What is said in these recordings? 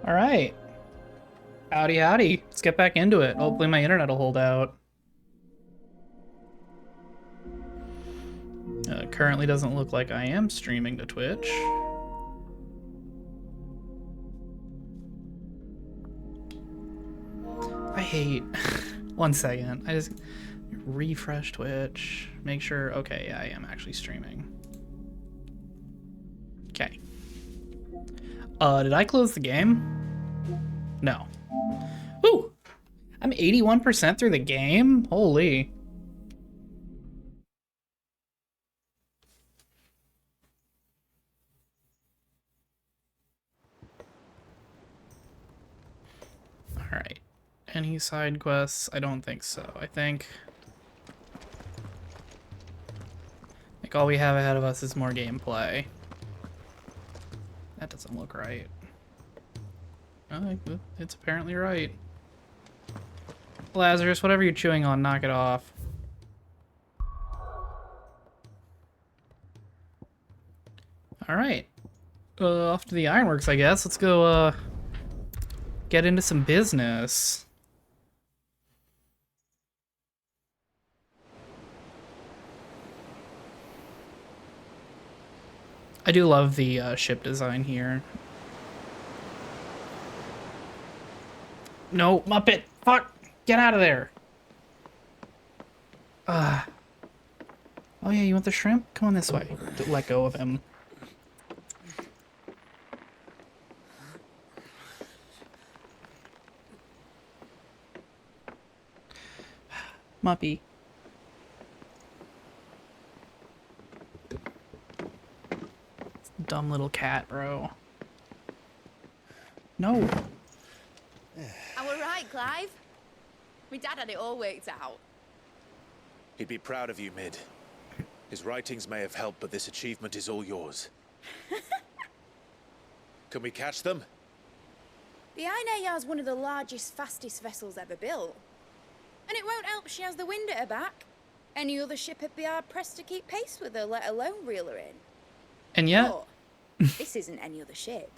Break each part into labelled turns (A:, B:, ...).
A: All right. Howdy, howdy. Let's get back into it. Hopefully my internet will hold out. Currently doesn't look like I am streaming to Twitch. I hate... One second. I just refresh Twitch. Make sure... Okay, yeah, I am actually streaming. Okay. Did I close the game? No. Ooh! I'm 81% through the game? Holy. Alright. Any side quests? I don't think so. I think all we have ahead of us is more gameplay. That doesn't look right. It's apparently right. Lazarus, whatever you're chewing on, knock it off. Alright. Off to the ironworks, I guess. Let's go, get into some business. I do love the ship design here. No, Muppet! Fuck! Get out of there! Oh yeah, you want the shrimp? Come on this way. Let go of him. Muppy. Dumb little cat, bro. No.
B: I were right, Clive. My dad had it all worked out.
C: He'd be proud of you, Mid. His writings may have helped, but this achievement is all yours. Can we catch them?
B: The Aina is one of the largest, fastest vessels ever built. And it won't help she has the wind at her back. Any other ship would be hard-pressed to keep pace with her, let alone reel her in.
A: And yet...
B: But this isn't any other ship.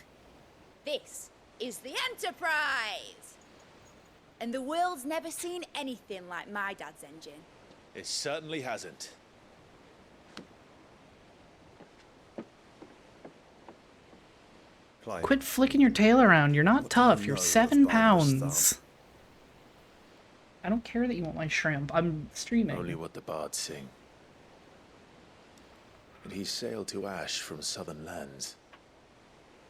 B: This is the Enterprise! And the world's never seen anything like my dad's engine.
C: It certainly hasn't.
D: Clive,
A: Quit flicking your tail around. You're not
D: what do
A: tough.
D: you
A: You're
D: know of
A: 7
D: Barbara's
A: pounds. I don't care that you want my shrimp. I'm streaming.
C: Only what the bards sing. And he sailed to Ash from southern lands.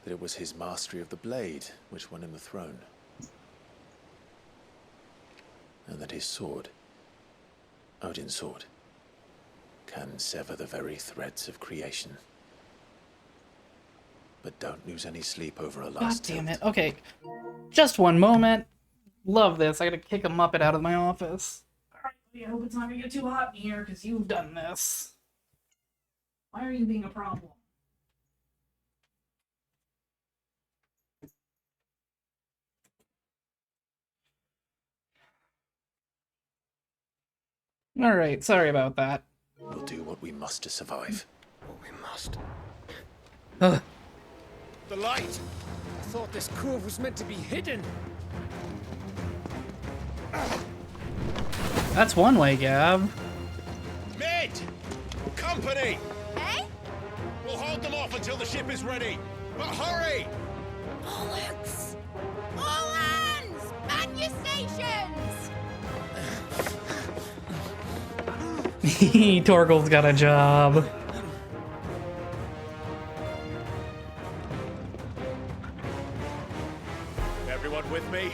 C: That it was his mastery of the blade which won him the throne. And that his sword, Odin's sword, can sever the very threads of creation. But don't lose any sleep over a
A: God
C: last
A: damn
C: tilt.
A: it. Okay. Just one moment. Love this. I gotta kick a Muppet out of my office. Alright, I hope it's not gonna get too hot in here, because you've done this. Why are you being a problem? Alright, sorry about that.
C: We'll do what we must to survive.
D: What we must.
A: Ugh.
E: The light! I thought this cove was meant to be hidden.
A: That's one way, Gab.
C: Mid! Company!
B: Eh?
C: We'll hold them off until the ship is ready. But hurry!
B: Bollocks! All hands! Man your stations!
A: Torgal's got a job.
C: Everyone with me?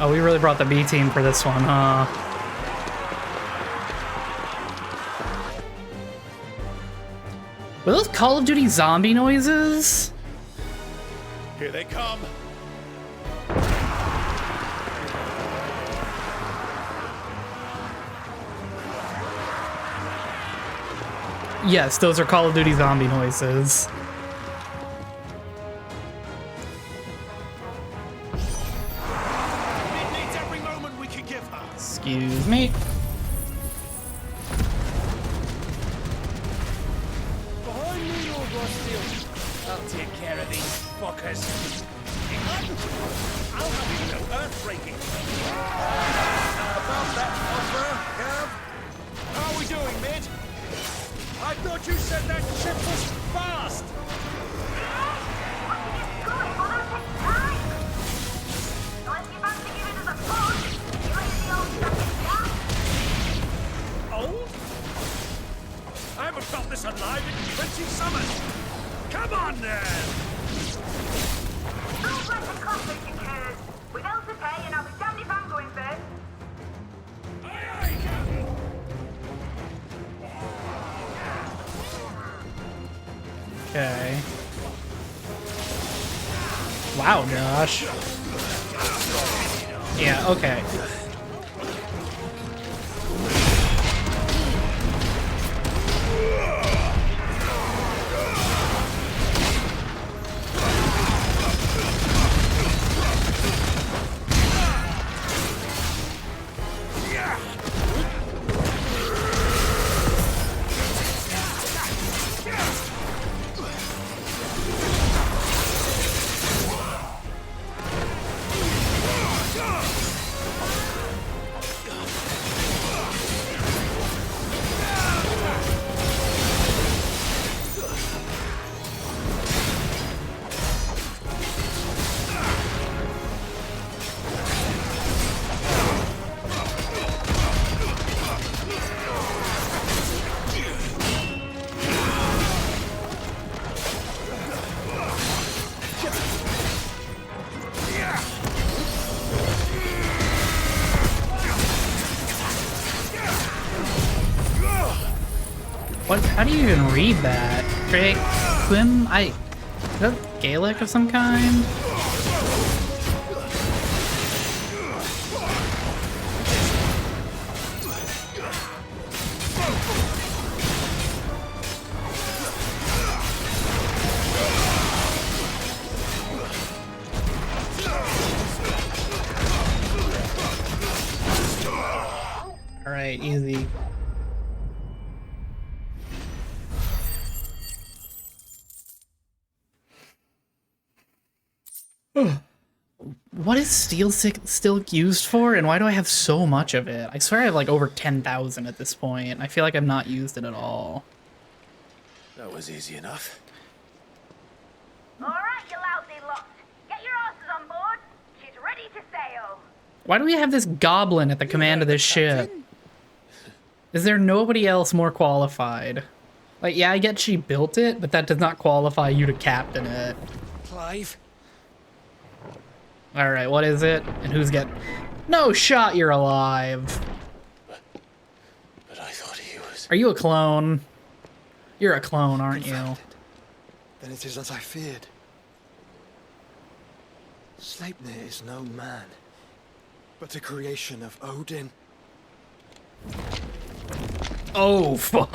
A: Oh, we really brought the B team for this one, huh? Were those Call of Duty zombie noises?
C: Here they come.
A: Yes, those are Call of Duty zombie noises.
C: Mid needs every moment we can give her.
A: Excuse me.
E: fuckers! I'll have you know, earth-breaking. About that offer, Gav? How are we doing, mid? I thought you said that ship was fast! Old? I haven't felt this alive in 20 summers! Come on, then!
D: Don't let the conflict occur. We've else to pay, and I'll be damned if I'm going first.
E: Aye, aye, Captain!
A: Okay. Wow, Josh. Yeah, okay. What? How do you even read that? Drake, Quim? Is that Gaelic of some kind? Alright, easy. What is steel still used for, and why do I have so much of it? I swear I have like over 10,000 at this point, and I feel like I've not used it at all.
C: That was easy enough.
D: All right, you lousy lot. Get your asses on board. She's ready to sail.
A: Why do we have this goblin at the command of this ship? Is there nobody else more qualified? Like, yeah, I get she built it, but that does not qualify you to captain it.
E: Clive?
A: Alright, what is it? And who's get... No shot, you're alive!
C: But I thought he was...
A: Are you a clone? You're a clone, aren't you?
F: Confounded. Then it is as I feared. Sleipnir is no man, but a creation of Odin.
A: Oh, fuck!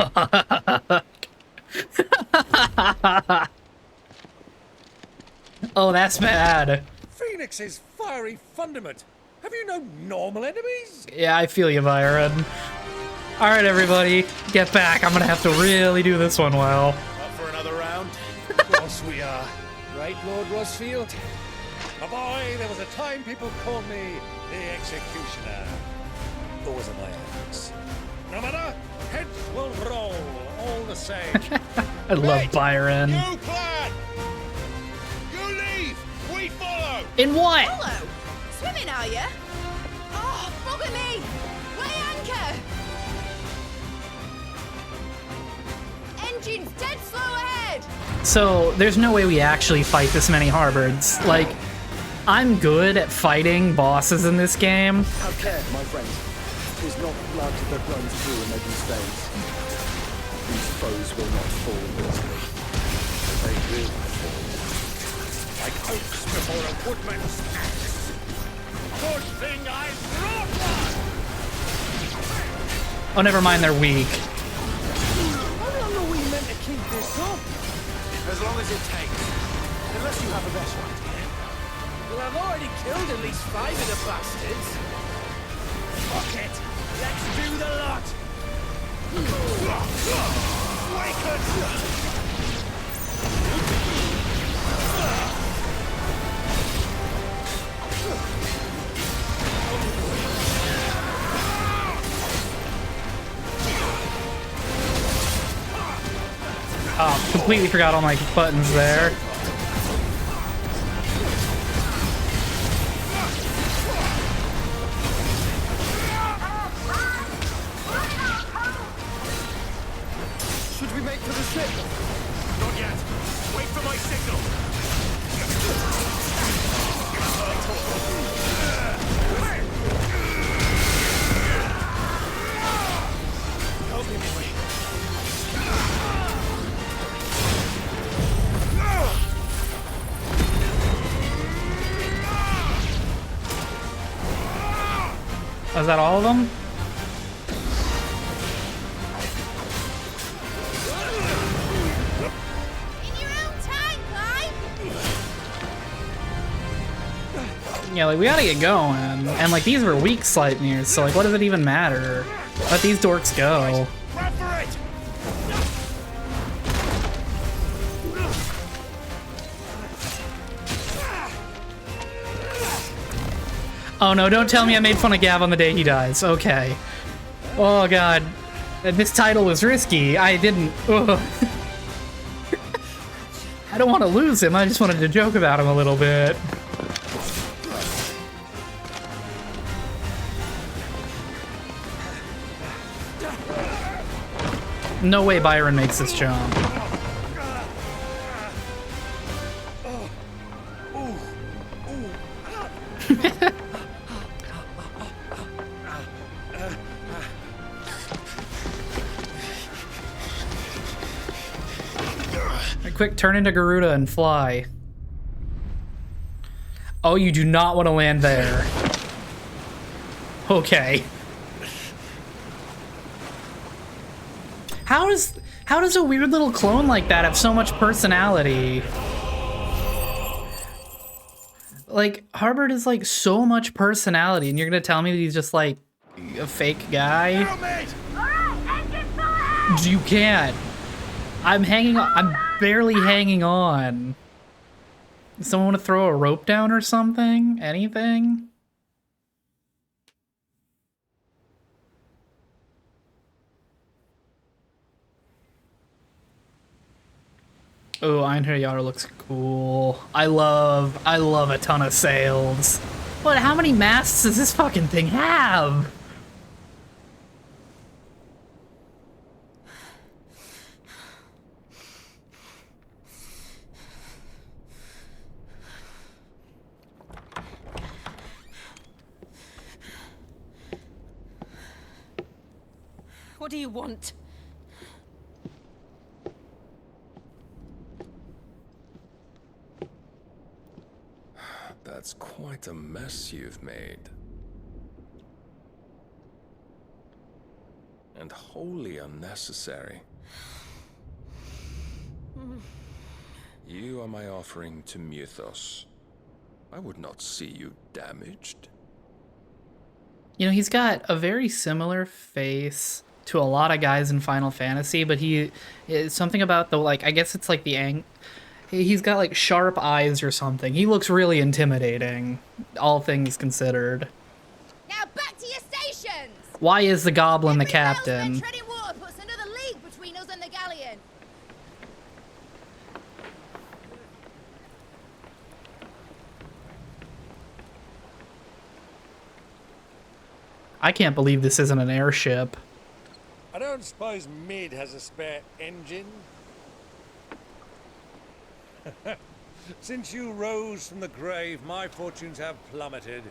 A: Oh, that's bad.
E: Phoenix's fiery fundament. Have you no normal enemies?
A: Yeah, I feel you, Byron. Alright, everybody, get back. I'm gonna have to really do this one well.
C: Up for another round?
E: Of course we are. Right, Lord Rosfield? A boy, there was a time people called me the Executioner. Always in my hands. No matter, heads will roll all the same.
A: I love Byron.
E: You plan! You leave! We follow!
A: In what?
B: Hello! Swimming, are you? Oh, bugger me! Weigh anchor! Engine's dead slow ahead!
A: So, there's no way we actually fight this many harbards. Like, I'm good at fighting bosses in this game.
F: Have care, my friend. 'Tis not blood that runs through in these veins. These foes will not fall easily. They will fall.
E: Like oaks before a woodman's axe. Good thing I brought one!
A: Oh, never mind, they're weak.
E: How long are we meant to keep this up?
C: As long as it takes. Unless you have a better idea.
E: Well, I've already killed at least 5 of the bastards. Fuck it! Let's do the lot! Wake us!
A: Completely forgot all my buttons there.
F: Should we make for the ship?
E: Not yet. Wait for my signal. Help me, Billy.
A: Is that all of them?
B: In your own time, Clive!
A: Yeah, like, we gotta get going. And, like, these were weak Sleipnirs, so, like, what does it even matter? Let these dorks go.
E: Run for it!
A: Oh no, don't tell me I made fun of Gav on the day he dies. Okay. Oh god. This title was risky. I didn't... Ugh. I don't want to lose him, I just wanted to joke about him a little bit. No way Byron makes this jump. Quick, turn into Garuda and fly. Oh, you do not want to land there. Okay. How does a weird little clone like that have so much personality? Like, Harbord is like so much personality, and you're gonna tell me that he's just like a fake guy? You can't. I'm hanging on. I'm barely hanging on. Does someone want to throw a rope down or something? Anything? Oh, Einherjar looks cool. I love a ton of sails. What, how many masts does this fucking thing have?
G: What do you want?
H: That's quite a mess you've made. And wholly unnecessary. You are my offering to Mythos. I would not see you damaged.
A: You know, he's got a very similar face to a lot of guys in Final Fantasy, but something about the, like, I guess it's like the he's got like sharp eyes or something. He looks really intimidating, all things considered.
B: Now back to your stations!
A: Why is the goblin the
B: Every miles
A: captain?
B: spent treading water puts another league between us and the galleon.
A: I can't believe this isn't an airship.
E: I don't suppose Mid has a spare engine? Since you rose from the grave, my fortunes have plummeted.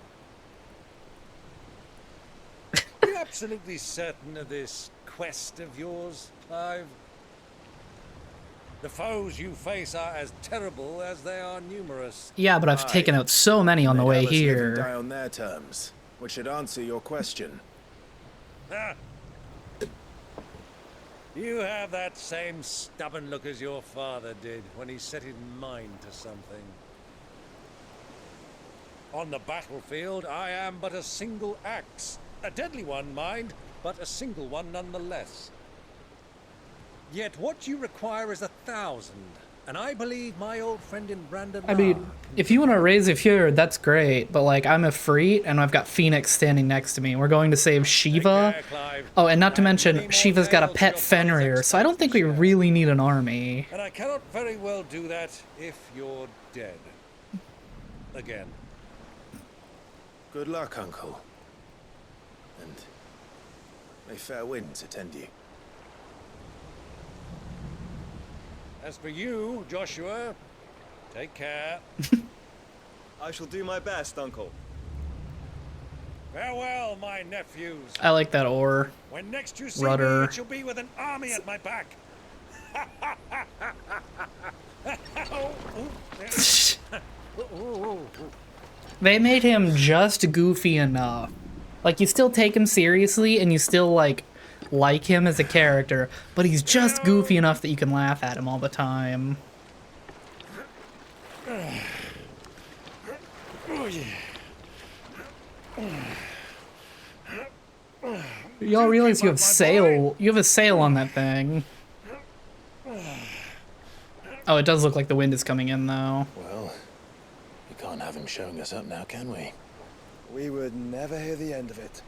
E: Are you absolutely certain of this quest of yours, Clive? The foes you face are as terrible as they are numerous.
A: Yeah, but I've taken out so many on the way
C: They'd have us live and die
A: here.
C: on their terms, which should answer your question.
E: Ah. You have that same stubborn look as your father did when he set his mind to something. On the battlefield, I am but a single axe. A deadly one, mind, but a single one nonetheless. Yet what you require is 1,000. And I believe my old friend in Brandon.
A: I mean, if you want to raise a fjord, that's great, but like I'm a Freet and I've got Phoenix standing next to me. We're going to save Shiva. Oh, and not to mention Shiva's got a pet Fenrir, so I don't think we really need an army.
E: And I cannot very well do that if you're dead. Again.
C: Good luck, Uncle. And may fair winds attend you.
E: As for you, Joshua, take care.
F: I shall do my best, Uncle.
E: Farewell, my nephews.
A: I like that ore.
E: When next you see
A: Rudder.
E: me, it shall be with an army at my back.
A: They made him just goofy enough. Like, you still take him seriously and you still, like him as a character, but he's just goofy enough that you can laugh at him all the time. Y'all realize you have sail. You have a sail on that thing. Oh, it does look like the wind is coming in, though.
C: Well, we can't have him showing us up now, can we?
F: We would never hear the end of it.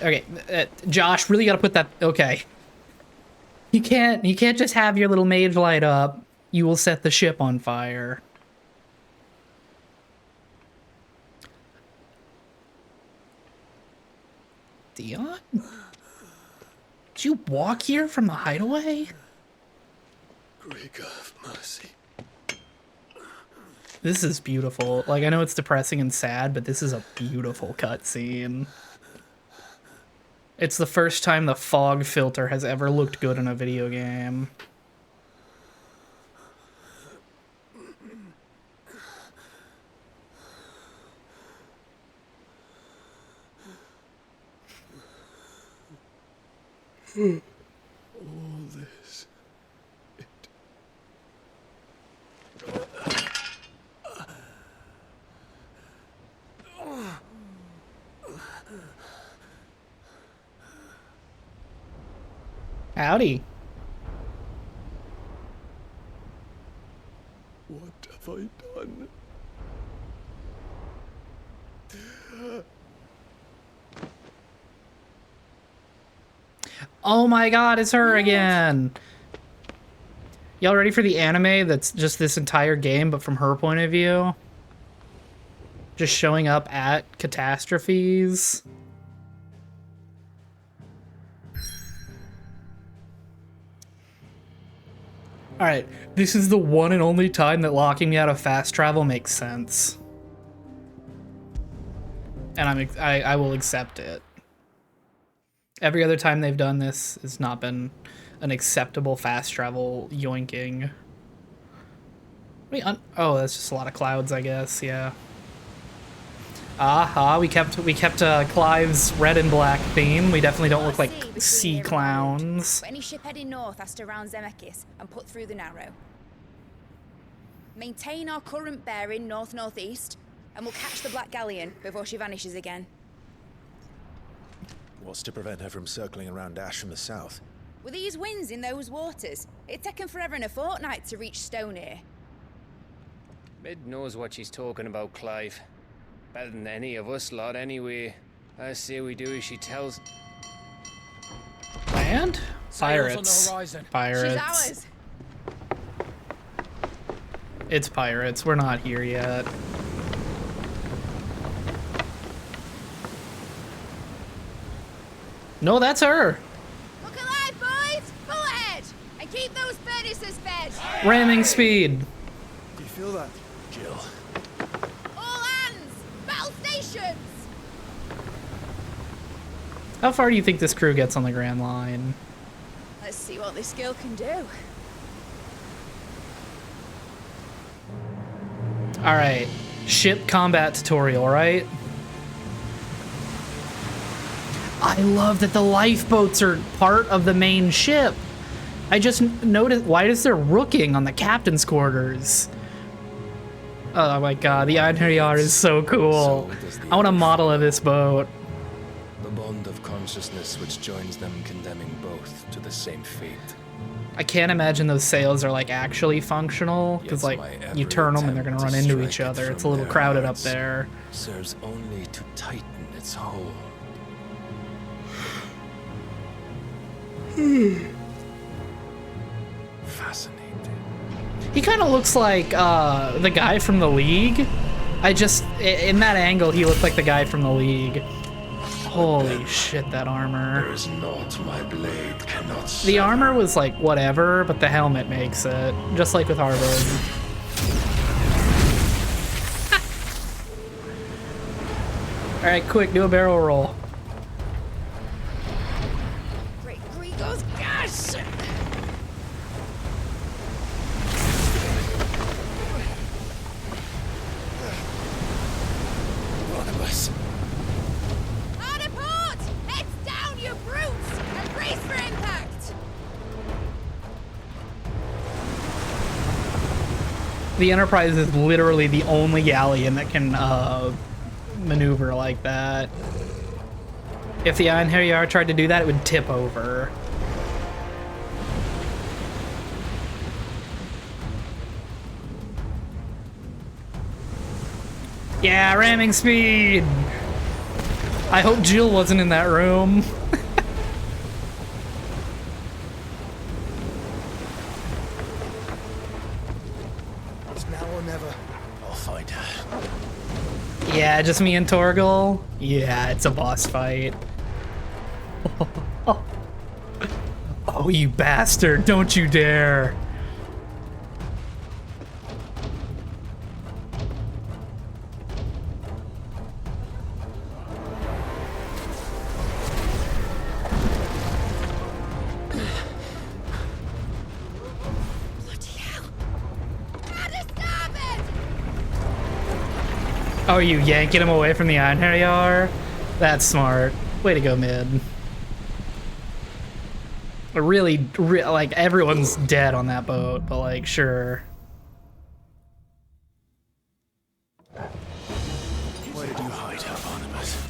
A: Okay, Josh, really gotta put that. Okay, you can't just have your little mage light up. You will set the ship on fire. Dion, did you walk here from the hideaway?
C: Greek of mercy.
A: This is beautiful. Like, I know it's depressing and sad, but this is a beautiful cutscene. It's the first time the fog filter has ever looked good in a video game.
C: All this.
A: Howdy.
C: What have I done?
A: Oh my god, it's her again! Y'all ready for the anime that's just this entire game, but from her point of view? Just showing up at catastrophes. Alright, this is the one and only time that locking me out of fast travel makes sense. And I will accept it. Every other time they've done this has not been an acceptable fast travel yoinking. Wait, oh, that's just a lot of clouds, I guess, yeah. Aha, we kept Clive's red and black theme. We definitely don't look like sea clowns.
B: But any ship heading north has to round Zemeckis and put through the Narrow. Maintain our current bearing north-northeast, and we'll catch the Black Galleon before she vanishes again.
C: What's to prevent her from circling around Ash from the south?
B: With these winds in those waters, it'd taken forever and a fortnight to reach Stonehere.
I: Mid knows what she's talking about, Clive. Better than any of us lot, anyway. I say we do as she tells.
A: And?
G: Sails on the
A: Pirates.
G: horizon.
A: Pirates.
B: She's ours.
A: It's pirates. We're not here yet. No, that's her.
B: Look alive, boys! Pull ahead! And keep those furnaces fed!
A: Ramming speed.
F: Do you feel that?
C: Jill.
B: All hands! Battle stations!
A: How far do you think this crew gets on the Grand Line?
B: Let's see what this girl can do.
A: Alright. Ship combat tutorial, right? I love that the lifeboats are part of the main ship. I just noticed, why is there rooking on the captain's quarters? Oh my god, the Einherjar is so cool. I want a model of this boat.
H: The bond of consciousness which joins them, condemning both to the same fate.
A: I can't imagine those sails are like actually functional, because like you turn them and they're gonna run into each other. It's a little crowded up there.
H: Serves only to tighten its hold. Fascinating.
A: He kind of looks like the guy from the League. In that angle, he looked like the guy from the League. Holy shit, that armor.
H: There is naught my blade cannot sever.
A: The armor was like whatever, but the helmet makes it. Just like with Harvard. Alright, quick, do a barrel roll.
B: Great Grigos, gosh!
E: One of us.
B: Hard a port! Heads down, you brutes! And brace for impact!
A: The Enterprise is literally the only galleon that can maneuver like that. If the Einherjar tried to do that, it would tip over. Yeah, ramming speed! I hope Jill wasn't in that room.
F: It's now or never.
C: I'll find her.
A: Yeah, just me and Torgal? Yeah, it's a boss fight. Oh, you bastard, don't you dare. Oh, are you yanking him away from the Einherjar? That's smart. Way to go, mid. Really, like, everyone's dead on that boat, but, like, sure.
C: Where did you hide her, Barnabas?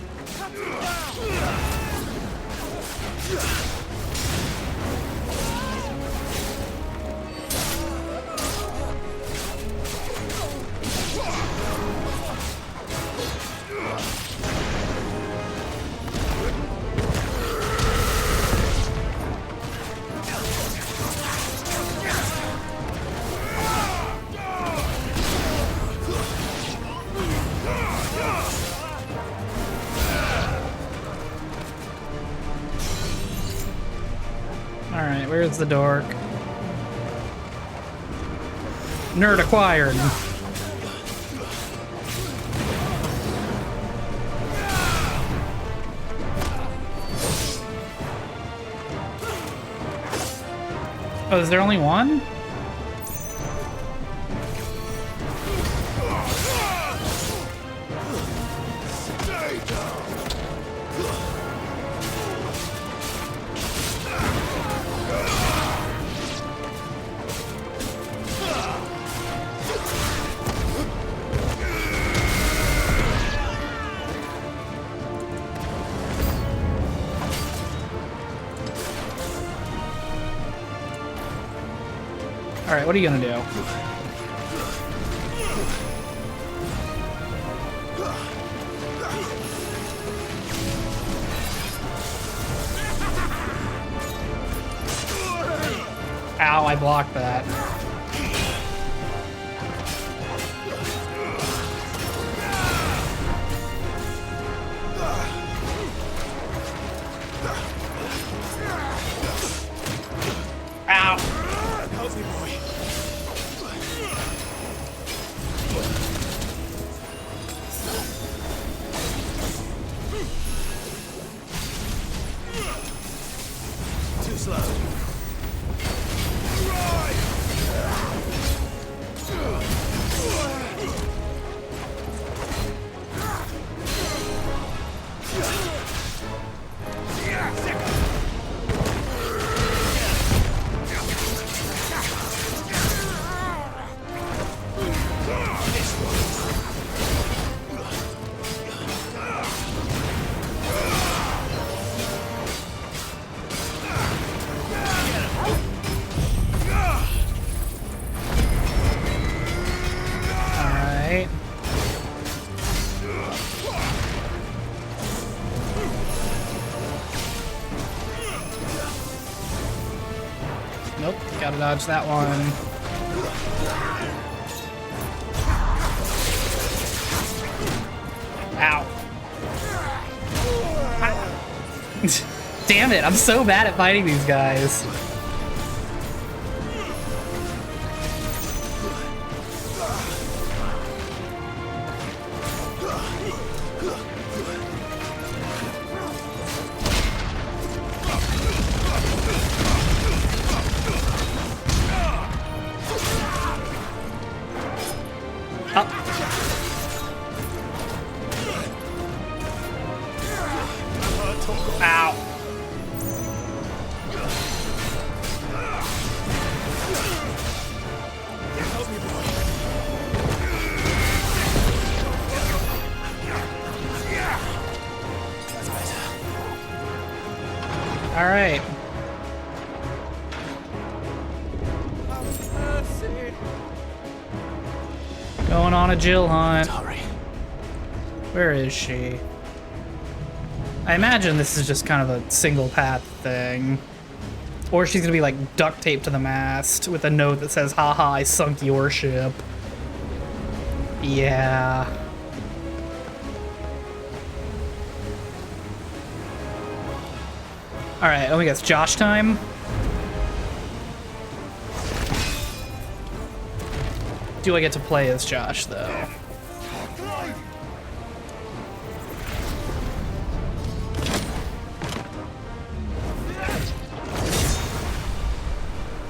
A: Alright, where's the dork? Nerd acquired. Oh, is there only one? Alright, what are you gonna do? Ow, I blocked that. Ow!
F: Healthy boy. Too slow.
A: Gotta dodge that one. Ow. Damn it, I'm so bad at fighting these guys. Ow. All right. Going on a Jill hunt. Where is she? I imagine this is just kind of a single path thing. Or she's gonna be like duct taped to the mast with a note that says, haha, I sunk your ship. Yeah. Alright, I think it's Josh time. Do I get to play as Josh, though?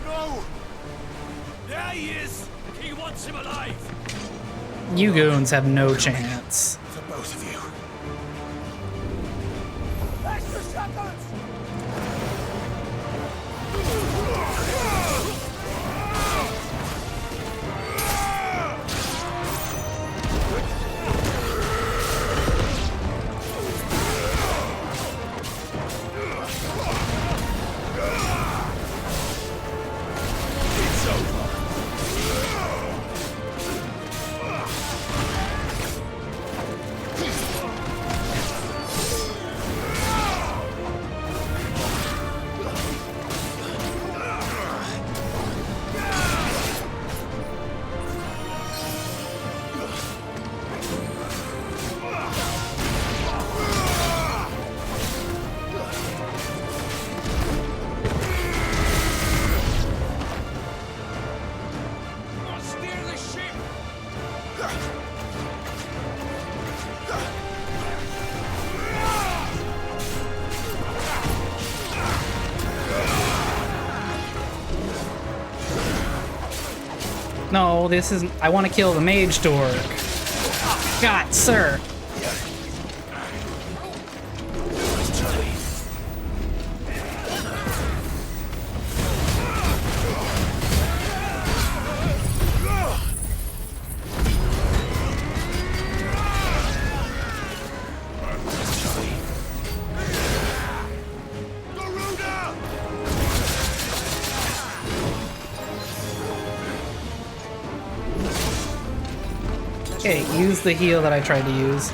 E: No! There he is! He wants him alive!
A: You goons have no chance.
E: For both of you.
F: Extra shotguns!
A: No, this isn't. I want to kill the mage dork. God, sir. Okay, use the heal that I tried to use.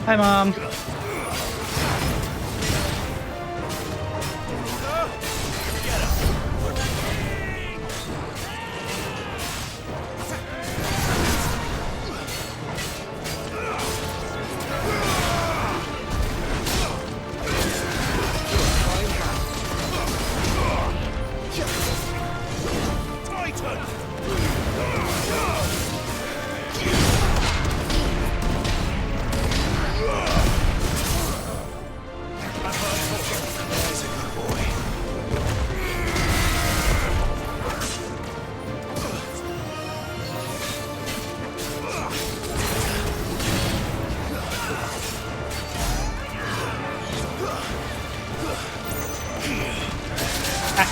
A: Hi, Mom.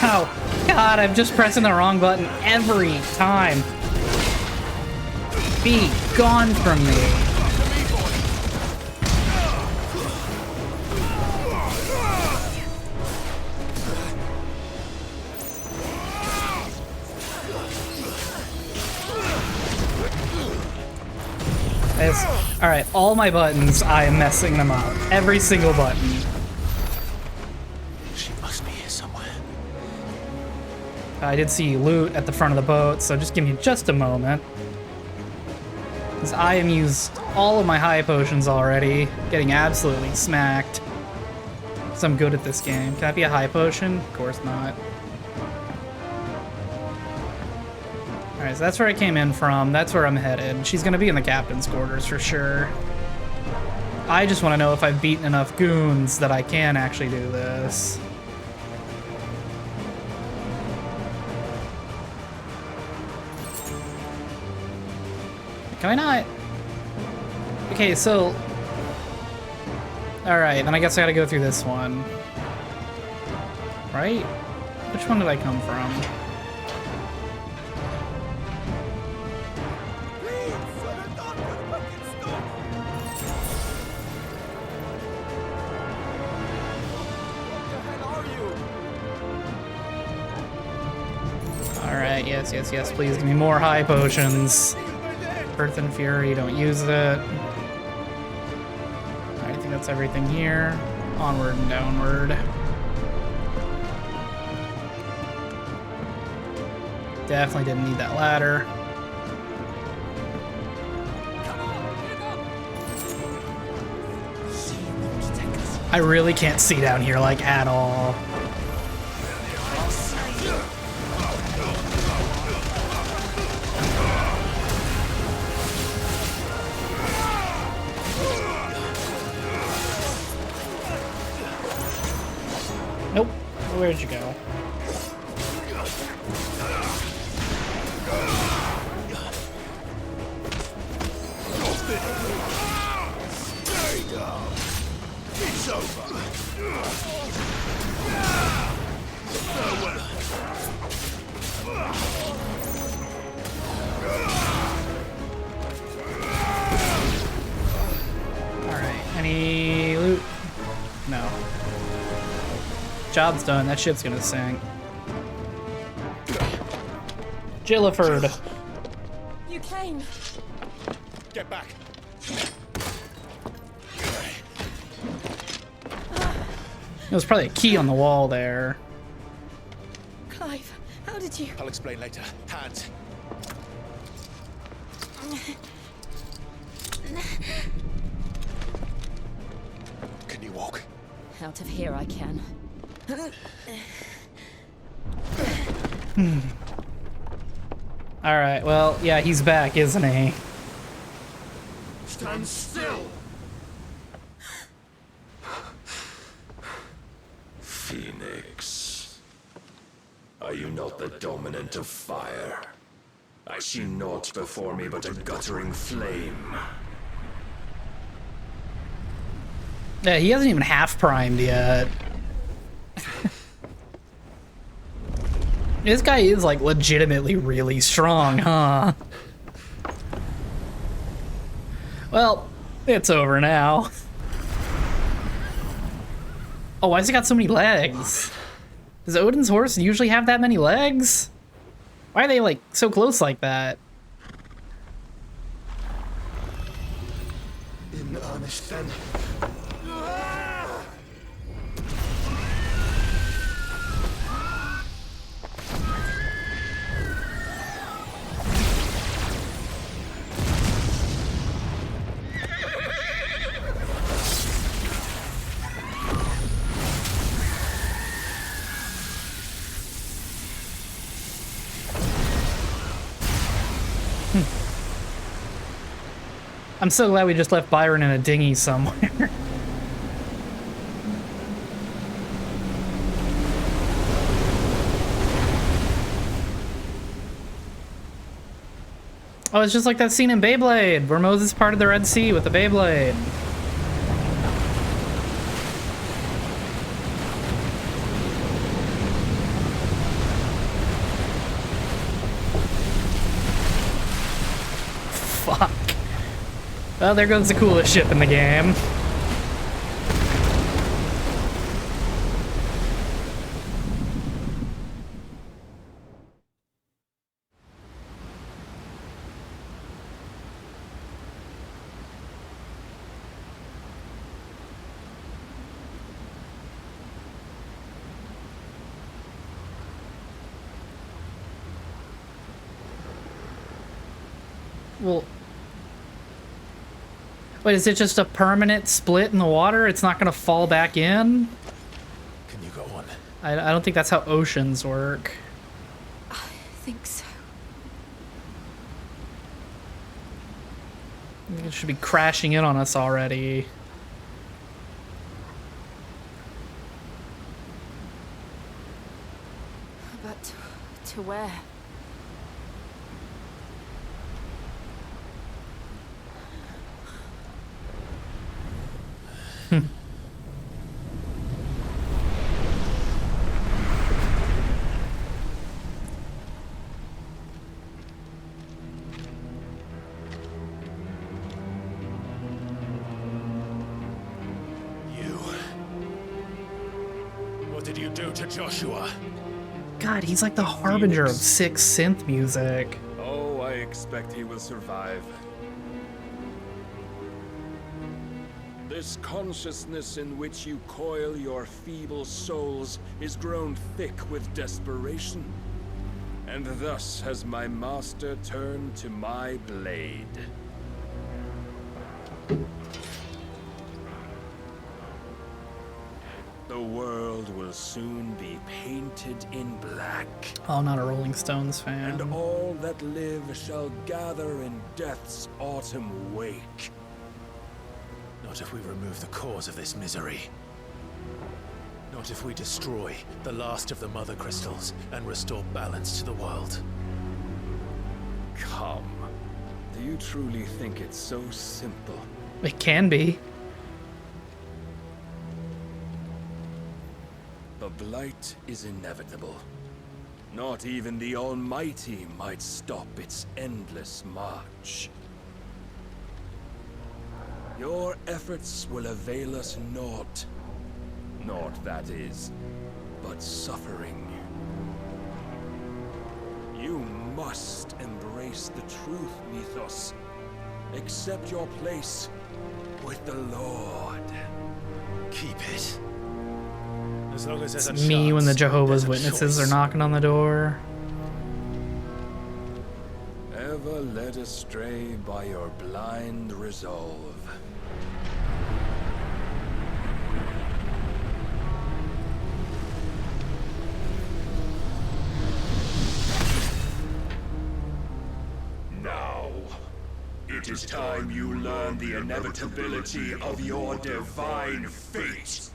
A: Ow! God, I'm just pressing the wrong button every time. Be gone from me. Alright, all my buttons, I am messing them up. Every single button.
C: She must be here somewhere.
A: I did see loot at the front of the boat, so just give me just a moment. Because I am used all of my high potions already, getting absolutely smacked. Because I'm good at this game. Can that be a high potion? Of course not. Alright, so that's where I came in from. That's where I'm headed. She's gonna be in the captain's quarters for sure. I just want to know if I've beaten enough goons that I can actually do this. Can I not? Okay, so... Alright, then I guess I gotta go through this one. Right? Which one did I come from? Alright, yes, yes, yes, please give me more high potions. Earth and Fury, don't use it. Alright, I think that's everything here. Onward and downward. Definitely didn't need that ladder. I really can't see down here, like, at all. Nope. Where'd you go?
F: It's over.
A: Alright, any loot? No. Job's done, that ship's gonna sink. Gilliford.
G: You came.
E: Get back.
A: There was probably a key on the wall there.
G: Clive, how did you?
E: I'll explain later. Hands. Can you walk?
G: Out of here I can.
A: Alright, well, yeah, he's back, isn't he?
F: Stand still.
H: Phoenix, are you not the dominant of fire? I see naught before me but a guttering flame.
A: Yeah, he hasn't even half primed yet. This guy is, like, legitimately really strong, huh? Well, it's over now. Oh, why has he got so many legs? Does Odin's horse usually have that many legs? Why are they, like, so close like that?
F: In earnest then.
A: I'm so glad we just left Byron in a dinghy somewhere. Oh, it's just like that scene in Beyblade, where Moses parted the Red Sea with the Beyblade. Fuck. Well, there goes the coolest ship in the game. Well, wait, is it just a permanent split in the water? It's not gonna fall back in?
C: Can you go on?
A: I don't think that's how oceans work.
G: I think so.
A: I think it should be crashing in on us already.
G: But to where?
C: What did you do to Joshua?
A: God, he's like the harbinger of sick synth music.
J: Oh, I expect he will survive. This consciousness in which you coil your feeble souls is grown thick with desperation. And thus has my master turned to my blade. The world will soon be painted in black.
A: Oh, not a Rolling Stones fan.
J: And all that live shall gather in death's autumn wake.
C: Not if we remove the cause of this misery. Not if we destroy the last of the mother crystals and restore balance to the world.
J: Come. Do you truly think it's so simple?
A: It can be.
J: The blight is inevitable. Not even the Almighty might stop its endless march. Your efforts will avail us naught. Naught, that is, but suffering. You must embrace the truth, Mythos. Accept your place with the Lord.
C: Keep it. As long as there's
A: It's
C: a
A: me
C: chance,
A: when the Jehovah's
C: there's a
A: Witnesses are
C: choice.
A: knocking on the door.
J: Ever led astray by your blind resolve.
H: Now, it is time you learn the inevitability of your divine fate,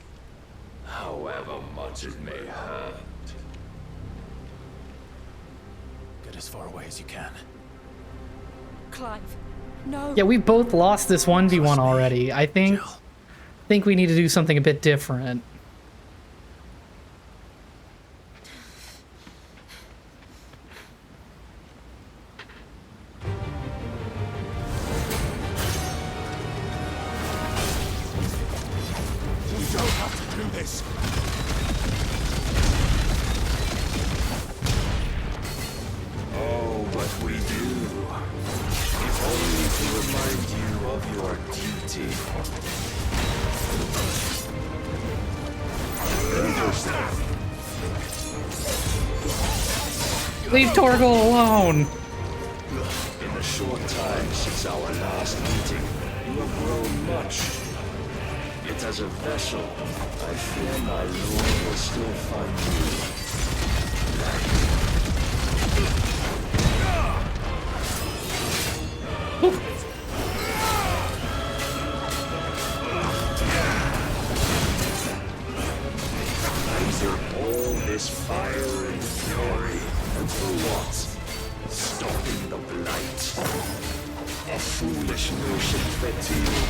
H: however much it may hurt.
C: Get as far away as you can.
G: Clive, no.
A: Yeah, we both lost this 1v1
C: Trust me,
A: already. I think
C: Jill.
A: we need to do something a bit different.
C: We don't have to do this.
H: Oh, but we do. If only to remind you of your duty.
A: Leave Torgal alone!
H: In the short time since our last meeting, you have grown much. Yet as a vessel, I fear my lord will still find you. Laser all this fire and fury, and for what? Stopping the blight. A foolish notion fed to you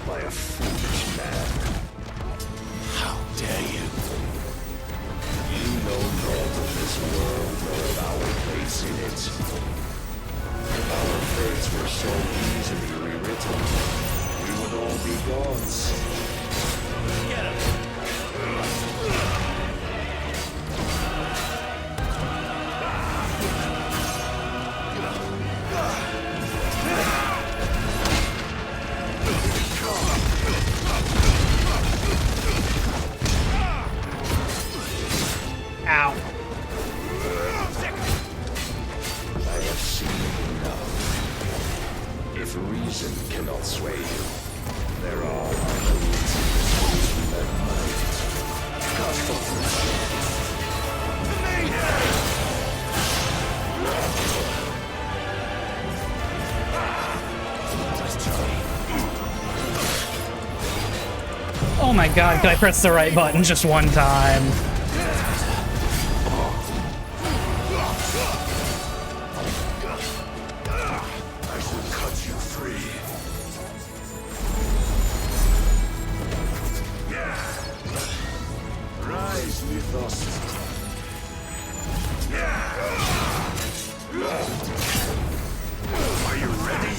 H: by a foolish man.
C: How dare you?
H: You know naught of this world nor of our place in it. If our fates were so easily rewritten, would all be gods.
C: Get him!
A: Ow.
H: I have seen enough. If reason cannot sway you, there are means that might. Cast off the
A: Oh my god, could I press the right button just one time?
H: I shall cut you free. Rise, Mythos. Are you ready?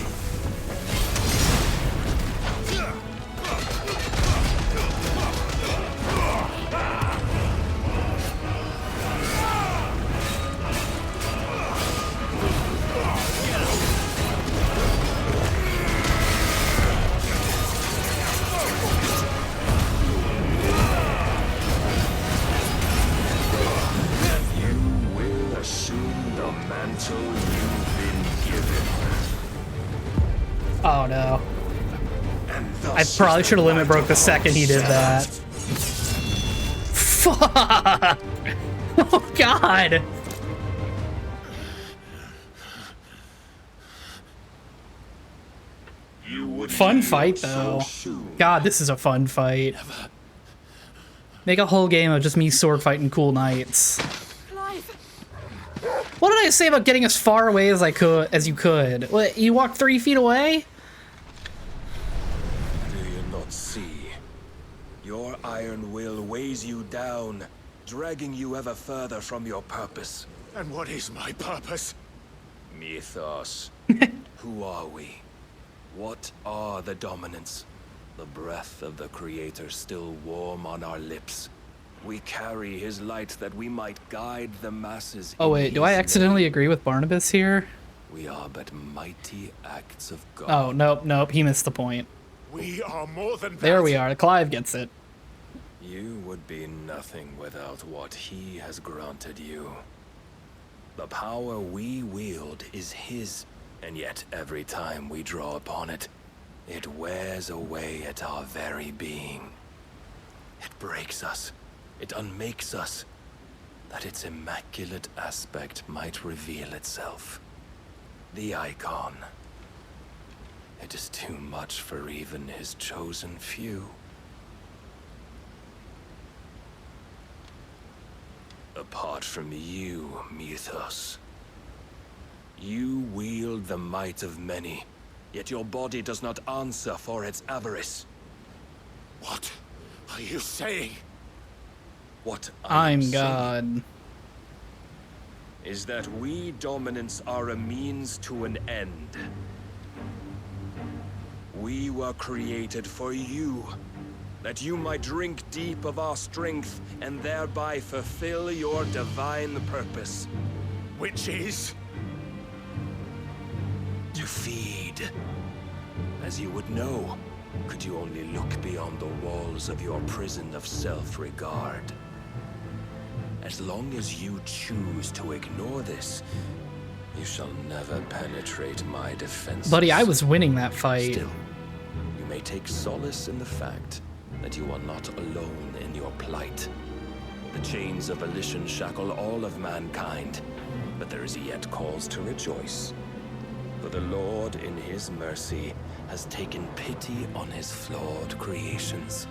H: Assume the mantle you've been given.
A: Oh no.
H: And
A: I
H: thus
A: probably
H: is
A: should have limit
H: light
A: broke the
H: of
A: second he did that. Fuck! Oh god!
H: You would
A: Fun
H: be
A: fight
H: so
A: though.
H: soon.
A: God, this is a fun fight. Make a whole game of just me sword fighting cool knights.
G: Clive!
A: What did I say about getting as far away as you could? What, you walked 3 feet away?
J: Do you not see? Your iron will weighs you down, dragging you ever further from your purpose.
C: And what is my purpose?
J: Mythos. Who are we? What are the dominants? The breath of the Creator still warm on our lips. We carry his light that we might guide the masses.
A: Oh
J: in
A: wait, do I
J: his
A: accidentally
J: name.
A: agree with Barnabas here?
J: We are but mighty acts of God.
A: Oh, nope, he missed the point.
C: We are more than that.
A: There we are, Clive gets it.
J: You would be nothing without what he has granted you. The power we wield is his, and yet every time we draw upon it, it wears away at our very being. It breaks us. It unmakes us, that its immaculate aspect might reveal itself. The icon. It is too much for even his chosen few. Apart from you, Mythos, you wield the might of many, yet your body does not answer for its avarice.
C: What are you saying?
J: What
A: I'm
J: saying
A: God.
J: is that we dominants are a means to an end. We were created for you, that you might drink deep of our strength and thereby fulfill your divine purpose.
C: Which is?
J: To feed. As you would know, could you only look beyond the walls of your prison of self-regard. As long as you choose to ignore this, you shall never penetrate my defenses.
A: Buddy, I was winning that fight.
J: Still, you may take solace in the fact that you are not alone in your plight. The chains of volition shackle all of mankind, but there is yet cause to rejoice. For the Lord, in his mercy, has taken pity on his flawed creations,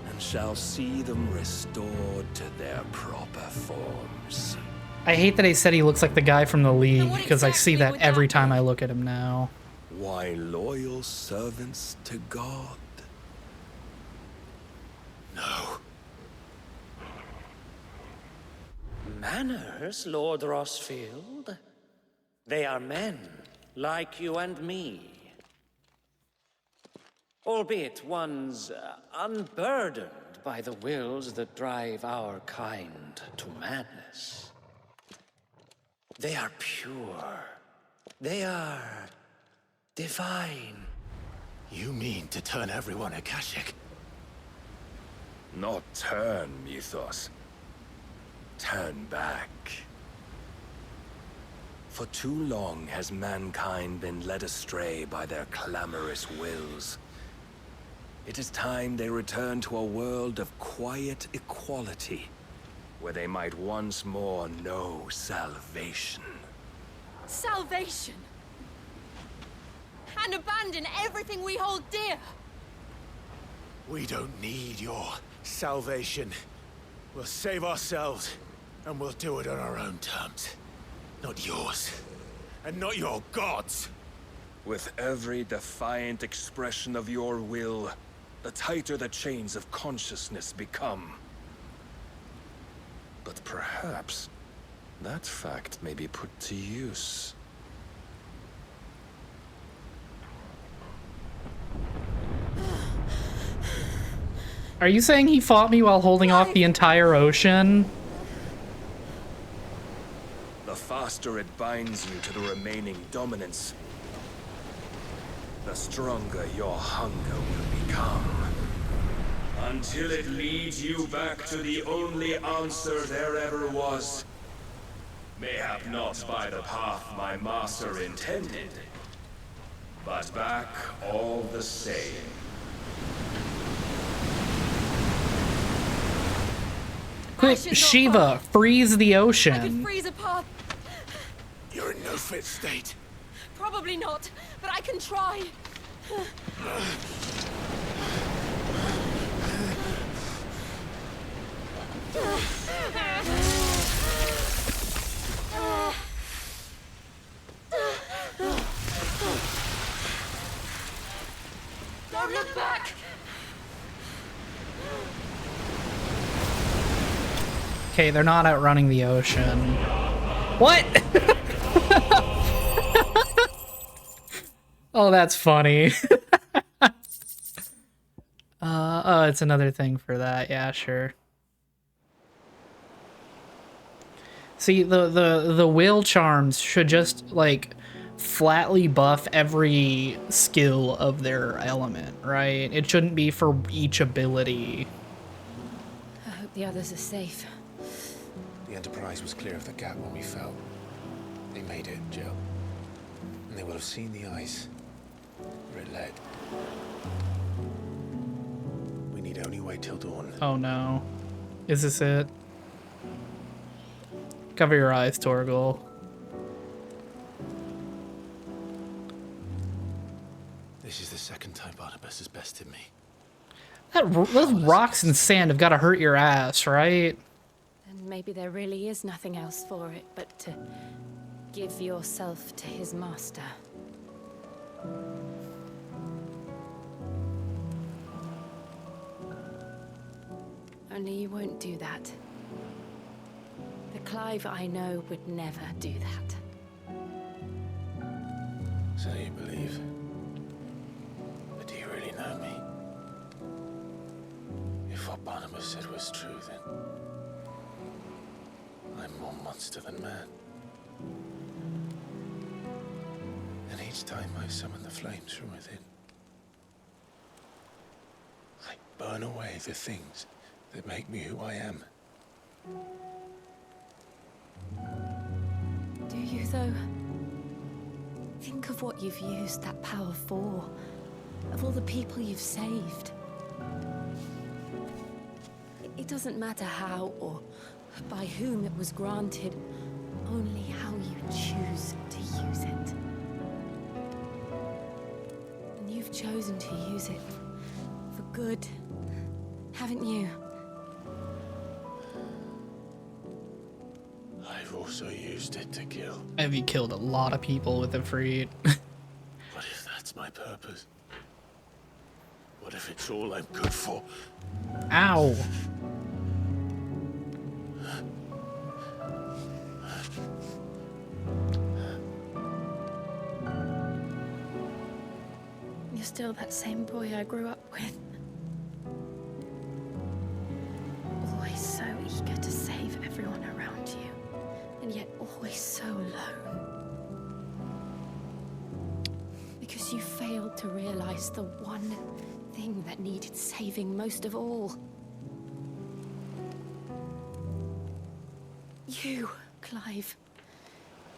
J: and shall see them restored to their proper forms.
A: I hate that he said he looks like the guy from the League,
G: what
A: because I see
G: exactly
A: that
G: would
A: every
G: that
A: time
G: be?
A: I look at him now.
J: Why, loyal servants to God.
C: No.
K: Manners, Lord Rossfield? They are men, like you and me. Albeit one's unburdened by the wills that drive our kind to madness. They are pure. They are divine.
C: You mean to turn everyone Akashic?
J: Not turn, Mythos. Turn back. For too long has mankind been led astray by their clamorous wills. It is time they return to a world of quiet equality, where they might once more know salvation.
G: Salvation! And abandon everything we hold dear!
C: We don't need your salvation. We'll save ourselves, and we'll do it on our own terms. Not yours. And not your gods!
J: With every defiant expression of your will, the tighter the chains of consciousness become. But perhaps that fact may be put to use.
A: Are you saying he fought me while holding off the entire ocean?
J: The faster it binds you to the remaining dominance, the stronger your hunger will become. Until it leads you back to the only answer there ever was. Mayhap not by the path my master intended, but back all the same.
A: Quick, Shiva, freeze the
G: I could
A: ocean.
G: freeze a path.
C: You're in no fit state.
G: Probably not, but I can try. Don't look back!
A: Okay, they're not outrunning the ocean. What? Oh, that's funny. Oh, it's another thing for that. Yeah, sure. See, the will charms should just, like, flatly buff every skill of their element, right? It shouldn't be for each ability.
G: I hope the others are safe.
L: The Enterprise was clear of the gap when we fell. They made it, Jill. And they will have seen the ice where it led. We need only wait till dawn.
A: Oh no. Is this it? Cover your eyes, Torgal.
C: This is the second time Barnabas has bested me.
A: Those rocks and sand have got to hurt your ass, right?
G: And maybe there really is nothing else for it but to give yourself to his master. Only you won't do that. The Clive I know would never do that.
L: So you believe? But do you really know me? If what Barnabas said was true, then I'm more monster than man. And each time I summon the flames from within, I burn away the things that make me who I am.
G: Do you, though? Think of what you've used that power for. Of all the people you've saved. It doesn't matter how or by whom it was granted, only how you choose to use it. And you've chosen to use it for good, haven't you?
L: I've also used it to kill.
A: Have you killed a lot of people with the Freed?
L: What if that's my purpose? What if it's all I'm good for?
A: Ow.
G: You're still that same boy I grew up with. Always so eager to save everyone around you, and yet always so alone. Because you failed to realize the one thing that needed saving most of all. You, Clive.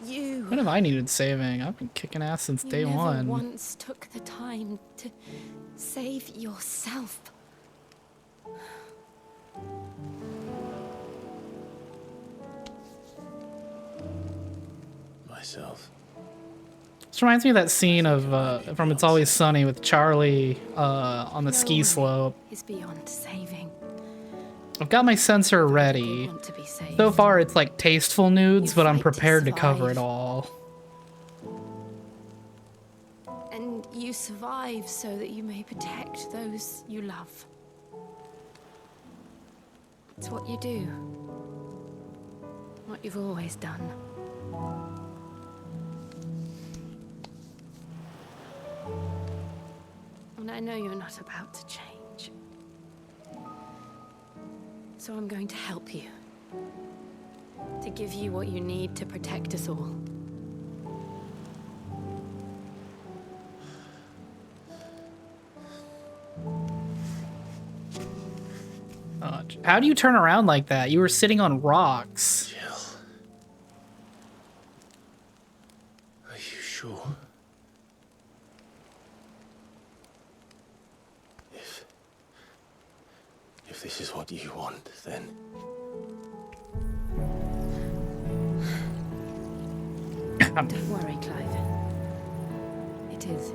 G: You.
A: When have I needed saving? I've been kicking ass since day
G: You never
A: one.
G: once took the time to save yourself.
L: Myself.
A: This reminds me of that scene of from It's Always Sunny with Charlie on the
G: No
A: ski
G: one
A: slope.
G: is beyond saving.
A: I've got my sensor ready.
G: Want to be saved.
A: So far, it's like tasteful nudes,
G: You
A: but I'm
G: fight to
A: prepared to cover it
G: survive.
A: all.
G: And you survive so that you may protect those you love. It's what you do. What you've always done. And I know you're not about to change. So I'm going to help you. To give you what you need to protect us all.
A: How do you turn around like that? You were sitting on rocks.
L: Jill. Are you sure? If this is what you want, then...
G: Don't worry, Clive. It is.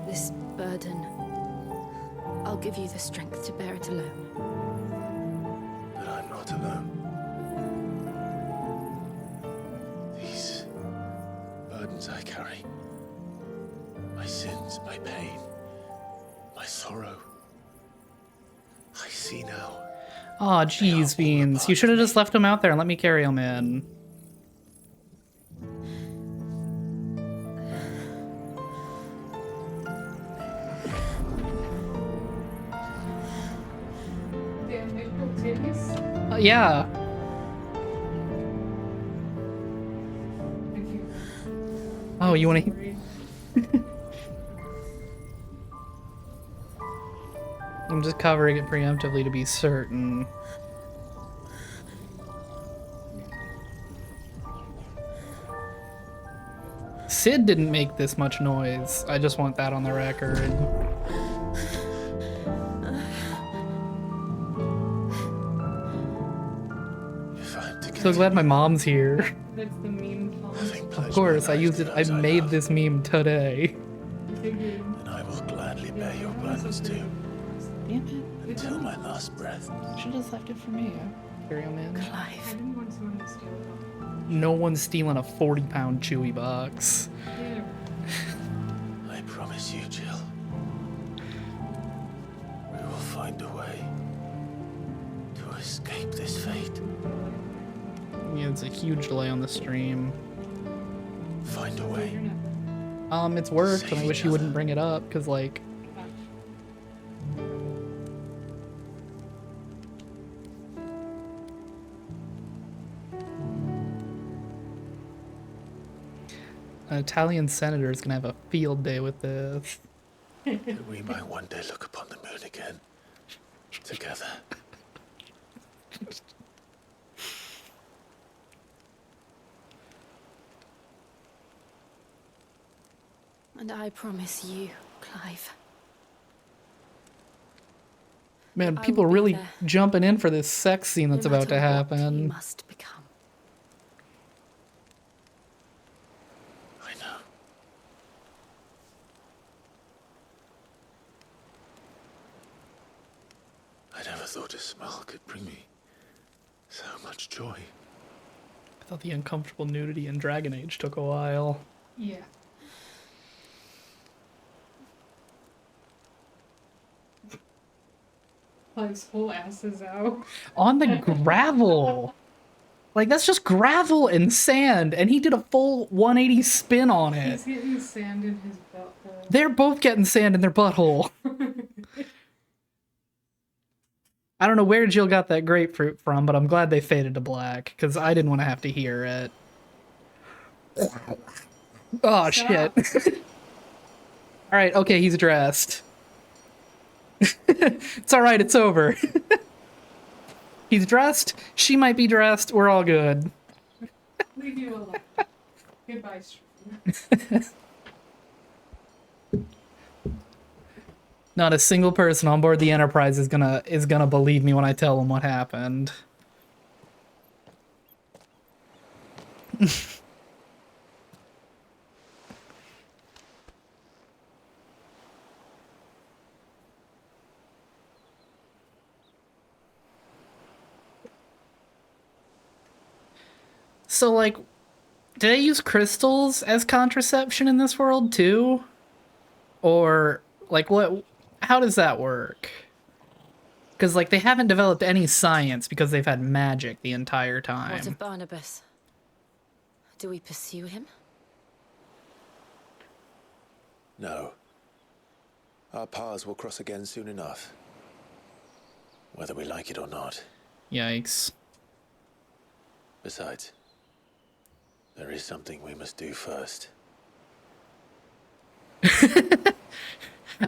G: This burden, I'll give you the strength to bear it alone.
L: But I'm not alone. These burdens I carry, my sins, my pain, my sorrow, I see now.
A: Aw, jeez, Beans. You should have just left him out there and let me carry him in. Yeah. Oh, you want to... I'm just covering it preemptively to be certain. Sid didn't make this much noise. I just want that on the record. So glad my mom's here.
M: That's the meme.
A: Of course, I used it. I made this meme today.
L: And I will gladly bear your burdens too.
A: Damn it.
L: Until my last breath.
A: Should have just left it for me. Carry him in.
G: Clive.
A: No one's stealing a 40-pound Chewy box.
L: I promise you, Jill. We will find a way to escape this fate.
A: Yeah, it's a huge delay on the stream.
L: Find a way.
A: It's worked, and I wish you wouldn't bring it up, because, like... An Italian senator is gonna have a field day with this.
L: That we might one day look upon the moon again. Together.
G: And I promise you, Clive.
A: Man,
G: I
A: people
G: will
A: are
G: be
A: really
G: there.
A: jumping in for this sex scene that's
G: No
A: about to
G: matter what you
A: happen.
G: must become.
L: I know. I never thought a smile could bring me so much joy.
A: I thought the uncomfortable nudity in Dragon Age took a while.
M: Yeah. Clive's whole ass is out.
A: On the gravel! Like, that's just gravel and sand, and he did a full 180 spin on it.
M: He's getting sand in his butthole.
A: They're both getting sand in their butthole. I don't know where Jill got that grapefruit from, but I'm glad they faded to black, because I didn't want to have to hear it. Oh, shit. Alright, okay, he's dressed. It's alright, it's over. He's dressed, she might be dressed, we're all good.
M: Leave you alone. Goodbye,
A: Not a single person on board the Enterprise is gonna believe me when I tell them what happened. So, like, do they use crystals as contraception in this world, too? Or, like, what? How does that work? Because, like, they haven't developed any science because they've had magic the entire time.
G: What of Barnabas? Do we pursue him?
L: No. Our paths will cross again soon enough. Whether we like it or not.
A: Yikes.
L: Besides, there is something we must do first.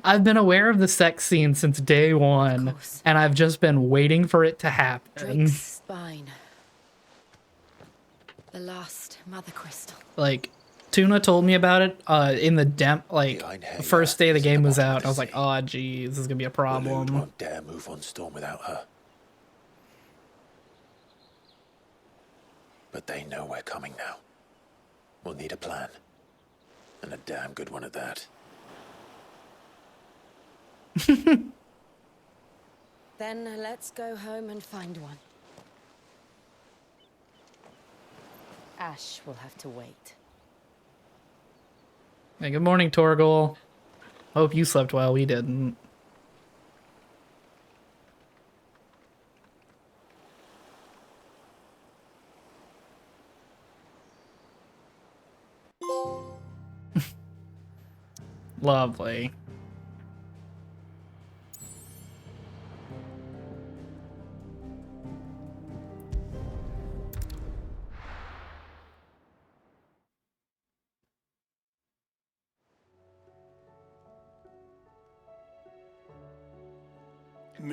A: I've been aware of the sex scene since day one, and I've just been waiting for it to happen.
G: Drake's spine. The last mother crystal.
A: Like, Tuna told me about it in the the first day the game was out. I was like, oh, geez, this is gonna be a problem.
L: Won't dare move on Storm without her. But they know we're coming now. We'll need a plan. And a damn good one at that.
G: Then let's go home and find one. Ash will have to wait.
A: Hey, good morning, Torgal. Hope you slept well. We didn't. Lovely.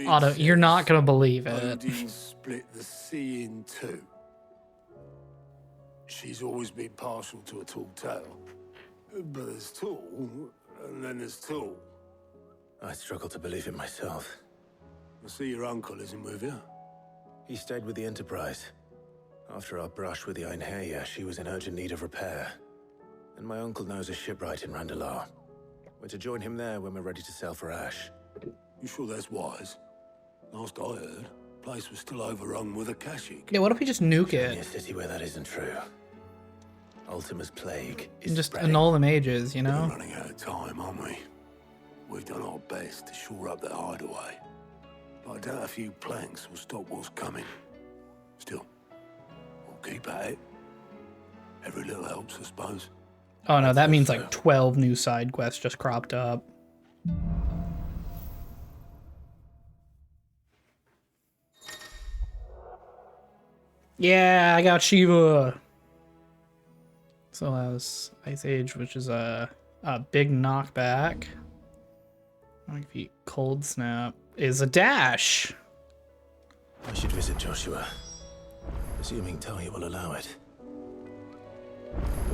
A: Otto, you're not gonna believe it.
C: Odin split the sea in two. She's always been partial to a tall tale. But there's tall, and then there's tall.
L: I struggle to believe it myself.
C: I see your uncle isn't with you.
L: He stayed with the Enterprise. After our brush with the Einherja, she was in urgent need of repair. And my uncle knows a shipwright in Randalar. We're to join him there when we're ready to sail for Ash.
C: You sure that's wise? Last I heard, the place was still overrun with Akashic.
A: Yeah, what if we just nuke
L: Only a
A: it?
L: city where that isn't true. Ultima's plague is
A: And just
L: spreading.
A: annul the mages, you
C: We're
A: know?
C: running out of time, aren't we? We've done our best to shore up that hideaway. But I doubt a few planks will stop what's coming. Still, we'll keep at it. Every little helps, I suppose.
A: Oh no, that means like 12 new side quests just cropped up. Yeah, I got Shiva. So that was Ice Age, which is a big knockback. Cold Snap is a dash.
L: I should visit Joshua. Assuming Talia will allow it.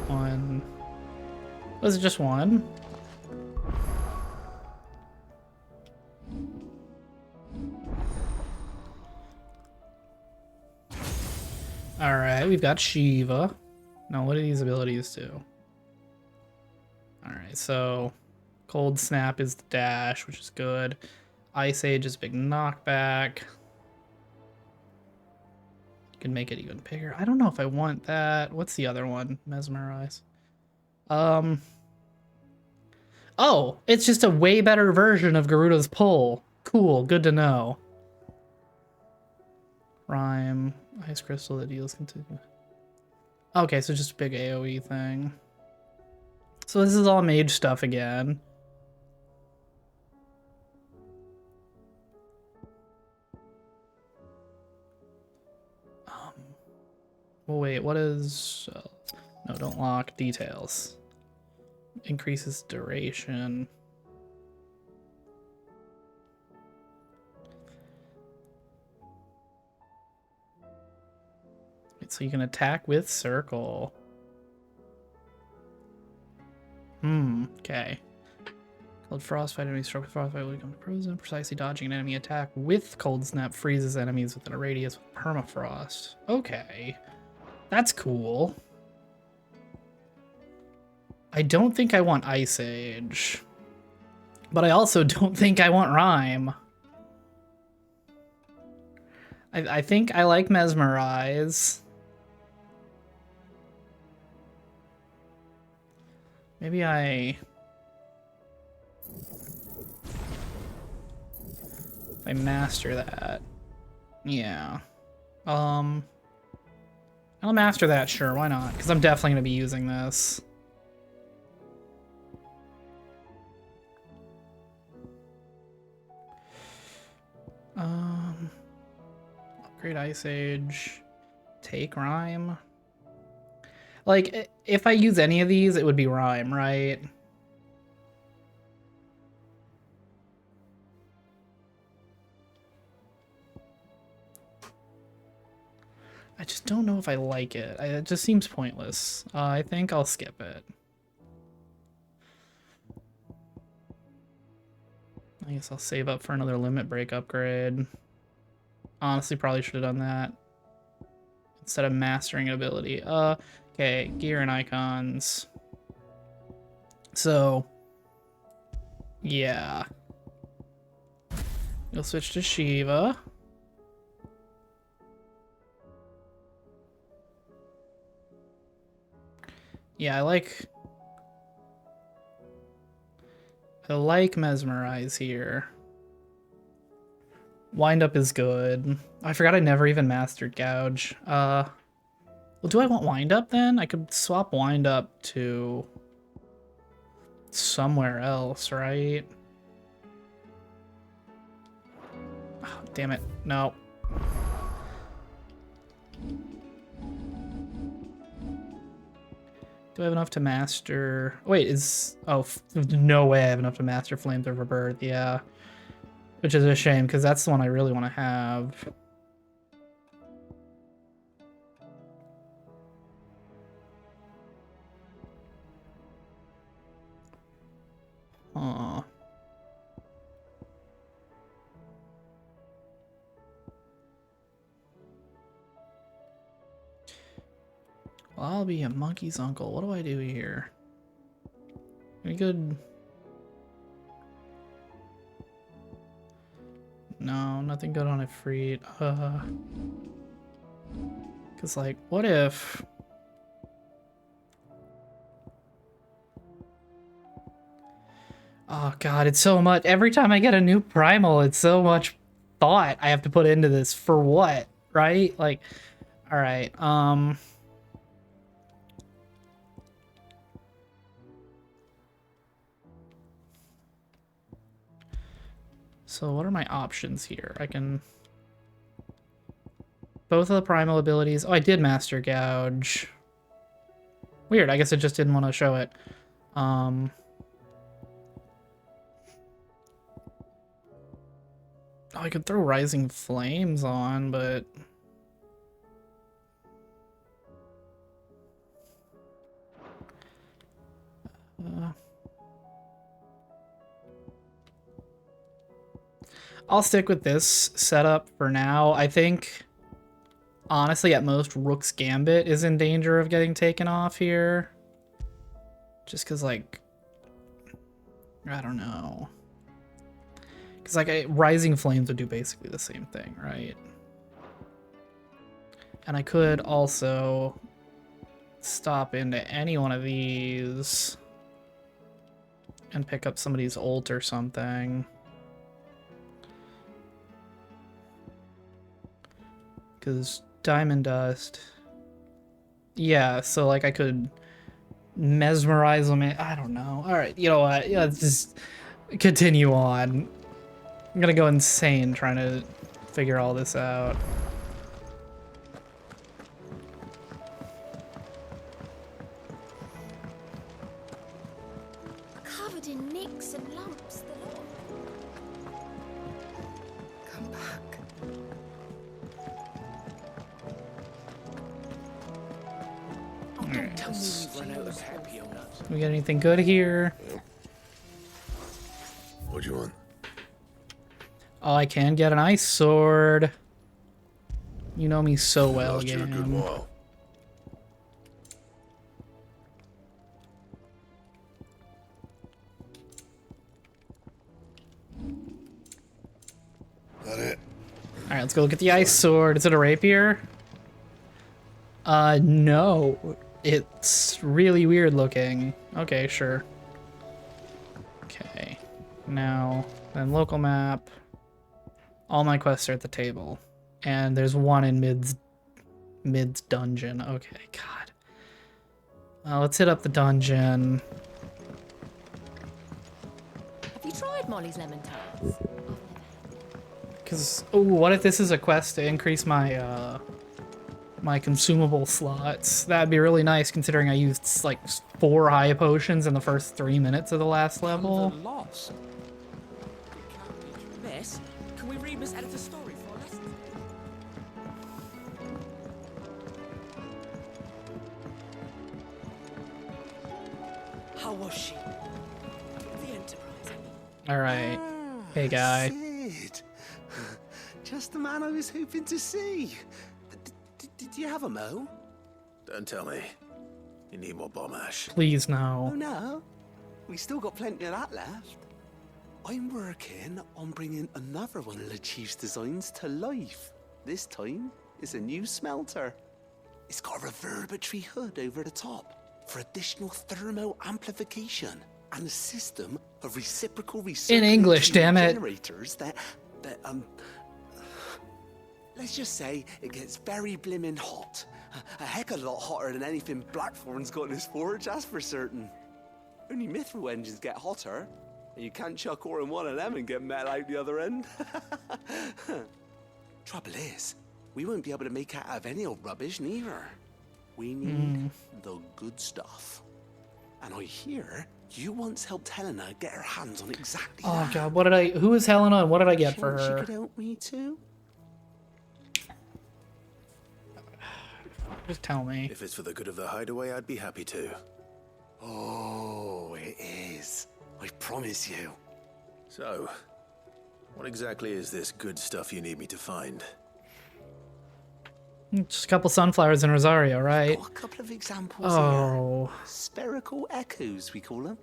A: One. Was it just one? Alright, we've got Shiva. Now, what do these abilities do? Alright, so Cold Snap is the dash, which is good. Ice Age is big knockback. You can make it even bigger. I don't know if I want that. What's the other one? Mesmerize. Oh, it's just a way better version of Garuda's pull. Cool, good to know. Rhyme. Ice crystal that deals continue. Okay, so just a big AoE thing. So this is all mage stuff again. Well, wait, what is... no, don't lock. Details. Increases duration. Wait, so you can attack with circle. Okay. Cold Frostbite, enemies struck with Frostbite will become frozen. Precisely dodging an enemy attack with Cold Snap freezes enemies within a radius with permafrost. Okay. That's cool. I don't think I want Ice Age. But I also don't think I want Rhyme. I think I like Mesmerize. Maybe I master that. Yeah. I'll master that, sure, why not? Because I'm definitely gonna be using this. Upgrade Ice Age. Take Rhyme. Like, if I use any of these, it would be Rhyme, right? I just don't know if I like it. It just seems pointless. I think I'll skip it. I guess I'll save up for another limit break upgrade. Honestly, probably should have done that instead of mastering an ability. Okay, gear and icons. So, yeah. You'll switch to Shiva. Yeah, I like Mesmerize here. Wind Up is good. I forgot I never even mastered Gouge. Well, do I want Wind Up then? I could swap Wind Up to somewhere else, right? Oh, damn it. No. Do I have enough to master... Wait, oh, no way I have enough to master Flames of Rebirth, yeah. Which is a shame, because that's the one I really want to have. Aw. Well, I'll be a monkey's uncle. What do I do here? Any good... No, nothing good on a Ifrit. Cause like, what if... Oh god, it's so much. Every time I get a new primal, it's so much thought I have to put into this. For what? Right? Like, alright, so what are my options here? I can... Both of the primal abilities... Oh, I did master Gouge. Weird, I guess it just didn't want to show it. Oh, I could throw Rising Flames on, but... I'll stick with this setup for now. I think, honestly, at most, Rook's Gambit is in danger of getting taken off here. Just because, like... I don't know. Because, like, Rising Flames would do basically the same thing, right? And I could also stop into any one of these and pick up somebody's ult or something. Because diamond dust. Yeah, so like I could mesmerize them. I don't know. All right, you know what? Yeah, let's just continue on. I'm gonna go insane trying to figure all this out.
G: Covered in nicks and lumps, the lot. Come back.
K: Don't tell me we've run out of happy owners.
A: We got anything good here?
H: What do you want?
A: Oh, I can get an ice sword. You know me so well,
H: Lost you a good
A: game.
H: while. That it?
A: Alright, let's go look at the ice sword. Is it a rapier? No. It's really weird looking. Okay, sure. Okay. Now, then local map. All my quests are at the table. And there's one in Mid's dungeon. Okay, God. Let's hit up the dungeon.
G: Have you tried Molly's lemon tarts?
A: Because, oh, what if this is a quest to increase my, my consumable slots? That'd be really nice considering I used, like, 4 high potions in the first 3 minutes of the last level.
K: Lost. Miss, can we read Miss Editor's story for a lesson? How was she? The Enterprise, I mean.
A: Alright. Hey, guy.
F: Sid. Just the man I was hoping to see. Did you have a mo?
L: Don't tell me. You need more bomb ash.
A: Please,
F: Oh
A: no.
F: no. We still got plenty of that left. I'm working on bringing another one of the Chief's designs to life. This time, it's a new smelter. It's got a reverberatory hood over the top for additional thermal amplification and a system of reciprocal
A: In English, damn it.
F: generators that let's just say it gets very blimmin' hot. A heck of a lot hotter than anything Blackthorn's got in his forge, that's for certain. Only mithril engines get hotter, and you can't chuck ore in one of them and get metal out the other end. Trouble is, we won't be able to make out of any old rubbish neither. We need the good stuff. And I hear you once helped Helena get her hands on exactly
A: Oh,
F: that.
A: God. What did I... Who is Helena and what did I get for
F: Sure she
A: her?
F: could help me too?
A: Just tell me.
L: If it's for the good of the hideaway, I'd be happy to.
F: Oh, it is. I promise you.
L: So, what exactly is this good stuff you need me to find?
A: Just a couple sunflowers in Rosario, right?
F: Got a couple of examples
A: Oh.
F: here. Spherical echoes, we call them.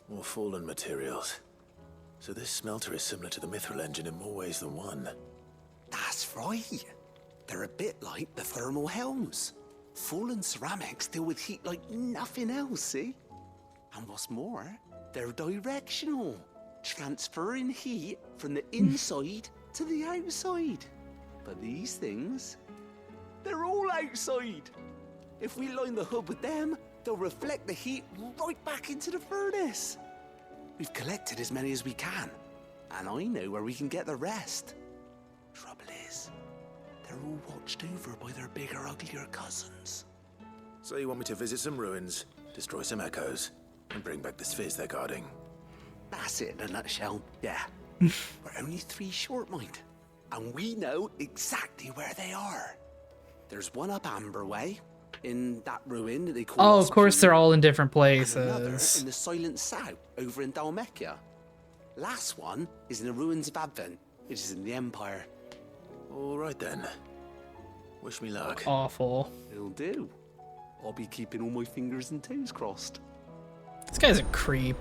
L: More fallen materials. So this smelter is similar to the mithril engine in more ways than one.
F: That's right. They're a bit like the thermal helms. Fallen ceramics deal with heat like nothing else, see? And what's more, they're directional, transferring heat from the inside to the outside. But these things, they're all outside. If we line the hood with them, they'll reflect the heat right back into the furnace. We've collected as many as we can, and I know where we can get the rest. Trouble is, they're all watched over by their bigger, uglier cousins.
L: So you want me to visit some ruins, destroy some echoes, and bring back the spheres they're guarding?
F: That's it in a nutshell, yeah. We're only 3 short, mind. And we know exactly where they are. There's one up Amber Way, in that ruin that they call...
A: Oh, of course they're all in different
F: and another
A: places.
F: in the Silent South, over in Dalmekia. Last one is in the ruins of Advent, which is in the Empire.
L: All right then. Wish me luck.
A: Awful.
F: It'll do. I'll be keeping all my fingers and toes crossed.
A: This guy's a creep.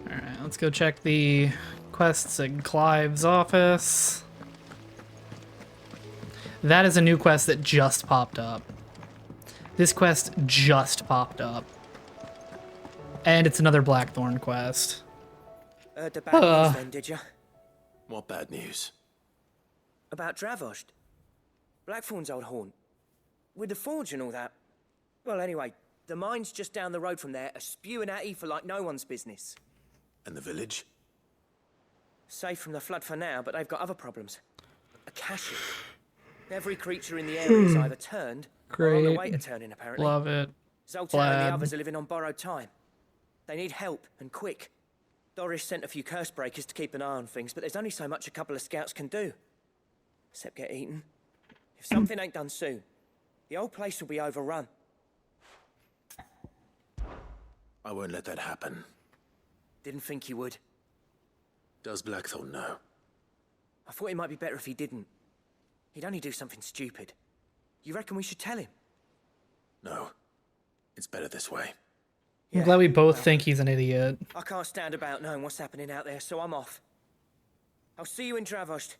A: Alright, let's go check the Quests in Clive's office. That is a new quest that just popped up. This quest just popped up. And it's another Blackthorn quest.
N: Heard the bad news then, did you?
L: What bad news?
N: About Dravost. Blackthorn's old haunt. With the forge and all that. Well, anyway, the mines just down the road from there are spewing at ether like no one's business.
L: And the village?
N: Safe from the flood for now, but they've got other problems. Akashic. Every creature in the area is either turned or on the way to turning, apparently.
A: Love it.
N: Zoltan and the others are living on borrowed time. They need help, and quick. Doris sent a few curse breakers to keep an eye on things, but there's only so much a couple of scouts can do. Except get eaten. If something ain't done soon, the old place will be overrun.
L: I won't let that happen.
N: Didn't think you would.
L: Does Blackthorn know?
N: I thought it might be better if he didn't. He'd only do something stupid. You reckon we should tell him?
L: No. It's better this way.
A: I'm glad we both think he's an idiot.
N: I can't stand about knowing what's happening out there, so I'm off. I'll see you in Dravost.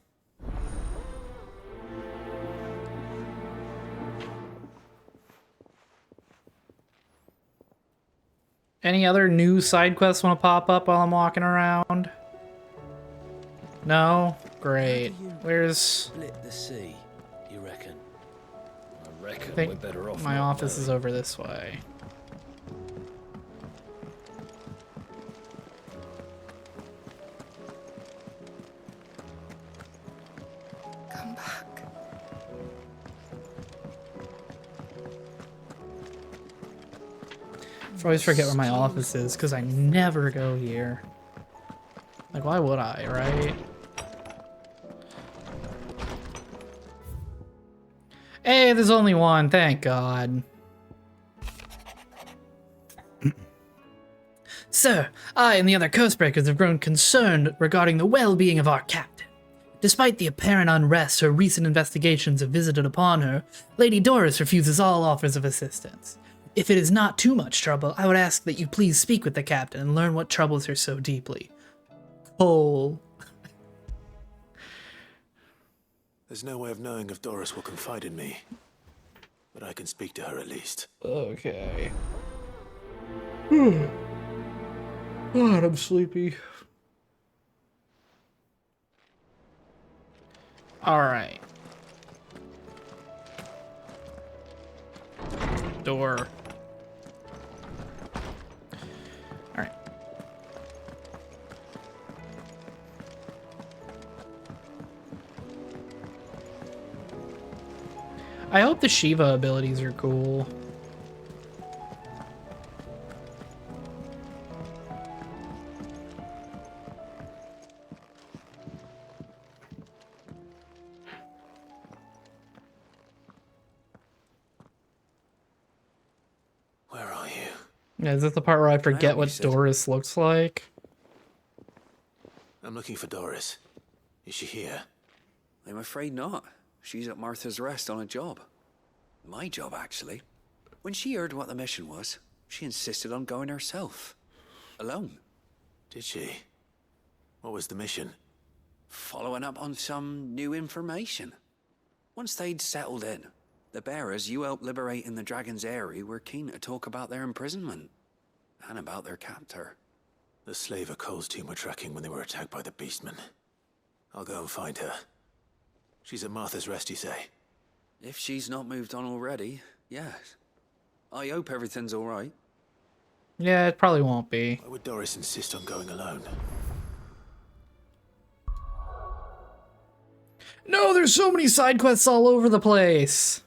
A: Any other new side quests want to pop up while I'm walking around? No? Great. Where's...
O: Split the sea, you reckon? I reckon
A: I think
O: we're better off
A: my
O: not
A: office is over this way.
G: Come back.
A: I always forget where my office is because I never go here. Like, why would I, right? Hey, there's only one, thank God. Sir, I and the other coastbreakers have grown concerned regarding the well-being of our captain. Despite the apparent unrest her recent investigations have visited upon her, Lady Doris refuses all offers of assistance. If it is not too much trouble, I would ask that you please speak with the captain and learn what troubles her so deeply. Cole.
L: There's no way of knowing if Doris will confide in me. But I can speak to her at least.
A: Okay. God, I'm sleepy. Alright. Door. Alright. I hope the Shiva abilities are cool.
L: Where are you?
A: Yeah, is this the part where I forget what Doris looks like?
L: I'm looking for Doris. Is she here?
P: I'm afraid not. She's at Martha's Rest on a job. My job, actually. When she heard what the mission was, she insisted on going herself. Alone.
L: Did she? What was the mission?
P: Following up on some new information. Once they'd settled in, the bearers you helped liberate in the Dragon's Eyrie were keen to talk about their imprisonment. And about their captor.
L: The slaver Cole's team were tracking when they were attacked by the Beastmen. I'll go and find her. She's at Martha's Rest, you say?
P: If she's not moved on already, yes. I hope everything's all right.
A: Yeah, it probably won't be.
L: Why would Doris insist on going alone?
A: No, there's so many side quests all over the place.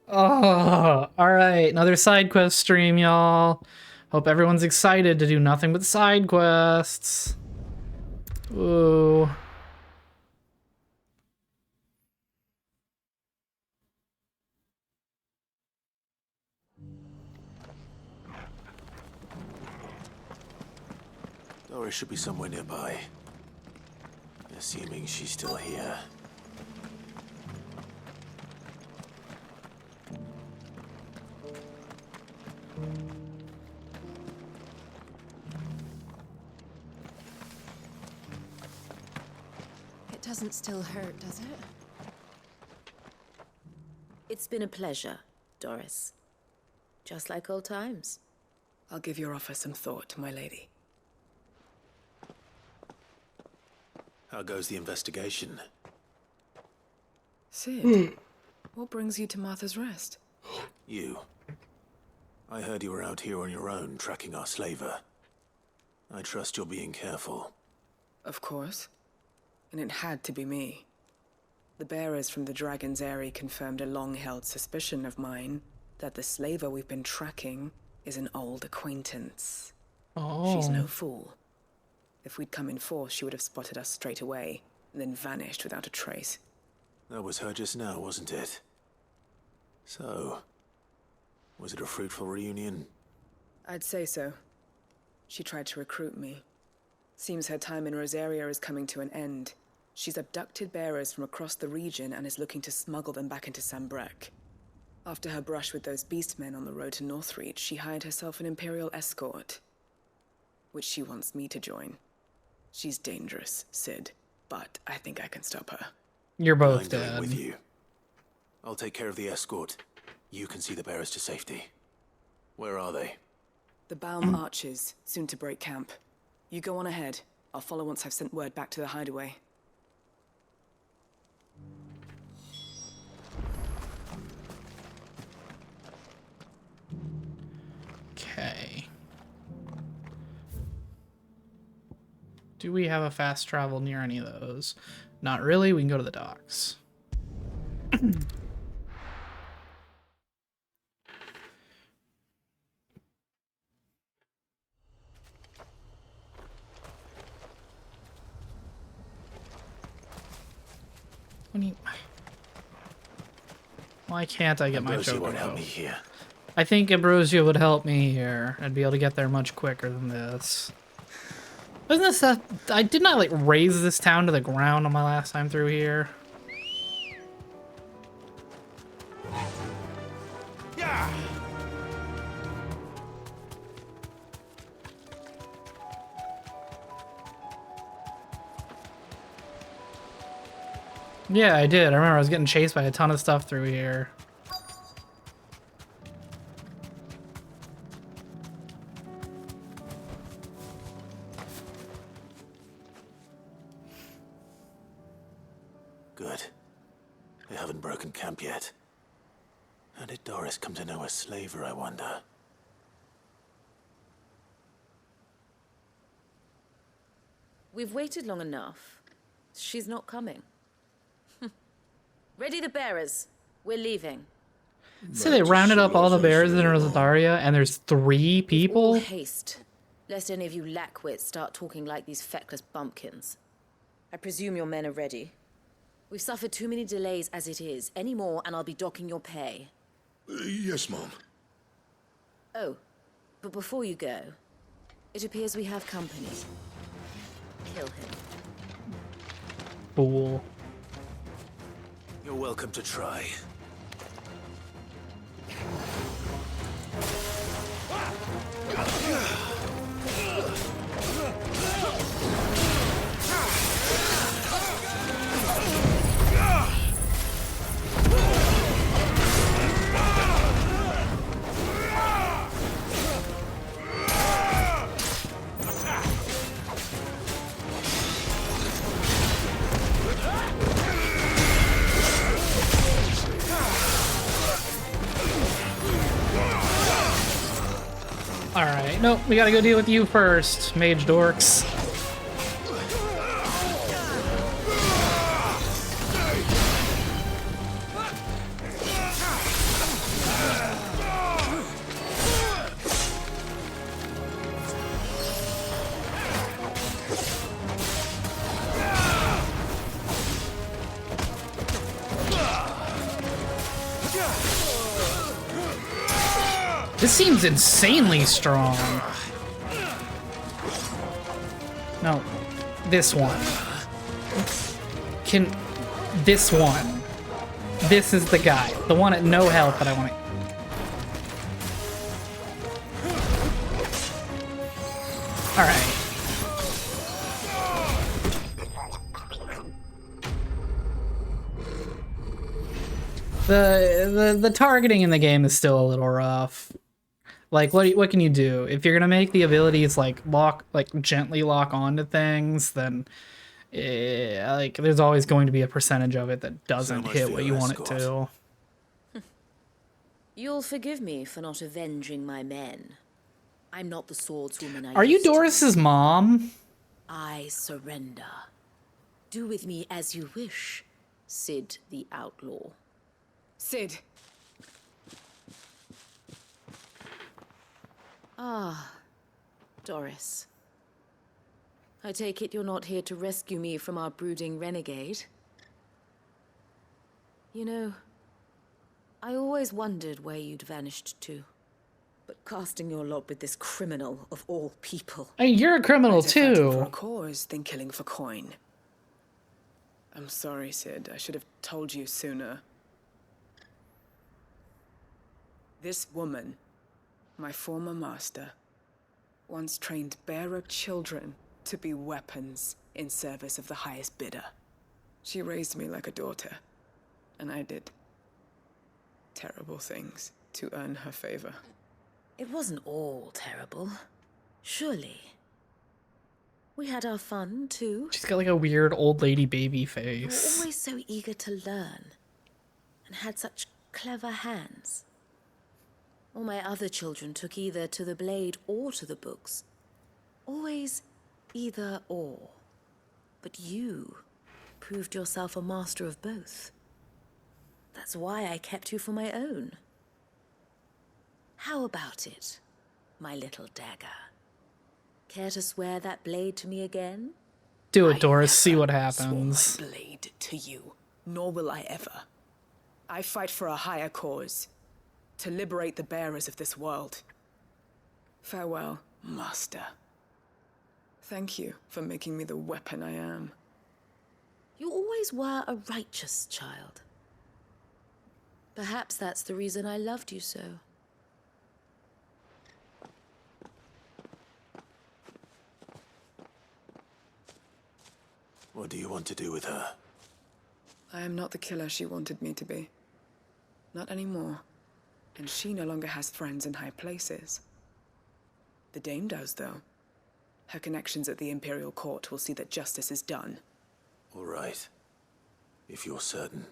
A: Oh, alright, another side quest stream, y'all. Hope everyone's excited to do nothing but side quests. Ooh.
L: Doris should be somewhere nearby. Assuming she's still here.
G: Doesn't still hurt, does it?
Q: It's been a pleasure, Doris. Just like old times.
K: I'll give your offer some thought, my lady.
L: How goes the investigation?
K: Sid, what brings you to Martha's Rest?
L: You. I heard you were out here on your own, tracking our slaver. I trust you're being careful.
K: Of course. And it had to be me. The bearers from the Dragon's Eyrie confirmed a long-held suspicion of mine that the slaver we've been tracking is an old acquaintance.
A: Oh.
K: She's no fool. If we'd come in force, she would have spotted us straight away, and then vanished without a trace.
L: That was her just now, wasn't it? So, was it a fruitful reunion?
K: I'd say so. She tried to recruit me. Seems her time in Rosaria is coming to an end. She's abducted bearers from across the region and is looking to smuggle them back into Sambrek. After her brush with those beastmen on the road to Northreach, she hired herself an Imperial escort, which she wants me to join. She's dangerous, Sid, but I think I can stop her.
A: You're both
L: I'm going
A: dead.
L: with you. I'll take care of the escort. You can see the bearers to safety. Where are they?
K: The Baum Archers, soon to break camp. You go on ahead. I'll follow once I've sent word back to the hideaway.
A: Okay. Do we have a fast travel near any of those? Not really. We can go to the docks. Why can't I get my
L: Ambrosia won't help
A: Chocobo?
L: me here.
A: I think Ambrosia would help me here. I'd be able to get there much quicker than this. Wasn't this didn't I like raise this town to the ground on my last time through here? Yeah, I did. I remember I was getting chased by a ton of stuff through here.
L: Good. They haven't broken camp yet. How did Doris come to know a slaver, I wonder?
Q: We've waited long enough. She's not coming. Ready the bearers. We're leaving.
A: So they rounded up all the bears in Rosaria, and there's 3 people?
Q: All haste, lest any of you lackwits start talking like these feckless bumpkins. I presume your men are ready. We've suffered too many delays as it is. Any more, and I'll be docking your pay.
H: Yes, Mom.
Q: Oh, but before you go, it appears we have company. Kill him.
A: Fool.
L: You're welcome to try.
A: Alright, nope, we gotta go deal with you first, mage dorks. This seems insanely strong. No, this one. This one. This is the guy. The one at no health that I want to... Alright. The targeting in the game is still a little rough. Like, what can you do? If you're gonna make the abilities like gently lock onto things, then like there's always going to be a percentage of it that doesn't hit what you want it to.
Q: You'll forgive me for not avenging my men. I'm not the swordswoman I
A: Are you
Q: used to be.
A: Doris's mom?
Q: I surrender. Do with me as you wish, Sid the Outlaw.
K: Sid.
Q: Ah, Doris. I take it you're not here to rescue me from our brooding renegade? You know, I always wondered where you'd vanished to. But casting your lot with this criminal of all people...
A: Hey, you're a criminal
K: Better fighting
A: too.
K: for a cause than killing for coin. I'm sorry, Sid. I should have told you sooner. This woman, my former master, once trained bearer children to be weapons in service of the highest bidder. She raised me like a daughter, and I did terrible things to earn her favor.
Q: It wasn't all terrible, surely. We had our fun, too.
A: She's got like a weird old lady baby
Q: You were
A: face.
Q: always so eager to learn, and had such clever hands. All my other children took either to the blade or to the books. Always either or. But you proved yourself a master of both. That's why I kept you for my own. How about it, my little dagger? Care to swear that blade to me again?
A: Do it, Doris. See what
K: Swore
A: happens.
K: my blade to you, nor will I ever. I fight for a higher cause, to liberate the bearers of this world. Farewell, Master. Thank you for making me the weapon I am.
Q: You always were a righteous child. Perhaps that's the reason I loved you so.
L: What do you want to do with her?
K: I am not the killer she wanted me to be. Not anymore. And she no longer has friends in high places. The Dame does, though. Her connections at the Imperial Court will see that justice is done.
L: All right. If you're certain.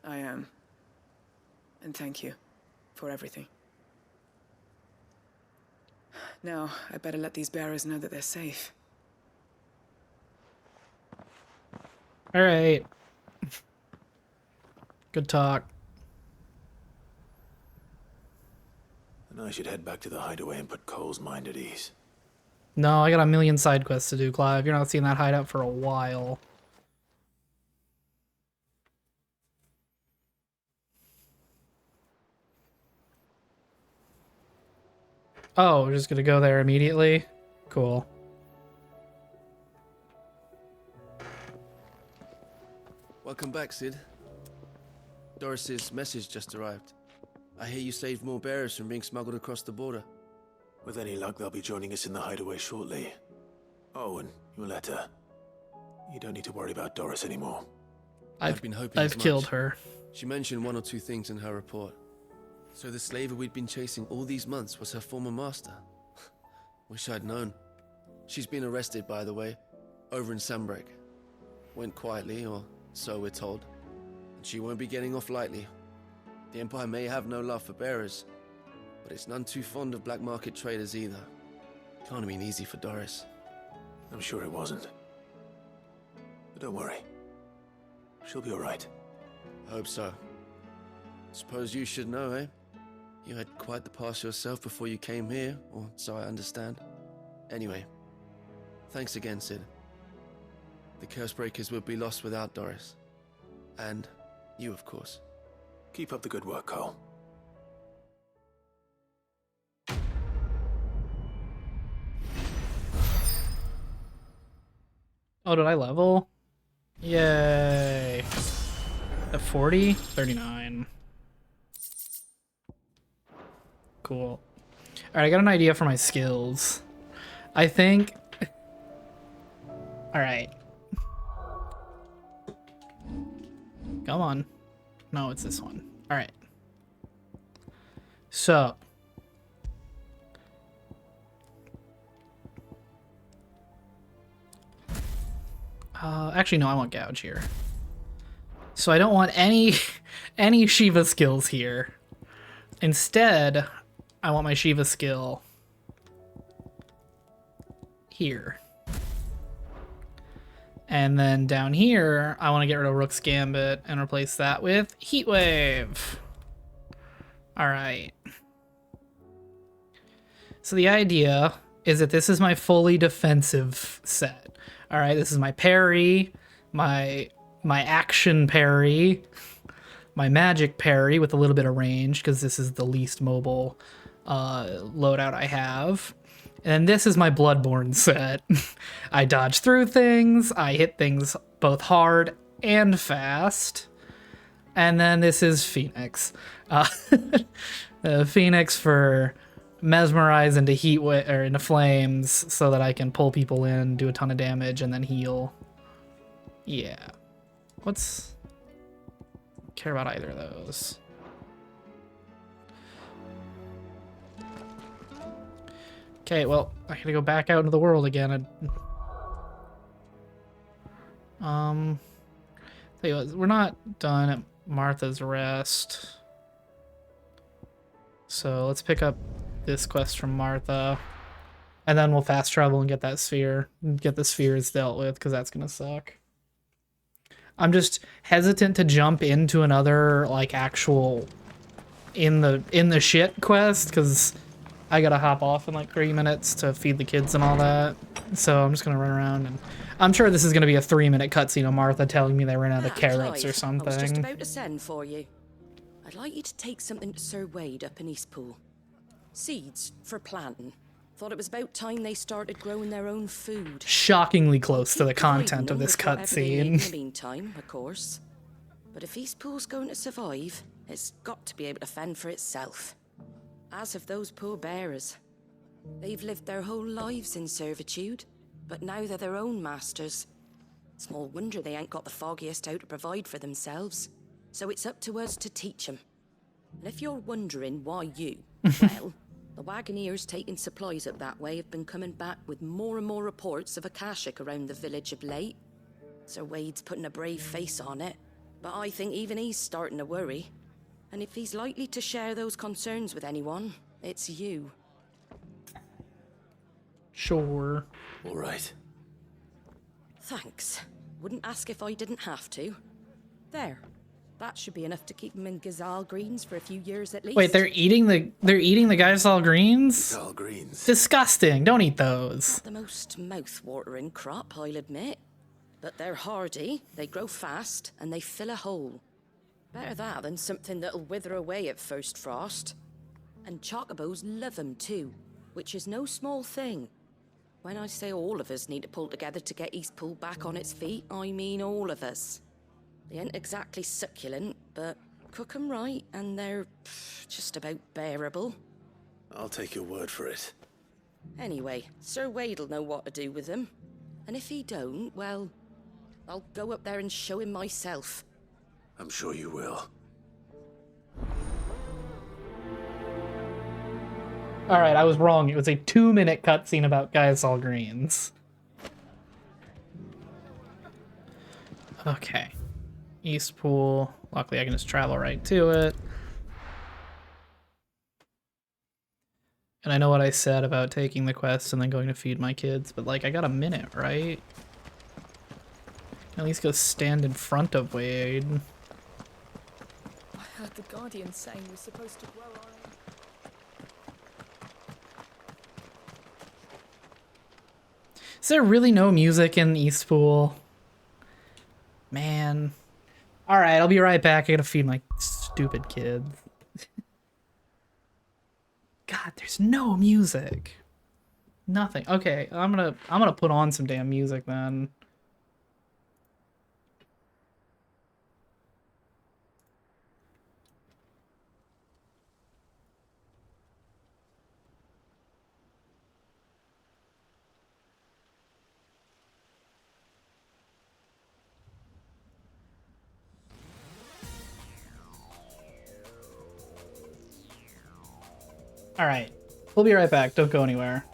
K: I am. And thank you for everything. Now, I better let these bearers know that they're safe.
A: All right. Good talk.
L: And I should head back to the hideaway and put Cole's mind at ease.
A: No, I got a million side quests to do, Clive. You're not seeing that hideout for a while. Oh, we're just gonna go there immediately? Cool.
O: Welcome back, Sid. Doris's message just arrived. I hear you saved more bearers from being smuggled across the border.
L: With any luck, they'll be joining us in the hideaway shortly. Oh, and your letter. You don't need to worry about Doris anymore.
O: I've been hoping
A: I've
O: as much.
A: killed her.
O: She mentioned one or two things in her report. So the slaver we'd been chasing all these months was her former master. Wish I'd known. She's been arrested, by the way, over in Sandbreak. Went quietly, or so we're told. And she won't be getting off lightly. The Empire may have no love for bearers, but it's none too fond of black market traders either. Can't have been easy for Doris.
L: I'm sure it wasn't. But don't worry. She'll be all right.
O: I hope so. Suppose you should know, eh? You had quite the past yourself before you came here, or so I understand. Anyway, thanks again, Sid. The Cursebreakers would be lost without Doris. And you, of course.
L: Keep up the good work, Cole.
A: Oh, did I level? Yay. At 40? 39. Cool. Alright, I got an idea for my skills. I think... Alright. Come on. No, it's this one. All right. So. Actually, no, I want gouge here. So I don't want any any Shiva skills here. Instead, I want my Shiva skill here. And then down here, I want to get rid of Rook's Gambit and replace that with Heatwave. All right. So the idea is that this is my fully defensive set. All right, this is my parry, my action parry, my magic parry with a little bit of range because this is the least mobile loadout I have. And this is my Bloodborne set. I dodge through things, I hit things both hard and fast. And then this is Phoenix. Phoenix for mesmerize into or into flames so that I can pull people in, do a ton of damage, and then heal. Yeah. Care about either of those. Okay, well, I gotta go back out into the world again. Tell you what, we're not done at Martha's Rest. So let's pick up this quest from Martha. And then we'll fast travel and get that sphere. Get the spheres dealt with, because that's gonna suck. I'm just hesitant to jump into another, like, actual in the shit quest, because I gotta hop off in like 3 minutes to feed the kids and all that. So I'm just gonna run around, and I'm sure this is gonna be a 3-minute cutscene of Martha telling me they ran out of carrots or something.
G: I was just about to send for you. I'd like you to take something to Sir Wade up in Eastpool. Seeds for planting. Thought it was about time they started growing their own food.
A: Shockingly close to the content of this
G: cutscene. In the
A: cutscene.
G: meantime, of course. But if Eastpool's going to survive, it's got to be able to fend for itself. As of those poor bearers. They've lived their whole lives in servitude, but now they're their own masters. Small wonder they ain't got the foggiest how to provide for themselves. So it's up to us to teach them. And if you're wondering why you, well, the Wagoneers taking supplies up that way have been coming back with more and more reports of Akashic around the village of late. Sir Wade's putting a brave face on it, but I think even he's starting to worry. And if he's likely to share those concerns with anyone, it's you.
A: Sure.
L: All right.
G: Thanks. Wouldn't ask if I didn't have to. There. That should be enough to keep them in Gazal greens for a few years at least.
A: Wait, they're eating the Gazal greens?
L: Gazal greens.
A: Disgusting. Don't eat those.
G: Not the most mouth-watering crop, I'll admit. But they're hardy, they grow fast, and they fill a hole. Better that than something that'll wither away at first frost. And chocobos love them too, which is no small thing. When I say all of us need to pull together to get Eastpool back on its feet, I mean all of us. They ain't exactly succulent, but cook 'em right, and they're just about bearable.
L: I'll take your word for it.
G: Anyway, Sir Wade'll know what to do with them. And if he don't, well, I'll go up there and show him myself.
L: I'm sure you will.
A: Alright, I was wrong. It was a 2-minute cutscene about Gazal greens. Okay. Eastpool. Luckily I can just travel right to it. And I know what I said about taking the quest and then going to feed my kids, but like I got a minute, right? At least go stand in front of Wade.
K: I heard the Guardian saying we're supposed to grow our own.
A: Is there really no music in Eastpool? Man. Alright, I'll be right back. I gotta feed my stupid kids. God, there's no music. Nothing. Okay, I'm gonna put on some damn music then. All right, we'll be right back. Don't go anywhere.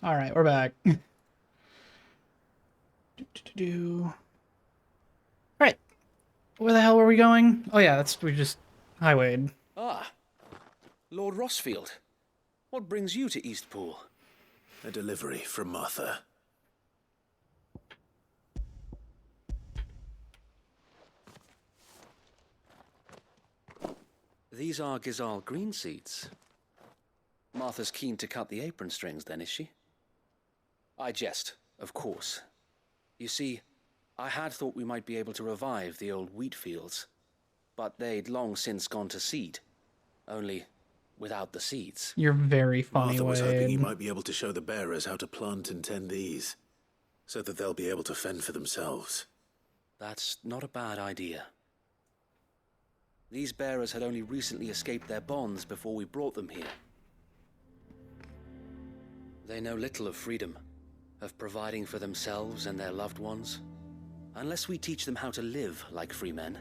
A: All right, we're back. All right, where the hell were we going? Oh yeah, we just highwayed.
P: Ah, Lord Rossfield. What brings you to Eastpool?
L: A delivery from Martha.
P: These are Gizal green seeds. Martha's keen to cut the apron strings then, is she? I jest, of course. You see, I had thought we might be able to revive the old wheat fields, but they'd long since gone to seed. Only without the seeds.
A: You're very funny,
L: Martha was hoping he
A: Wade.
L: might be able to show the bearers how to plant and tend these, so that they'll be able to fend for themselves.
P: That's not a bad idea. These bearers had only recently escaped their bonds before we brought them here. They know little of freedom, of providing for themselves and their loved ones. Unless we teach them how to live like free men,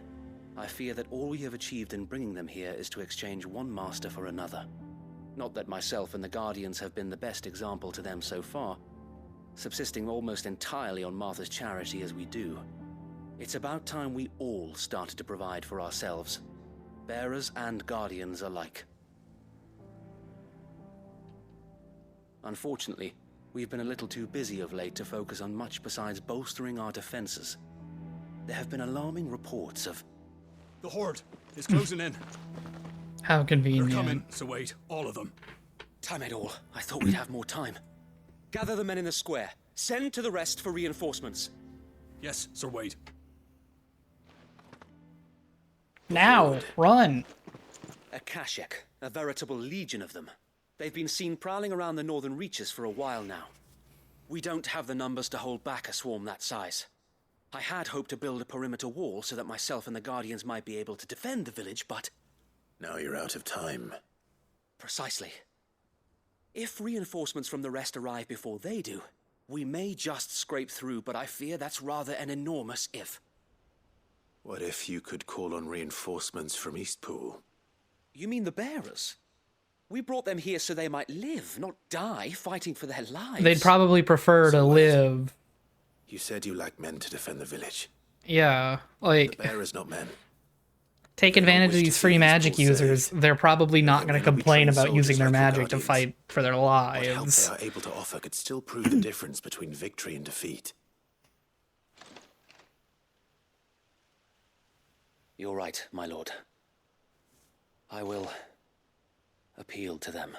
P: I fear that all we have achieved in bringing them here is to exchange one master for another. Not that myself and the Guardians have been the best example to them so far, subsisting almost entirely on Martha's charity as we do. It's about time we all started to provide for ourselves, bearers and Guardians alike. Unfortunately, we've been a little too busy of late to focus on much besides bolstering our defenses. There have been alarming reports of...
R: The Horde is closing in.
A: How convenient.
R: They're coming, so wait, all of them.
P: Damn it all, I thought we'd have more time. Gather the men in the square. Send to the rest for reinforcements.
R: Yes, Sir Wade.
A: Now, run.
P: A Kashek, a veritable legion of them. They've been seen prowling around the northern reaches for a while now. We don't have the numbers to hold back a swarm that size. I had hoped to build a perimeter wall so that myself and the Guardians might be able to defend the village, but...
L: Now you're out of time.
P: Precisely. If reinforcements from the rest arrive before they do, we may just scrape through, but I fear that's rather an enormous if.
L: What if you could call on reinforcements from Eastpool?
P: You mean the bearers? We brought them here so they might live, not die fighting for their lives.
A: They'd probably prefer to live.
L: You said you lack men to defend the village.
A: Yeah, like...
L: The bearers, not men.
A: Take advantage of these free magic users. They're probably not going to complain about using their magic to fight for their
L: What help
A: lives.
L: they are able to offer could still prove the difference between victory and defeat.
P: You're right, my lord. I will appeal to them.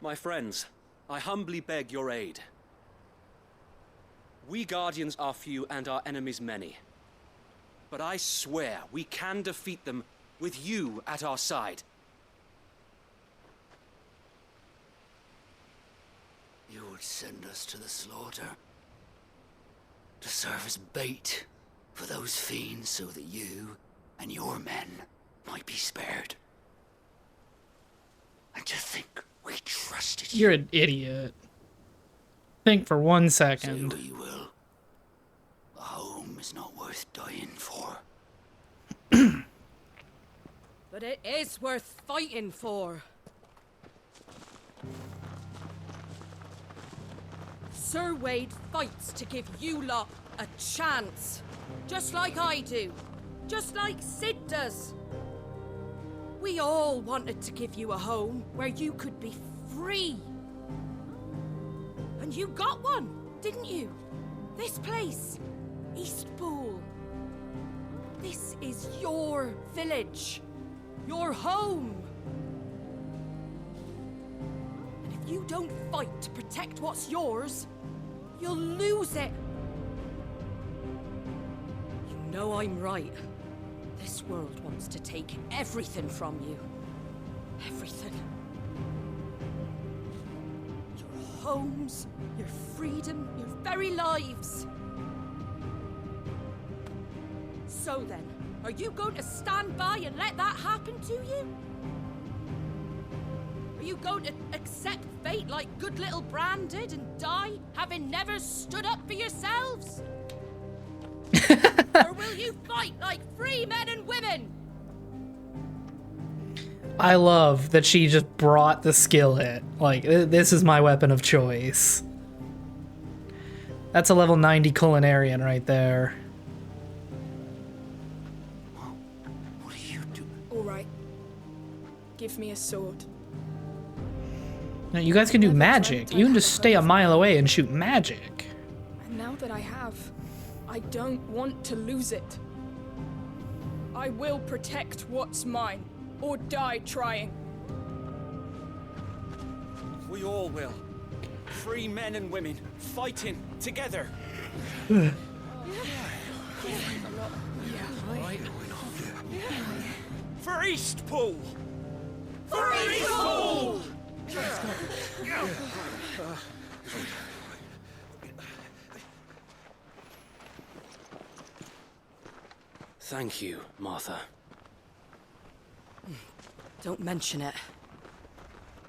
P: My friends, I humbly beg your aid. We Guardians are few and our enemies many. But I swear we can defeat them with you at our side.
S: You would send us to the slaughter, to serve as bait for those fiends so that you and your men might be spared. And to think we trusted you.
A: You're an idiot. Think for 1
S: Say
A: second.
S: what you will. A home is not worth dying for.
G: But it is worth fighting for. Sir Wade fights to give you lot a chance. Just like I do. Just like Sid does. We all wanted to give you a home where you could be free. And you got one, didn't you? This place, Eastpool. This is your village. Your home. And if you don't fight to protect what's yours, you'll lose it. You know I'm right. This world wants to take everything from you. Everything. Your homes, your freedom, your very lives. So then, are you going to stand by and let that happen to you? Are you going to accept fate like good little Bran did and die, having never stood up for yourselves? Or will you fight like free men and women?
A: I love that she just brought the skillet. Like, this is my weapon of choice. That's a level 90 culinarian right there.
T: All right. Give me a sword.
A: Now, you guys can do magic. You can just stay a mile away and shoot magic.
T: And now that I have, I don't want to lose it. I will protect what's mine, or die trying.
N: We all will. Free men and women, fighting together. For Eastpool! For Eastpool!
P: Thank you, Martha.
G: Don't mention it.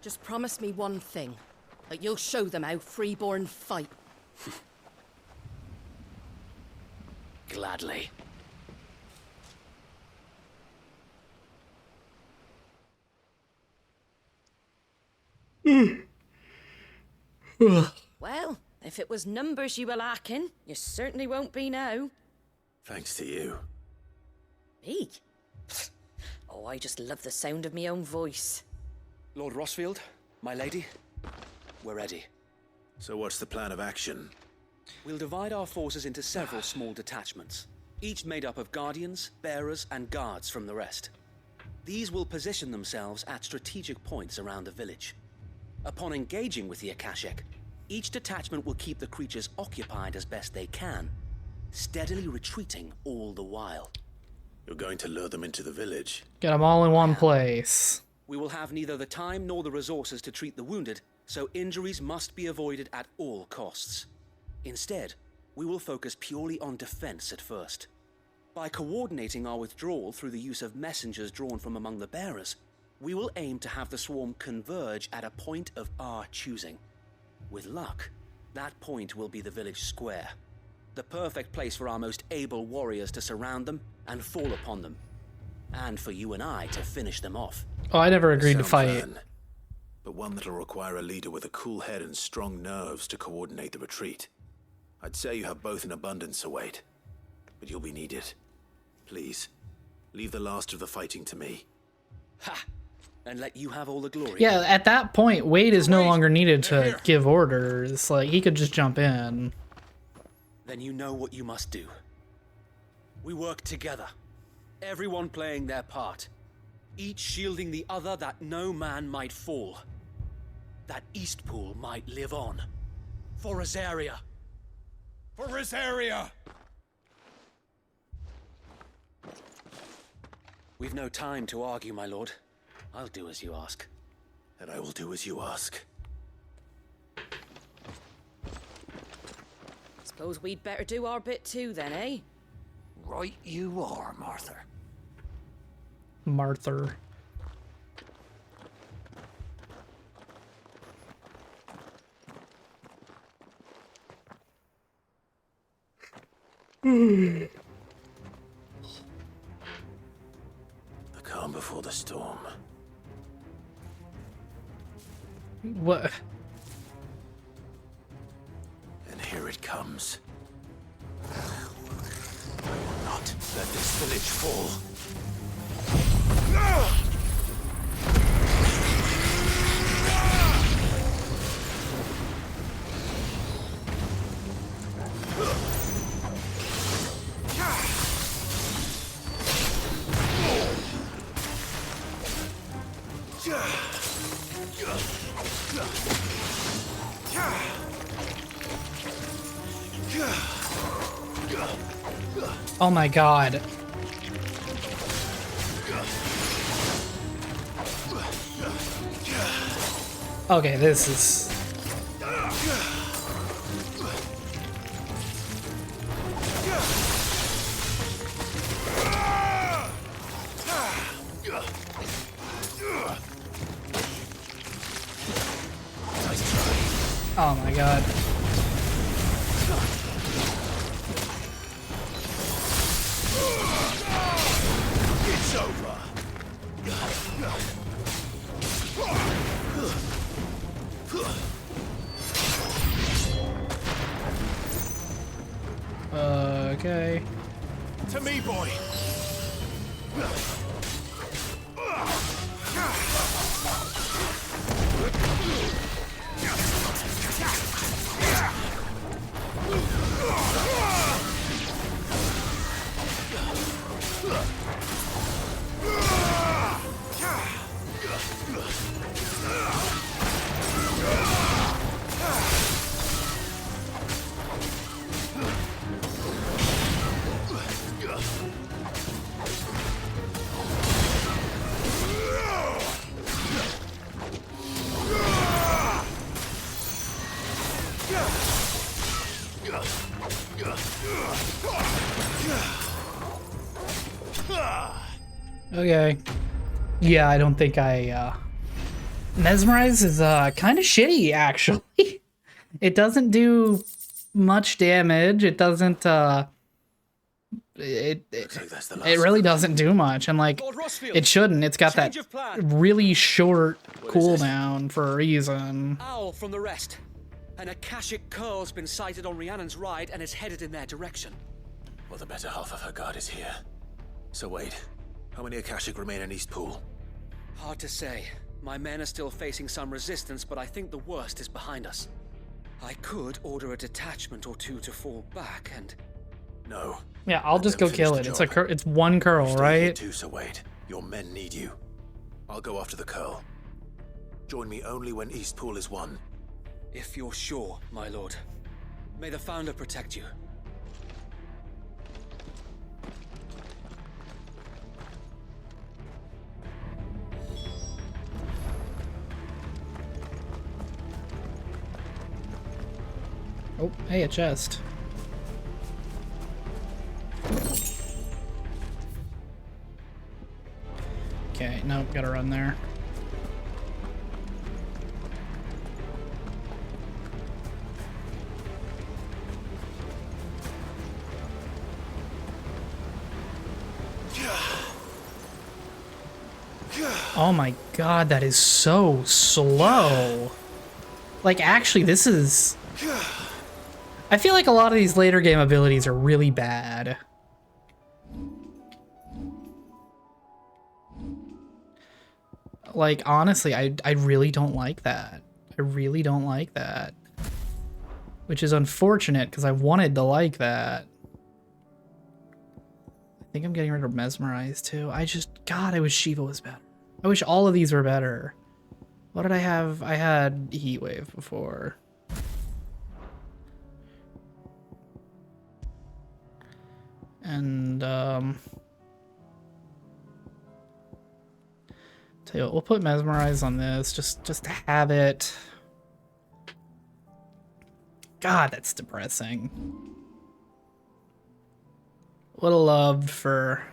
G: Just promise me one thing. That you'll show them how freeborn fight.
P: Gladly.
G: Well, if it was numbers you were lacking, you certainly won't be now.
L: Thanks to you.
G: Me? Oh, I just love the sound of my own voice.
P: Lord Rossfield, my lady, we're ready.
L: So what's the plan of action?
P: We'll divide our forces into several small detachments, each made up of guardians, bearers, and guards from the rest. These will position themselves at strategic points around the village. Upon engaging with the Akashic, each detachment will keep the creatures occupied as best they can, steadily retreating all the while.
L: You're going to lure them into the village?
A: Get them all in one place.
P: We will have neither the time nor the resources to treat the wounded, so injuries must be avoided at all costs. Instead, we will focus purely on defense at first. By coordinating our withdrawal through the use of messengers drawn from among the bearers, we will aim to have the swarm converge at a point of our choosing. With luck, that point will be the village square, the perfect place for our most able warriors to surround them and fall upon them, and for you and I to finish them off.
A: Oh, I never agreed to
L: Sound
A: fight.
L: plan, but one that'll require a leader with a cool head and strong nerves to coordinate the retreat. I'd say you have both in abundance, Wade, but you'll be needed. Please, leave the last of the fighting to me.
P: Ha! And let you have all the glory.
A: Yeah, at that point, Wade is no longer needed to give orders. Like, he could just jump in.
P: Then you know what you must do. We work together, everyone playing their part, each shielding the other that no man might fall, that Eastpool might live on. For Rosaria.
J: For Rosaria!
P: We've no time to argue, my lord. I'll do as you ask.
L: And I will do as you ask.
G: Suppose we'd better do our bit too then, eh?
S: Right you are, Martha.
A: Martha.
L: The calm before the storm.
A: What?
L: And here it comes. I will not let this village fall.
A: Oh my god. Okay, this is... Oh my god.
C: It's over.
A: Okay.
C: To me, boy.
A: Okay. Yeah, I don't think I, Mesmerize is, kind of shitty, actually. It doesn't do much damage. It doesn't, it really doesn't do much. And, like, it shouldn't. It's got that really short cooldown for a reason.
S: Owl from the rest. An Akashic Curl's been sighted on Rhiannon's ride and is headed in their direction.
L: Well, the better half of her guard is here. So wait, how many Akashic remain in East Pool?
S: Hard to say. My men are still facing some resistance, but I think the worst is behind us. I could order a detachment or two to fall back and...
L: No.
A: Yeah, I'll just go kill it. It's one curl, right?
L: Too, so wait. Your men need you. I'll go after the curl. Join me only when East Pool is won.
S: If you're sure, my lord. May the Founder protect you.
A: Oh, hey, a chest. Okay, nope, gotta run there. Oh my god, that is so slow. Like, actually, this is... I feel like a lot of these later game abilities are really bad. Like, honestly, I really don't like that. I really don't like that. Which is unfortunate, because I wanted to like that. I think I'm getting rid of Mesmerize, too. God, I wish Shiva was better. I wish all of these were better. What did I have? I had Heatwave before. And, tell you what, we'll put Mesmerize on this, just to have it. God, that's depressing. Would have loved for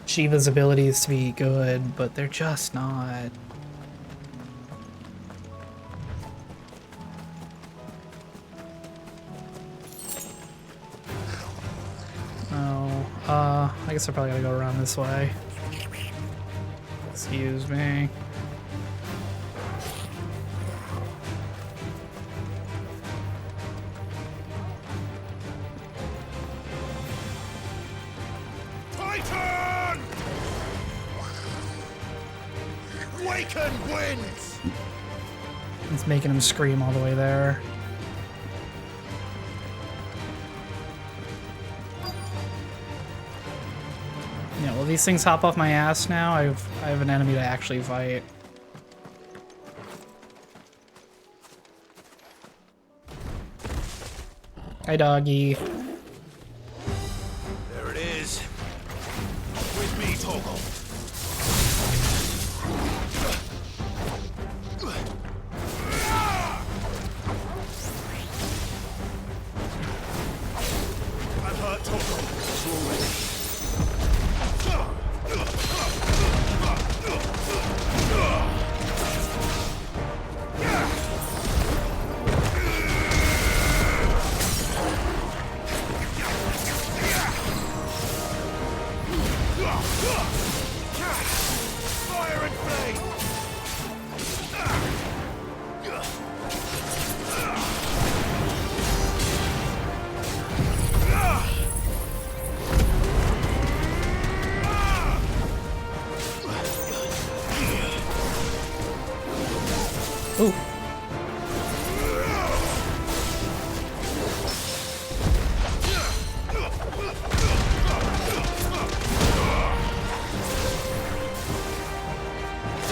A: Shiva's abilities to be good, but they're just not. Oh, I guess I probably gotta go around this way. Excuse me.
C: Titan! Waken wins!
A: It's making him scream all the way there. Yeah, will these things hop off my ass now? I have an enemy to actually fight. Hi, doggy.
C: There it is. With me, Toggle. I'm hurt, Toggle. It's already.
A: Ooh.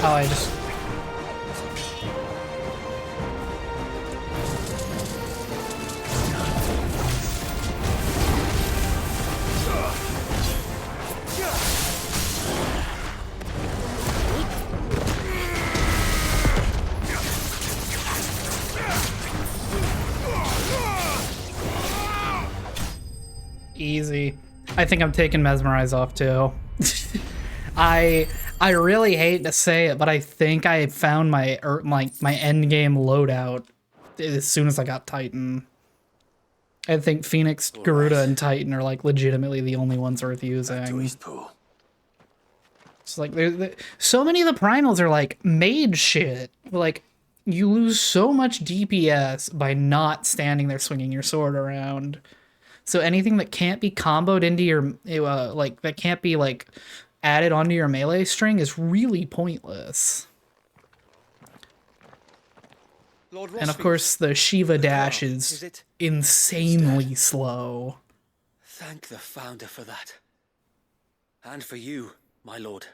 A: Oh, I just... Easy. I think I'm taking Mesmerize off too. I really hate to say it, but I think I found my my end game loadout as soon as I got Titan. I think Phoenix, Garuda, and Titan are like legitimately the only ones worth using. It's like so many of the primals are like mage shit. Like you lose so much DPS by not standing there swinging your sword around. So anything that can't be comboed into your like that can't be like added onto your melee string is really pointless. And of course the Shiva dash is insanely slow.
P: Thank the Founder for that. And for you, my lord.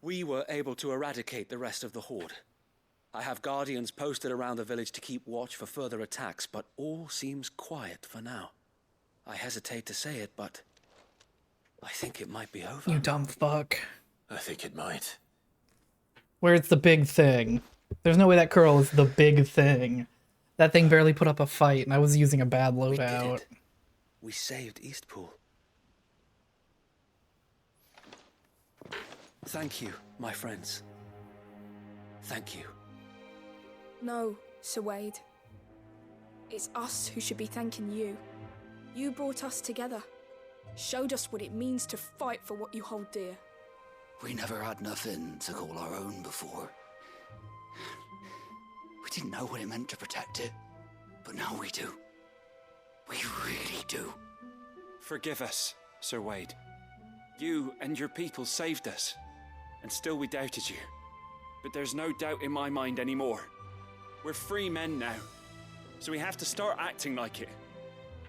P: We were able to eradicate the rest of the Horde. I have guardians posted around the village to keep watch for further attacks, but all seems quiet for now. I hesitate to say it, but I think it might be over.
A: You dumb fuck.
L: I think it might.
A: Where's the big thing? There's no way that curl is the big thing. That thing barely put up a fight, and I was using a bad loadout.
P: We saved Eastpool. Thank you, my friends. Thank you.
T: No, Sir Wade. It's us who should be thanking you. You brought us together. Showed us what it means to fight for what you hold dear.
S: We never had nothing to call our own before. We didn't know what it meant to protect it, but now we do. We really do. Forgive us, Sir Wade. You and your people saved us, and still we doubted you. But there's no doubt in my mind anymore. We're free men now, so we have to start acting like it.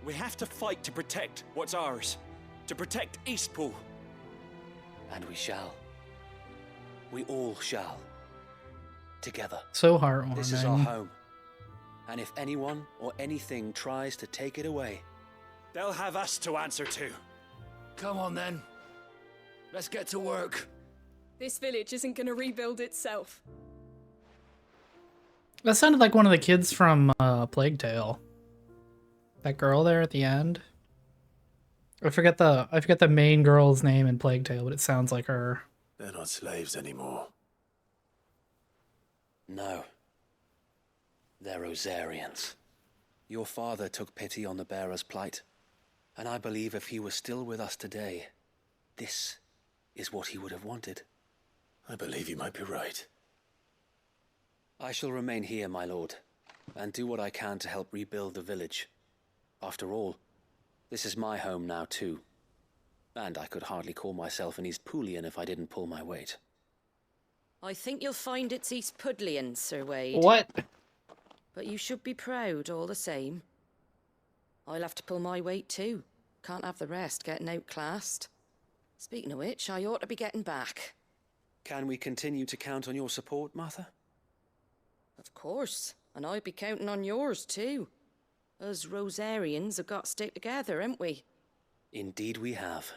S: We have to fight to protect what's ours, to protect Eastpool.
P: And we shall. We all shall. Together.
A: So heartwarming.
P: This is our home. And if anyone or anything tries to take it away,
S: they'll have us to answer to.
H: Come on then. Let's get to work.
T: This village isn't gonna rebuild itself.
A: That sounded like one of the kids from Plague Tale. That girl there at the end. I forget the main girl's name in Plague Tale, but it sounds like her.
L: They're not slaves anymore.
P: no. They're Rosarians. Your father took pity on the bearer's plight, and I believe if he was still with us today, this is what he would have wanted.
L: I believe you might be right.
P: I shall remain here, my lord, and do what I can to help rebuild the village. After all, this is my home now too, and I could hardly call myself an Eastpoolian if I didn't pull my weight.
G: I think you'll find it's East Pudlian, Sir Wade.
A: What?
G: But you should be proud all the same. I'll have to pull my weight too. Can't have the rest getting outclassed. Speaking of which, I ought to be getting back.
P: Can we continue to count on your support, Martha?
G: Of course, and I'd be counting on yours too. Us Rosarians have got to stick together, haven't we?
P: Indeed we have.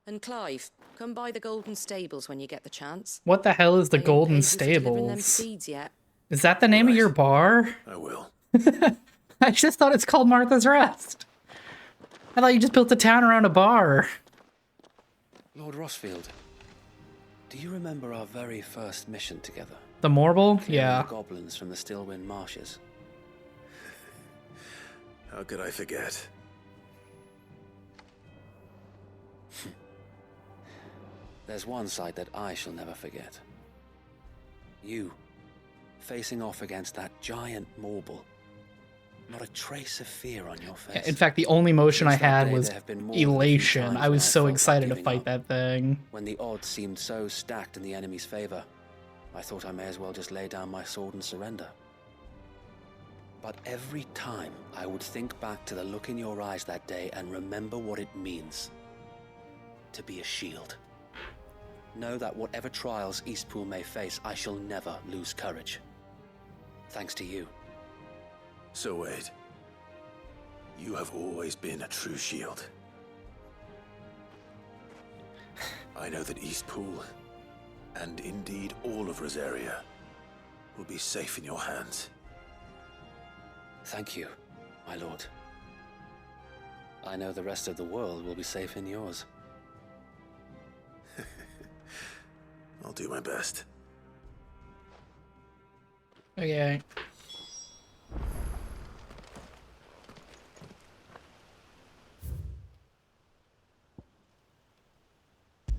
G: And Clive, come by the Golden Stables when you get the chance.
A: What the hell is the Golden
G: Them
A: Stables?
G: seeds yet.
A: Is that the name of your bar?
L: I will.
A: I just thought it's called Martha's Rest. I thought you just built a town around a bar.
P: Lord Rossfield, do you remember our very first mission together?
A: The Morble?
P: Clearing
A: Yeah.
P: the goblins from the Stillwind Marshes.
L: How could I forget?
P: There's one sight that I shall never forget. You, facing off against that giant Morble. Not a trace of fear on your face.
A: In fact, the only emotion I
P: Since that
A: had
P: day,
A: was
P: there have been more than a few
A: elation.
P: times
A: I
P: when
A: was so
P: felt like
A: excited to
P: giving
A: fight
P: up.
A: that thing.
P: When the odds seemed so stacked in the enemy's favor, I thought I may as well just lay down my sword and surrender. But every time I would think back to the look in your eyes that day and remember what it means to be a shield. Know that whatever trials Eastpool may face, I shall never lose courage. Thanks to you.
L: So Wade, you have always been a true shield. I know that Eastpool, and indeed all of Rosaria, will be safe in your hands.
P: Thank you, my lord. I know the rest of the world will be safe in yours.
L: I'll do my best.
A: Okay.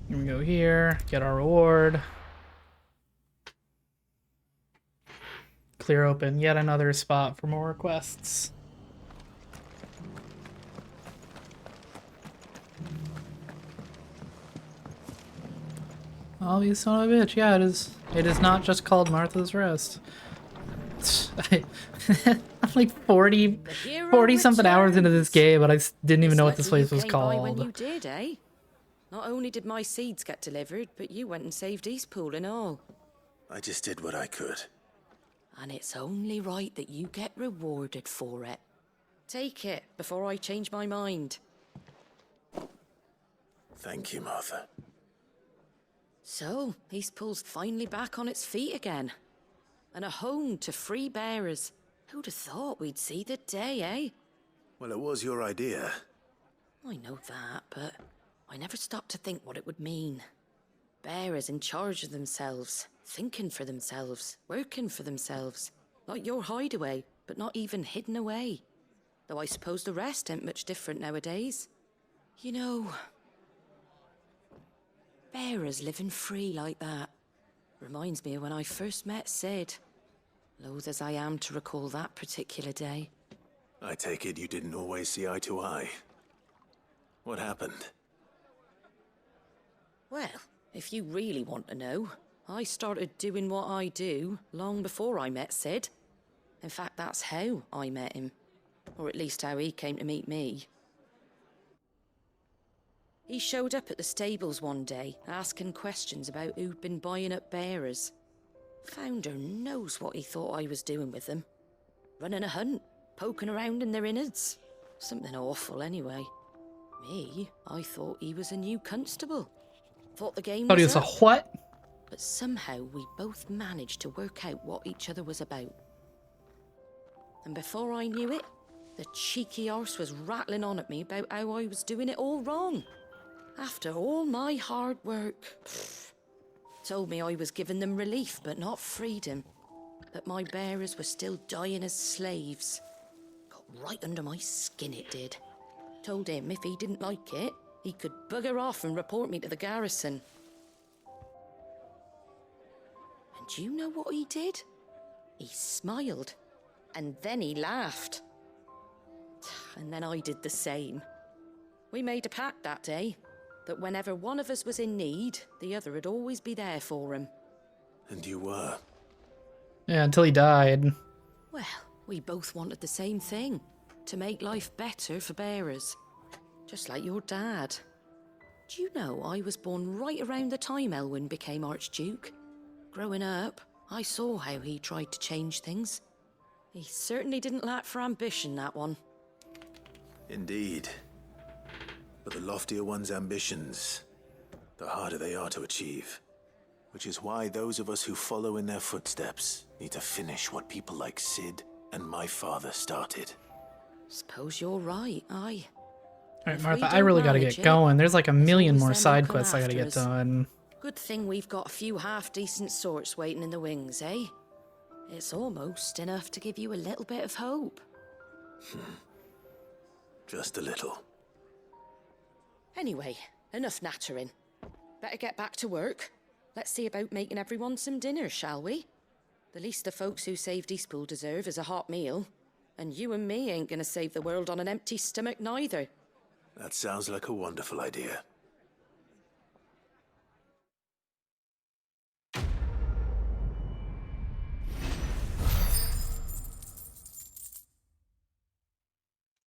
A: Here we go here, get our reward. Clear open yet another spot for more requests. Oh, you son of a bitch. Yeah, it is. It is not just called Martha's Rest. I'm like 40 something hours into this game, but I didn't even know what this place was called.
G: When you did, eh? Not only did my seeds get delivered, but you went and saved Eastpool and all.
L: I just did what I could.
G: And it's only right that you get rewarded for it. Take it before I change my mind.
L: Thank you, Martha.
G: So, Eastpool's finally back on its feet again. And a home to free bearers. Who'd have thought we'd see the day, eh?
L: Well, it was your idea.
G: I know that, but I never stopped to think what it would mean. Bearers in charge of themselves, thinking for themselves, working for themselves. Like your hideaway, but not even hidden away. Though I suppose the rest ain't much different nowadays. You know, bearers living free like that reminds me of when I first met Sid. Loath as I am to recall that particular day.
L: I take it you didn't always see eye to eye. What happened?
G: Well, if you really want to know, I started doing what I do long before I met Sid. In fact, that's how I met him. Or at least how he came to meet me. He showed up at the stables one day, asking questions about who'd been buying up bearers. Founder knows what he thought I was doing with them. Running a hunt, poking around in their innards. Something awful anyway. Me, I thought he was a new constable. Thought the game
A: Thought he
G: was
A: was a
G: up.
A: what?
G: But somehow we both managed to work out what each other was about. And before I knew it, the cheeky arse was rattling on at me about how I was doing it all wrong. After all my hard work. Told me I was giving them relief, but not freedom. That my bearers were still dying as slaves. Got right under my skin, it did. Told him if he didn't like it, he could bugger off and report me to the garrison. And do you know what he did? He smiled. And then he laughed. And then I did the same. We made a pact that day. That whenever one of us was in need, the other would always be there for him.
L: And you were?
A: Yeah, until he died.
G: Well, we both wanted the same thing. To make life better for bearers. Just like your dad. Do you know I was born right around the time Elwyn became Archduke? Growing up, I saw how he tried to change things. He certainly didn't lack for ambition, that one.
L: Indeed. But the loftier one's ambitions, the harder they are to achieve. Which is why those of us who follow in their footsteps need to finish what people like Sid and my father started.
G: Suppose you're right, aye.
A: Alright, Martha, I really gotta get going. There's like a million more side quests I gotta get done.
G: Good thing we've got a few half-decent sorts waiting in the wings, eh? It's almost enough to give you a little bit of hope.
L: Just a little.
G: Anyway, enough nattering. Better get back to work. Let's see about making everyone some dinner, shall we? The least the folks who saved Eastpool deserve is a hot meal. And you and me ain't gonna save the world on an empty stomach neither.
L: That sounds like a wonderful idea.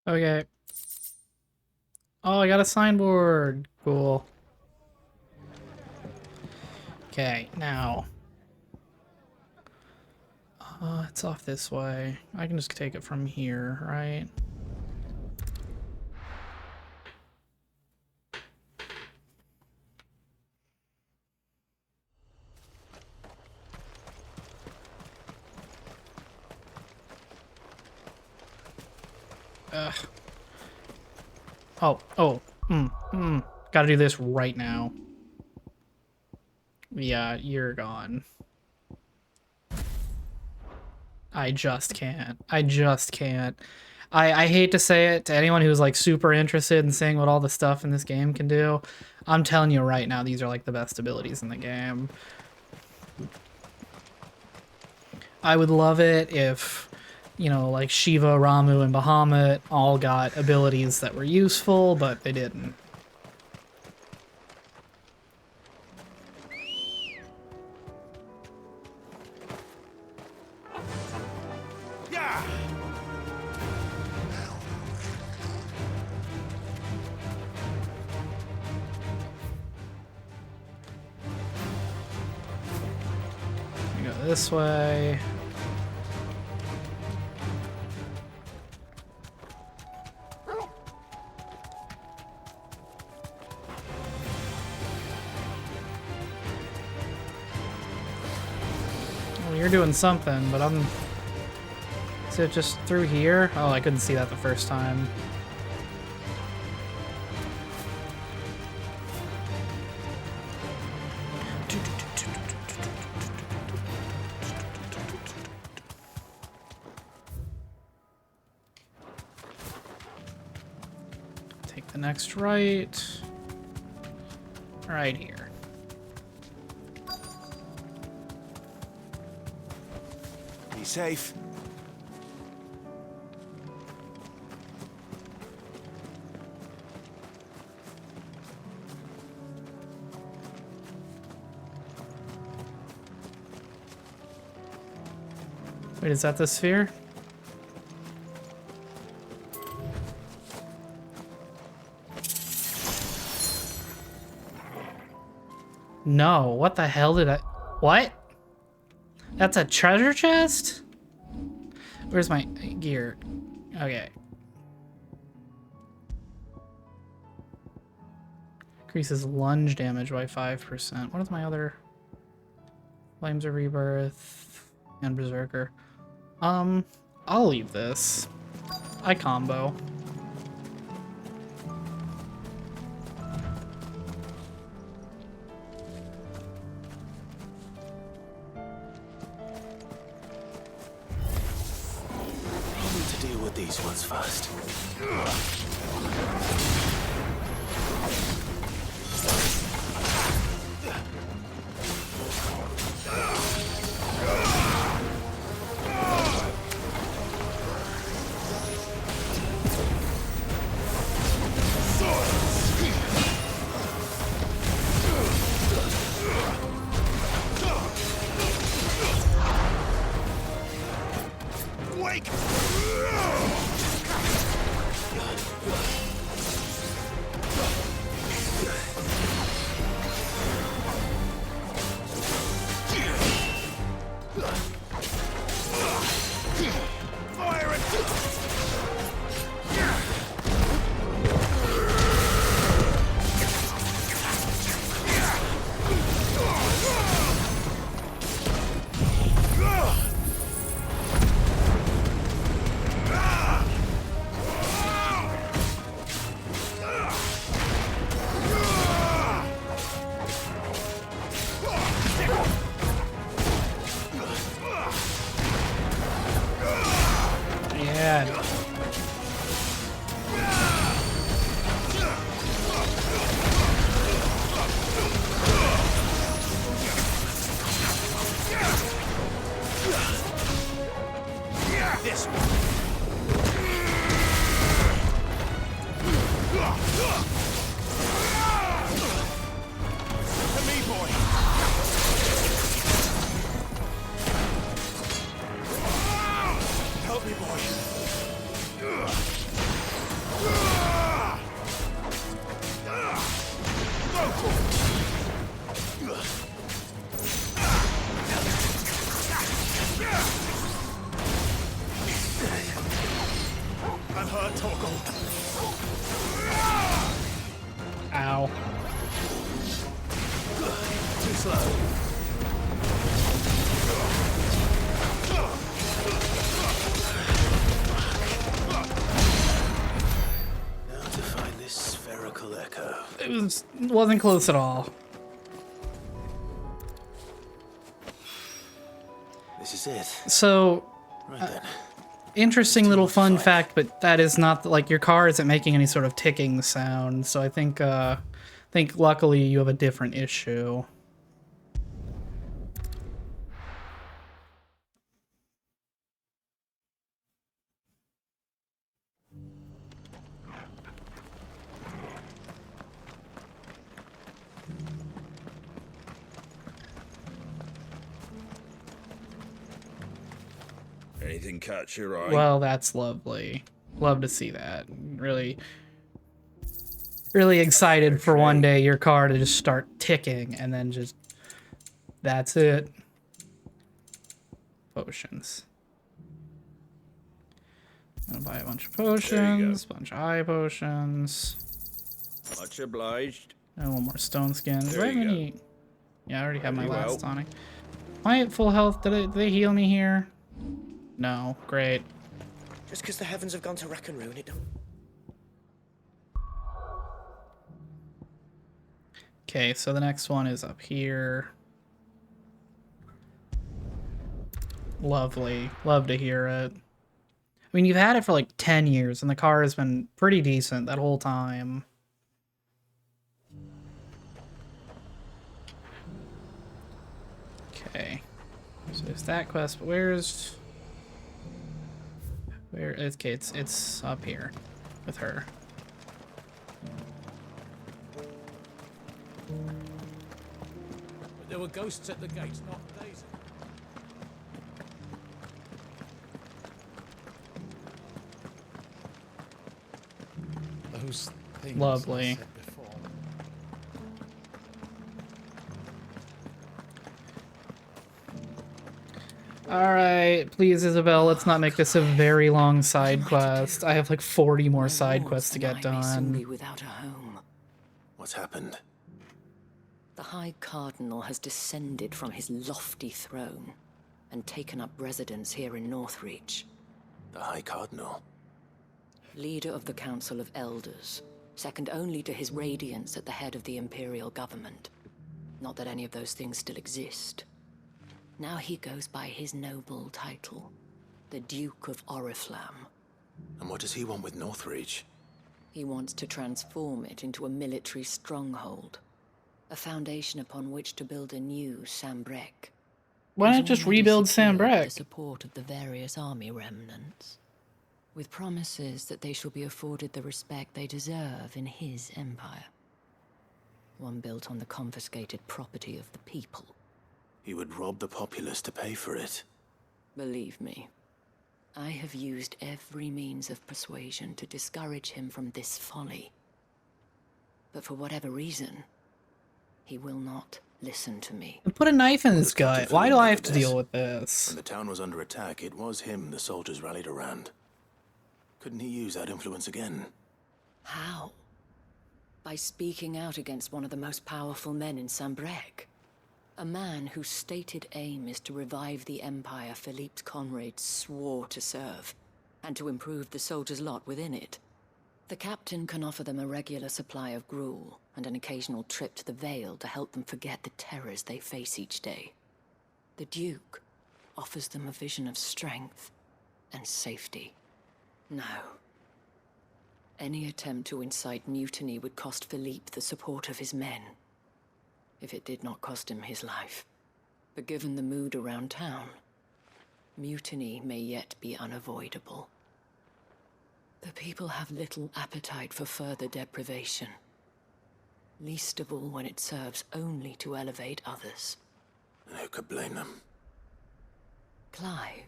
A: Okay. Oh, I got a signboard. Cool. Okay, now. It's off this way. I can just take it from here, right? Ugh. Gotta do this right now. Yeah, you're gone. I just can't. I just can't. I hate to say it to anyone who's like super interested in seeing what all the stuff in this game can do. I'm telling you right now, these are like the best abilities in the game. I would love it if, you know, like Shiva, Ramu, and Bahamut all got abilities that were useful, but they didn't. We go this way. Well, you're doing something, but I'm... Is it just through here? Oh, I couldn't see that the first time. Take the next right. Right here.
C: Be safe.
A: Wait, is that the sphere? No, what the hell did I... What? That's a treasure chest? Where's my gear? Okay. Increases lunge damage by 5%. What is my other... Flames of Rebirth and Berserker. I'll leave this. I combo.
C: I need to deal with these ones first. Wake! Fire it!
A: Yeah.
C: This one. To me, boy. Help me, boy.
A: wasn't close at all.
L: This is it.
A: So,
L: Right then.
A: interesting little fun fact, but that is not like your car isn't making any sort of ticking sound. So I think luckily you have a different issue.
J: Anything catch your eye?
A: Well, that's lovely. Love to see that. Really, really excited for one day your car to just start ticking and then just that's it. Potions. I'm gonna buy a bunch of potions, bunch of eye potions.
J: Much obliged.
A: And one more stone skin. Do
J: There
A: I have
J: you go.
A: any? Yeah, I already have my
J: Very
A: last
J: well.
A: tonic. Am I at full health? Did they heal me here? No. Great.
N: Just because the heavens have gone to rack and ruin, it don't.
A: Okay, so the next one is up here. Lovely. Love to hear it. I mean, you've had it for like 10 years, and the car has been pretty decent that whole time. Okay. So there's that quest, but where's... Where... Okay, it's up here with her.
E: But there were ghosts at the gates, not Daisy. Those things
A: Lovely.
E: I said before.
A: Alright, please, Isabel, let's not make this a very long side quest. I have like 40 more side quests to get
G: Soon be
A: done.
G: without a home.
L: What's happened?
G: The High Cardinal has descended from his lofty throne and taken up residence here in Northreach.
L: The High Cardinal?
G: Leader of the Council of Elders, second only to his Radiance at the head of the Imperial government. Not that any of those things still exist. Now he goes by his noble title, the Duke of Oriflamme.
L: And what does he want with Northreach?
G: He wants to transform it into a military stronghold, a foundation upon which to build a new Sambrec.
A: Why
G: He's
A: not just
G: already
A: rebuild
G: secured
A: Sambrec?
G: the support of the various army remnants, with promises that they shall be afforded the respect they deserve in his empire. One built on the confiscated property of the people.
L: He would rob the populace to pay for it.
G: Believe me, I have used every means of persuasion to discourage him from this folly. But for whatever reason, he will not listen to me.
A: Put a knife in his gut. Why do I have to
L: Nevertheless,
A: deal with this?
L: When the town was under attack, it was him the soldiers rallied around. Couldn't he use that influence again?
G: How? By speaking out against one of the most powerful men in Sambrec. A man whose stated aim is to revive the empire Philippe's comrades swore to serve, and to improve the soldiers' lot within it. The captain can offer them a regular supply of gruel, and an occasional trip to the Vale to help them forget the terrors they face each day. The Duke offers them a vision of strength and safety. No. Any attempt to incite mutiny would cost Philippe the support of his men. If it did not cost him his life. But given the mood around town, mutiny may yet be unavoidable. The people have little appetite for further deprivation. Least of all when it serves only to elevate others.
L: And who could blame them?
G: Clive,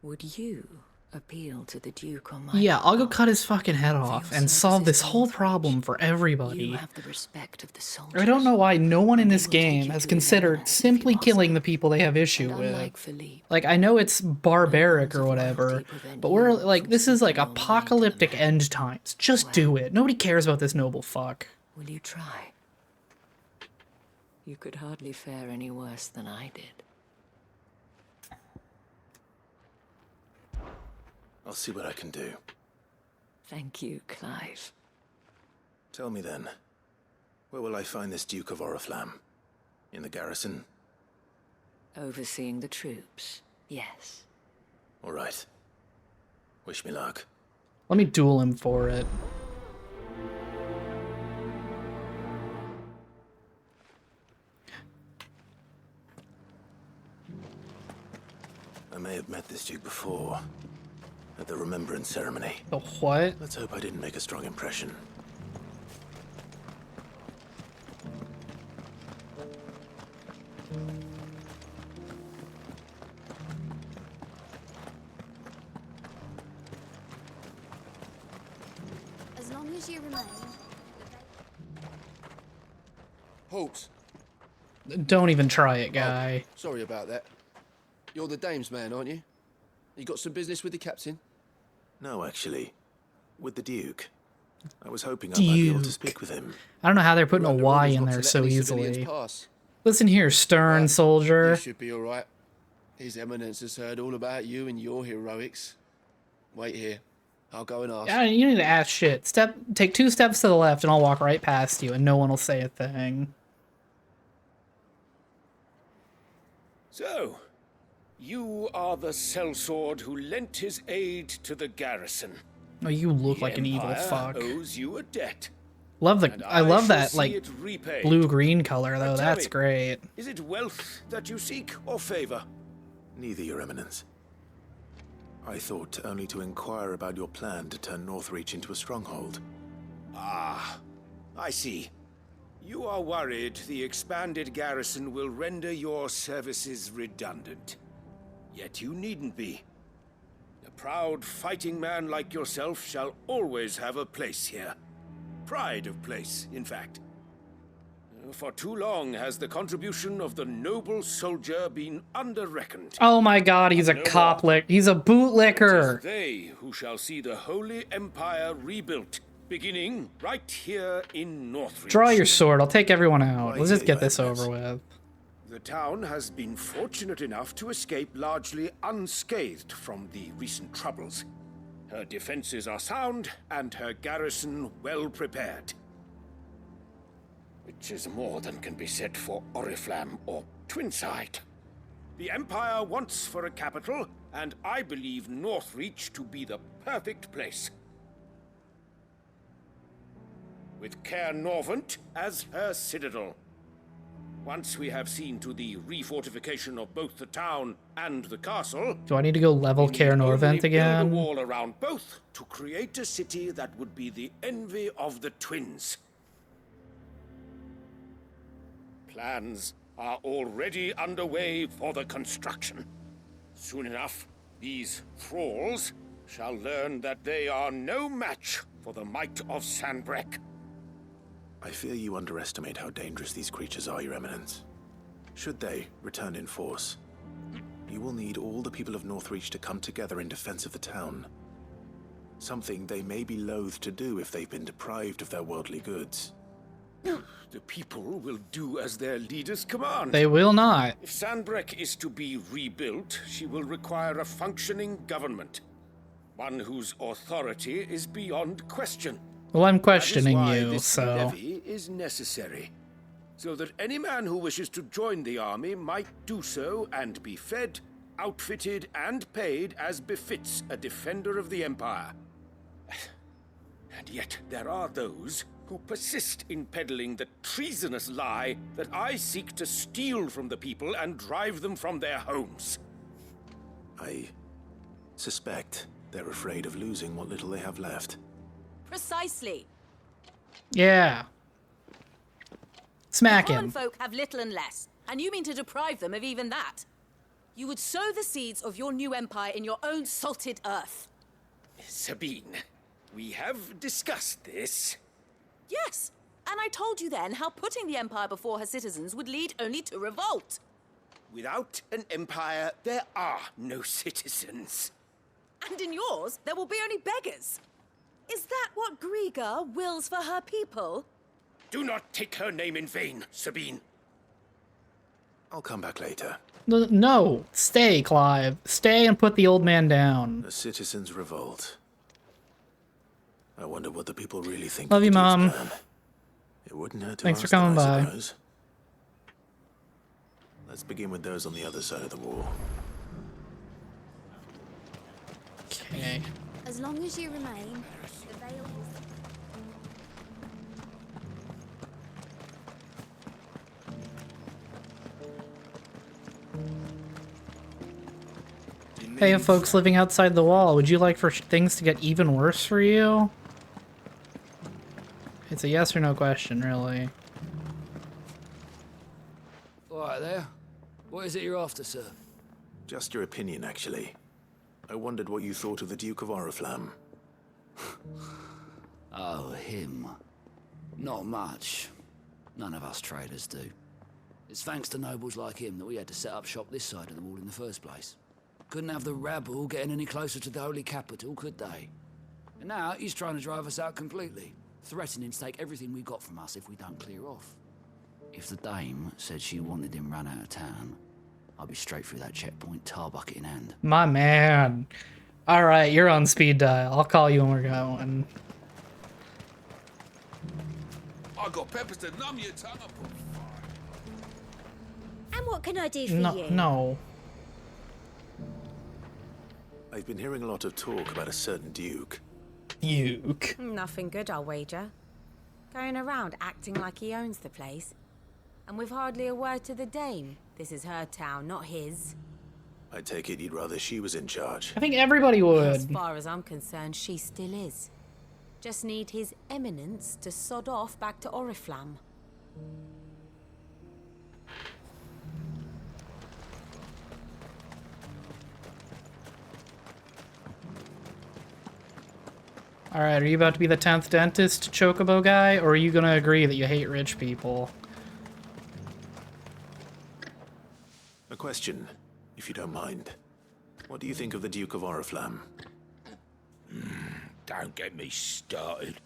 G: would you appeal to the Duke on my
A: Yeah, I'll go cut his fucking head off and solve this whole problem for everybody.
G: You have the respect of the soldiers.
A: I don't know why no one in this game has considered simply killing the people they have issue with. Like, I know it's barbaric or whatever, but we're like, this is like apocalyptic end times. Just do it. Nobody cares about this noble fuck.
G: Will you try? You could hardly fare any worse than I did.
L: I'll see what I can do.
G: Thank you, Clive.
L: Tell me then, where will I find this Duke of Oriflamme? In the garrison?
S: Overseeing the troops, yes.
L: All right. Wish me luck.
A: Let me duel him for it.
L: I may have met this Duke before, at the Remembrance Ceremony.
A: The what?
L: Let's hope I didn't make a strong impression.
B: As long as you remain.
O: Halt.
A: Don't even try it, guy.
O: Oh, sorry about that. You're the dame's man, aren't you? You got some business with the captain?
L: No, actually. With the Duke. I was hoping I might be able to speak with him.
A: I don't know how they're putting a Y in there so easily. Listen here, stern soldier.
O: You should be all right. His Eminence has heard all about you and your heroics. Wait here. I'll go and ask.
A: Yeah, you need to ask shit. Take 2 steps to the left and I'll walk right past you and no one will say a thing.
J: So, you are the sellsword who lent his aid to the garrison.
A: Oh, you look
J: The
A: like an evil
J: Empire
A: fuck.
J: owes you a debt.
A: Love the.
J: And
A: I love
J: shall
A: that
J: see
A: like
J: it repaid.
A: blue-green color
J: But
A: though.
J: tell
A: That's
J: me,
A: great.
J: Is it wealth that you seek or favor?
L: Neither, Your Eminence. I thought only to inquire about your plan to turn Northreach into a stronghold.
J: Ah, I see. You are worried the expanded garrison will render your services redundant. Yet you needn't be. A proud fighting man like yourself shall always have a place here. Pride of place, in fact. For too long has the contribution of the noble soldier been under-reckoned.
A: Oh my god, he's a cop lick. He's a bootlicker.
J: It is they who shall see the Holy Empire rebuilt, beginning right here in Northreach.
A: Draw your sword. I'll take everyone out. Let's just get this over with.
J: The town has been fortunate enough to escape largely unscathed from the recent troubles. Her defenses are sound, and her garrison well prepared. Which is more than can be said for Oriflamme or Twinside. The Empire wants for a capital, and I believe Northreach to be the perfect place. With Caer Norvent as her citadel. Once we have seen to the refortification of both the town and the castle,
A: Do I need to go level Caer Norvent
J: build a
A: again?
J: wall around both to create a city that would be the envy of the twins. Plans are already underway for the construction. Soon enough, these thralls shall learn that they are no match for the might of Sanbreque.
L: I fear you underestimate how dangerous these creatures are, Your Eminence. Should they return in force, you will need all the people of Northreach to come together in defense of the town. Something they may be loath to do if they've been deprived of their worldly goods.
J: The people will do as their leaders command.
A: They will not.
J: If Sanbreque is to be rebuilt, she will require a functioning government. One whose authority is beyond question.
A: Well, I'm questioning
J: That is why
A: you,
J: this
A: so.
J: levy is necessary, so that any man who wishes to join the army might do so and be fed, outfitted, and paid as befits a defender of the Empire. And yet there are those who persist in peddling the treasonous lie that I seek to steal from the people and drive them from their homes.
L: I suspect they're afraid of losing what little they have left.
U: Precisely.
A: Yeah. Smack
U: Common
A: him.
U: folk have little and less, and you mean to deprive them of even that. You would sow the seeds of your new empire in your own salted earth.
J: Sabine, we have discussed this.
U: Yes, and I told you then how putting the empire before her citizens would lead only to revolt.
J: Without an empire, there are no citizens.
U: And in yours, there will be only beggars. Is that what Griga wills for her people?
J: Do not take her name in vain, Sabine.
L: I'll come back later.
A: No, stay, Clive. Stay and put the old man down.
L: A citizens' revolt. I wonder what the people really think.
A: Love
L: of
A: you,
L: the Duke's
A: Mom.
L: plan. It wouldn't hurt to
A: Thanks for
L: ask them,
A: coming
L: I
A: by.
L: suppose. Let's begin with those on the other side of the wall.
A: Okay.
B: As long as you remain, the veil will...
A: Hey, folks living outside the wall, would you like for things to get even worse for you? It's a yes or no question, really.
D: Alright there. What is it you're after, sir?
L: Just your opinion, actually. I wondered what you thought of the Duke of Oriflamme.
D: Oh, him. Not much. None of us traders do. It's thanks to nobles like him that we had to set up shop this side of the wall in the first place. Couldn't have the rabble getting any closer to the holy capital, could they? And now he's trying to drive us out completely, threatening to take everything we got from us if we don't clear off. If the dame said she wanted him run out of town, I'd be straight through that checkpoint, tar bucket in hand.
A: My man. Alright, you're on speed dial. I'll call you when we're going.
V: I got peppers to numb your tongue up.
B: And what can I do for
A: No,
B: you?
A: no.
L: I've been hearing a lot of talk about a certain Duke.
A: Duke?
W: Nothing good, I'll wager. Going around acting like he owns the place. And with hardly a word to the dame. This is her town, not his.
L: I take it you'd rather she was in charge.
A: I think everybody
W: As
A: would.
W: far as I'm concerned, she still is. Just need his eminence to sod off back to Oriflamme.
A: Alright, are you about to be the 10th dentist chocobo guy, or are you gonna agree that you hate rich people?
L: A question, if you don't mind. What do you think of the Duke of Oriflamme?
E: Don't get me started.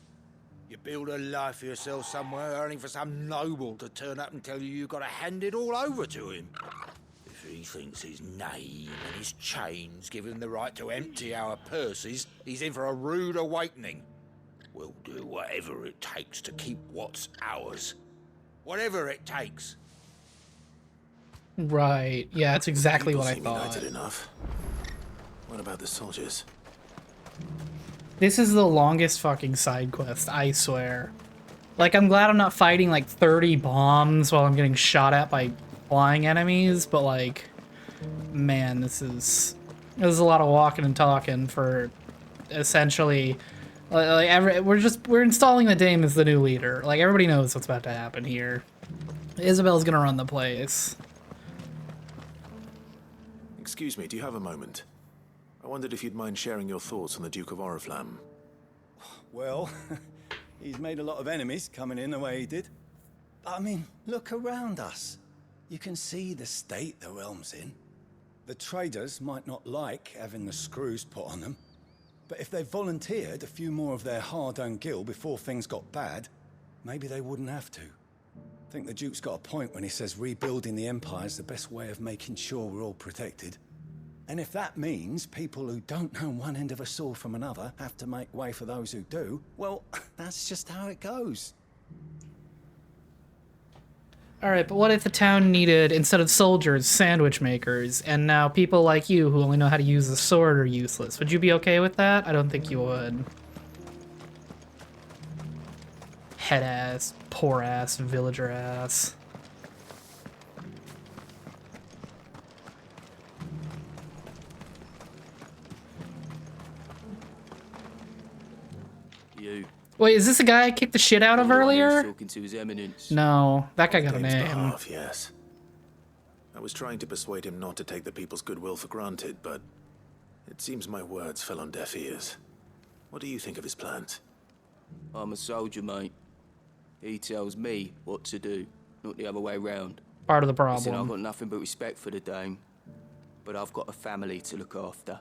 E: You build a life for yourself somewhere, earning for some noble to turn up and tell you you've got to hand it all over to him. If he thinks his name and his chains give him the right to empty our purses, he's in for a rude awakening. We'll do whatever it takes to keep what's ours. Whatever it takes.
A: Right. Yeah, that's exactly what I
L: People seem
A: thought.
L: united enough. What about the soldiers?
A: This is the longest fucking side quest, I swear. Like, I'm glad I'm not fighting like 30 bombs while I'm getting shot at by flying enemies, but like, man, this is a lot of walking and talking for essentially we're installing the dame as the new leader. Like, everybody knows what's about to happen here. Isabel's gonna run the place.
L: Excuse me, do you have a moment? I wondered if you'd mind sharing your thoughts on the Duke of Oriflamme.
X: Well, he's made a lot of enemies coming in the way he did. I mean, look around us. You can see the state the realm's in. The traders might not like having the screws put on them, but if they volunteered a few more of their hard-earned gil before things got bad, maybe they wouldn't have to. I think the Duke's got a point when he says rebuilding the Empire's the best way of making sure we're all protected. And if that means people who don't know one end of a sword from another have to make way for those who do, well, that's just how it goes.
A: Alright, but what if the town needed, instead of soldiers, sandwich makers, and now people like you who only know how to use the sword are useless? Would you be okay with that? I don't think you would. Head ass, poor ass, villager ass.
Y: You.
A: Wait, is this the guy I kicked the shit out of earlier?
Y: Talking to His Eminence.
A: No, that guy got a
L: Dame's
A: name.
L: behalf, yes. I was trying to persuade him not to take the people's goodwill for granted, but it seems my words fell on deaf ears. What do you think of his plans?
Y: I'm a soldier, mate. He tells me what to do, not the other way round.
A: Part of the
Y: Listen, I've
A: problem.
Y: got nothing but respect for the dame, but I've got a family to look after.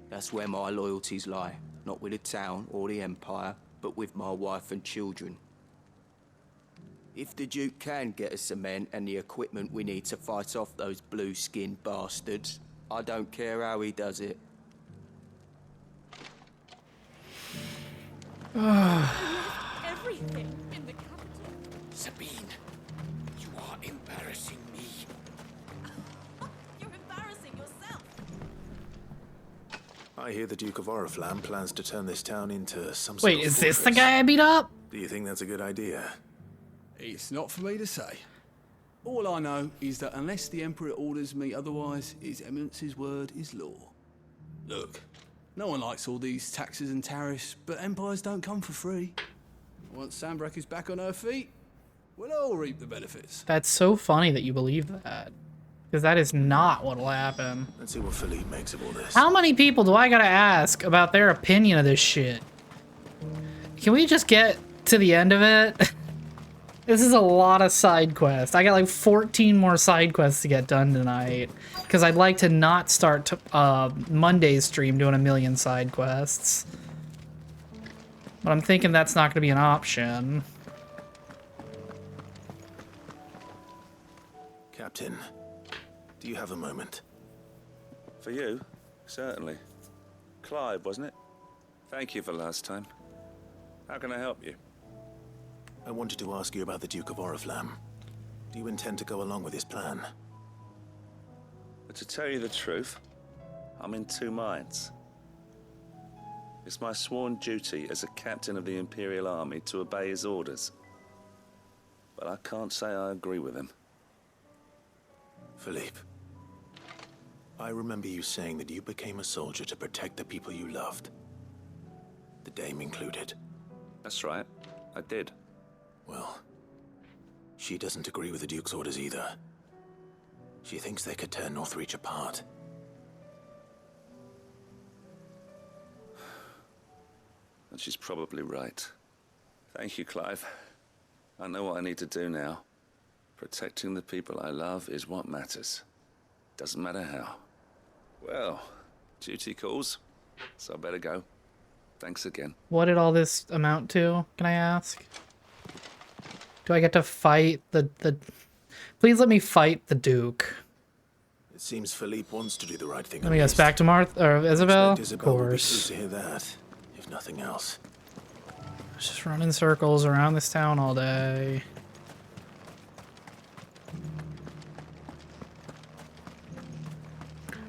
Y: That's where my loyalties lie, not with the town or the Empire, but with my wife and children. If the Duke can get us cement and the equipment we need to fight off those blue-skinned bastards, I don't care how he does it.
U: Everything in the capital.
C: Sabine, you are embarrassing me.
U: You're embarrassing yourself.
L: I hear the Duke of Oriflamme plans to turn this town into some sort
A: Wait,
L: of
A: is this the
L: fortress.
A: guy I beat up?
L: Do you think that's a good idea?
R: It's not for me to say. All I know is that unless the Emperor orders me otherwise, His Eminence's word is law. Look, no one likes all these taxes and tariffs, but empires don't come for free. Once Sandbreck is back on her feet, we'll all reap the benefits.
A: That's so funny that you believe that. Because that is not what'll happen.
L: Let's see what Philippe makes of all this.
A: How many people do I gotta ask about their opinion of this shit? Can we just get to the end of it? This is a lot of side quests. I got like 14 more side quests to get done tonight. Because I'd like to not start Monday's stream doing a million side quests. But I'm thinking that's not going to be an option.
L: Captain, do you have a moment?
J: For you? Certainly. Clive, wasn't it? Thank you for last time. How can I help you?
L: I wanted to ask you about the Duke of Oriflamme. Do you intend to go along with his plan?
J: But to tell you the truth, I'm in two minds. It's my sworn duty as a captain of the Imperial Army to obey his orders. But I can't say I agree with him.
L: Philippe, I remember you saying that you became a soldier to protect the people you loved. The Dame included.
J: That's right, I did.
L: Well, she doesn't agree with the Duke's orders either. She thinks they could tear Northreach apart.
J: And she's probably right. Thank you, Clive. I know what I need to do now. Protecting the people I love is what matters. Doesn't matter how. Well, duty calls, so I better go. Thanks again.
A: What did all this amount to, can I ask? Do I get to fight the... Please let me fight the Duke.
L: It seems Philippe wants to do the right thing.
A: Let me guess, back to Martha, or Isabel? Of
L: Isabel would be
A: course.
L: pleased to hear that, if nothing else.
A: Just run in circles around this town all day.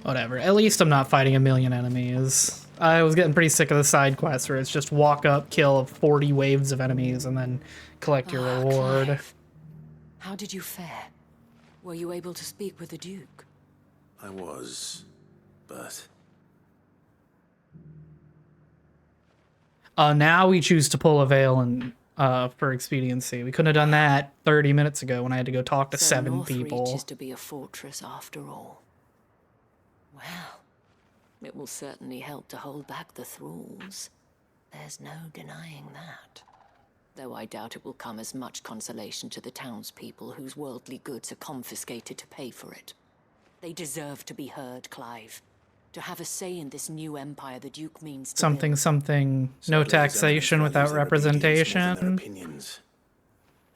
A: Whatever. At least I'm not fighting a million enemies. I was getting pretty sick of the side quests where it's just walk up, kill 40 waves of enemies, and then collect your reward.
G: Clive. How did you fare? Were you able to speak with the Duke?
L: I was, but...
A: Now we choose to pull a veil and for expediency. We couldn't have done that 30 minutes ago when I had to go talk to
G: So
A: 7
G: Northreach
A: people.
G: is to be a fortress after all. Well, it will certainly help to hold back the thralls. There's no denying that. Though I doubt it will come as much consolation to the townspeople whose worldly goods are confiscated to pay for it. They deserve to be heard, Clive. To have a say in this new empire the Duke means to
A: Something,
G: build.
A: something. No taxation without representation.
L: Opinions,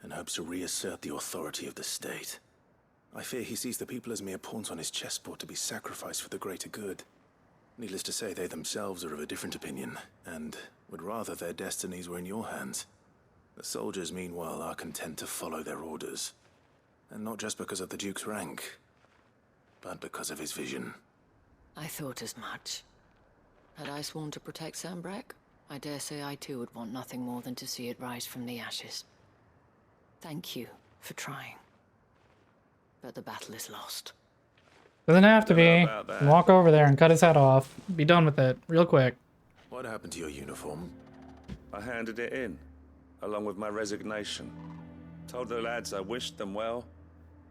L: and hopes to reassert the authority of the state. I fear he sees the people as mere pawns on his chessboard to be sacrificed for the greater good. Needless to say, they themselves are of a different opinion, and would rather their destinies were in your hands. The soldiers, meanwhile, are content to follow their orders. And not just because of the Duke's rank, but because of his vision.
G: I thought as much. Had I sworn to protect Sandbreck, I dare say I too would want nothing more than to see it rise from the ashes. Thank you for trying. But the battle is lost.
A: Doesn't have to be.
J: about that.
A: Walk over there and cut his head off. Be done with it real quick.
L: What happened to your uniform?
J: I handed it in, along with my resignation. Told the lads I wished them well,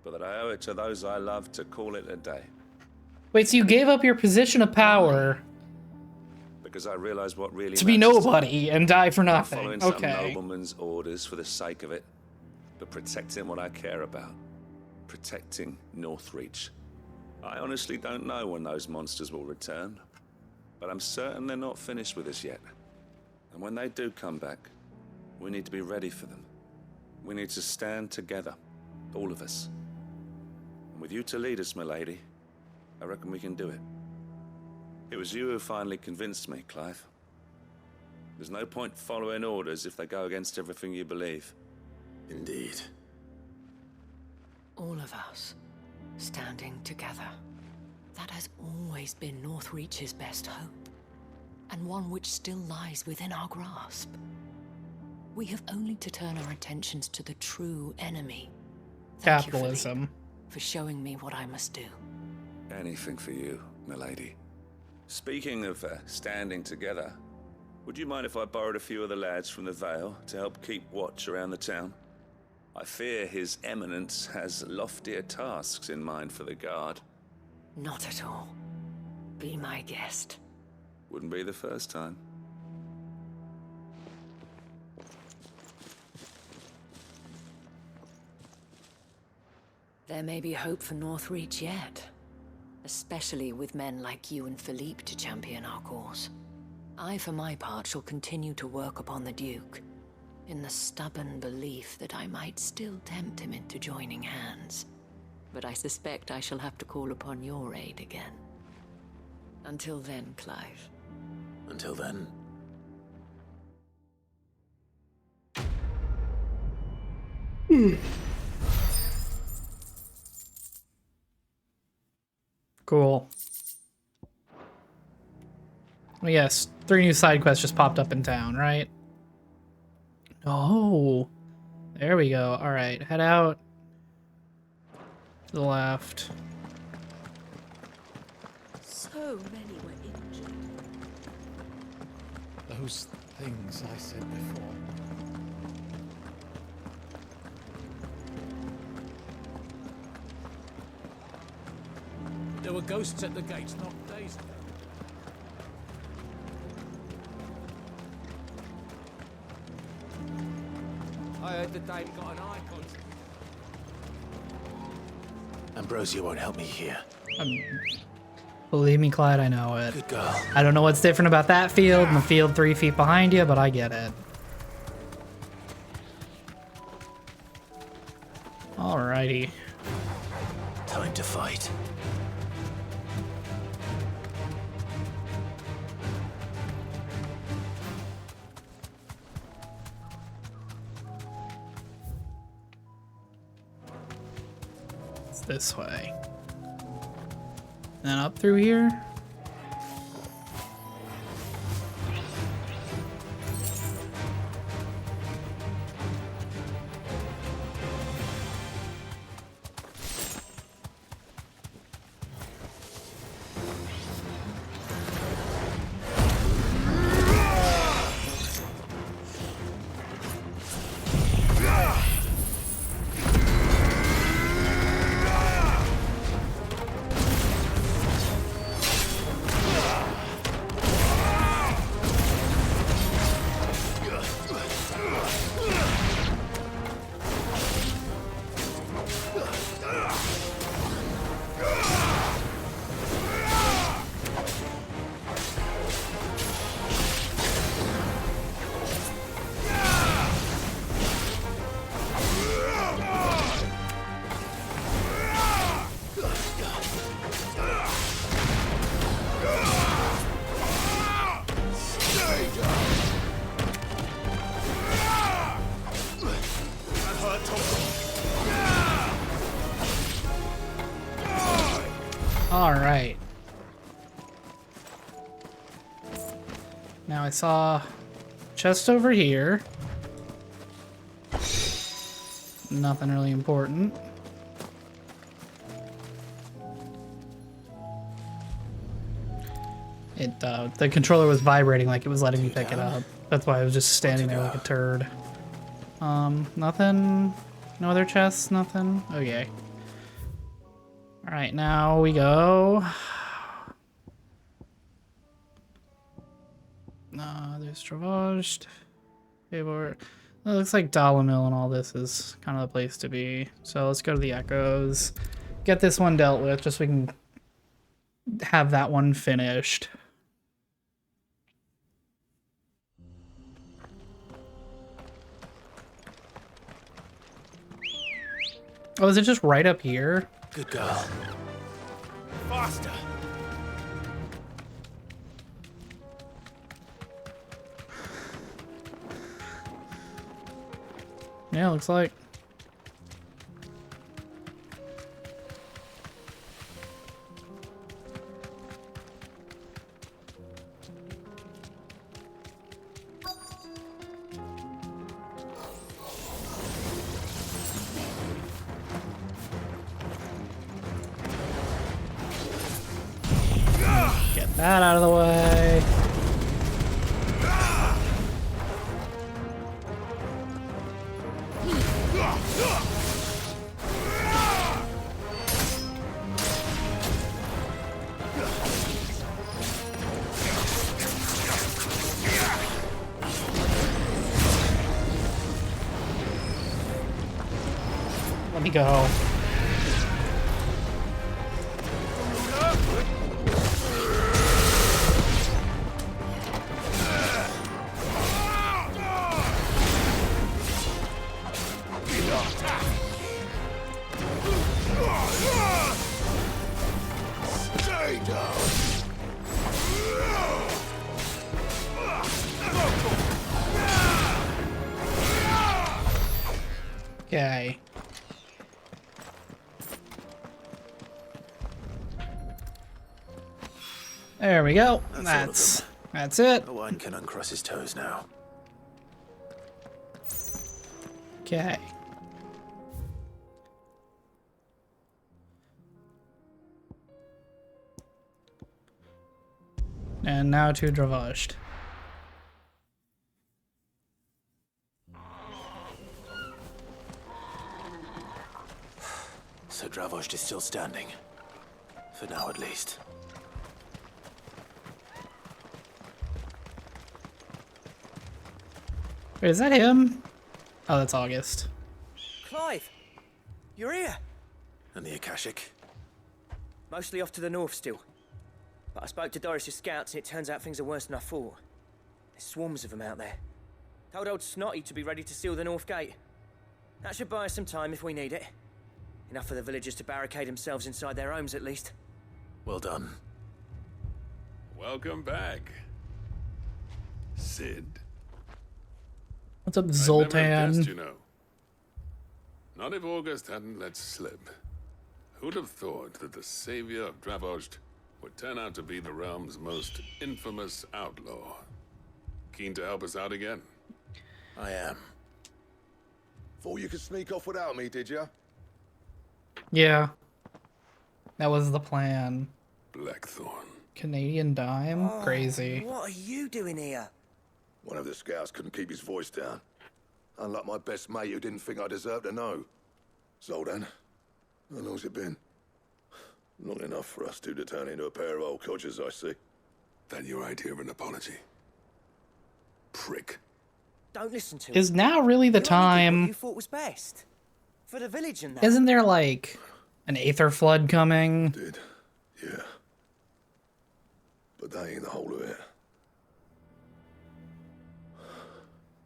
J: but that I owe it to those I love to call it a day.
A: Wait, so you gave up your position of power
J: Because I realized what really
A: to be
J: matters
A: nobody and die for
J: Not
A: nothing?
J: following some
A: Okay.
J: nobleman's orders for the sake of it, but protecting what I care about. Protecting Northreach. I honestly don't know when those monsters will return, but I'm certain they're not finished with us yet. And when they do come back, we need to be ready for them. We need to stand together, all of us. And with you to lead us, milady, I reckon we can do it. It was you who finally convinced me, Clive.
F: There's no point following orders if they go against everything you believe.
L: Indeed.
I: All of us, standing together. That has always been Northreach's best hope, and one which still lies within our grasp. We have only to turn our attentions to the true enemy. Thank you,
A: Capitalism.
I: Philippe, for showing me what I must do.
F: Anything for you, milady. Speaking of standing together, would you mind if I borrowed a few of the lads from the Vale to help keep watch around the town? I fear His Eminence has loftier tasks in mind for the guard.
I: Not at all. Be my guest.
F: Wouldn't be the first time.
I: There may be hope for Northreach yet. Especially with men like you and Philippe to champion our cause. I, for my part, shall continue to work upon the Duke, in the stubborn belief that I might still tempt him into joining hands. But I suspect I shall have to call upon your aid again. Until then, Clive.
L: Until then.
A: Cool. Well, yes, 3 new side quests just popped up in town, right? Oh, there we go. All right, head out to the left.
I: So many were injured.
E: Those things I said before. There were ghosts at the gates not days ago.
N: I heard the Dame got an icon.
L: Ambrosia won't help me here.
A: Believe me, Clyde, I know it.
L: Good girl.
A: I don't know what's different about that field and the field 3 feet behind you, but I get it. Alrighty.
L: Time to fight.
A: It's this way. Then up through here. Alright. Now I saw chest over here. Nothing really important. The controller was vibrating like it was letting me pick it up. That's why I was just standing there like a turd. Nothing. No other chests, nothing. Okay. Alright, now we go. There's Travaged. It looks like Dalamil and all this is kind of the place to be. So let's go to the Echoes. Get this one dealt with, just so we can have that one finished. Oh, is it just right up here?
L: Good girl. Faster!
A: Yeah, looks like. Get that out of the way. Let me go.
C: Stay down.
A: Okay. There we go. That's it.
L: Owain can uncross his toes now.
A: Okay. And now to Dravosht.
L: So Dravosht is still standing. For now, at least.
A: Wait, is that him? Oh, that's August.
N: Clive! You're here!
L: And the Akashic?
N: Mostly off to the north still. But I spoke to Doris's scouts and it turns out things are worse than I thought. There's swarms of them out there. Told old Snotty to be ready to seal the north gate. That should buy us some time if we need it. Enough for the villagers to barricade themselves inside their homes at least.
L: Well done.
V: Welcome back, Sid.
A: What's up,
V: I never
A: Zoltan?
V: guessed, you know. Not if August hadn't let slip. Who'd have thought that the savior of Dravosht would turn out to be the realm's most infamous outlaw? Keen to help us out again?
L: I am.
H: Thought you could sneak off without me, did ya?
A: Yeah. That was the plan.
V: Blackthorn.
A: Canadian dime? Crazy.
N: What are you doing here?
H: One of the scouts couldn't keep his voice down. Unlike my best mate who didn't think I deserved to know. Zoldan, how long's it been? Long enough for us two to turn into a pair of old codgers, I see.
V: Then your idea of an apology? Prick.
N: Don't listen to
A: Is
N: him.
A: now really the
N: You only did what
A: time?
N: you thought was best. For the village and that.
A: Isn't there like an aether flood coming?
H: Did, yeah. But that ain't the whole of it.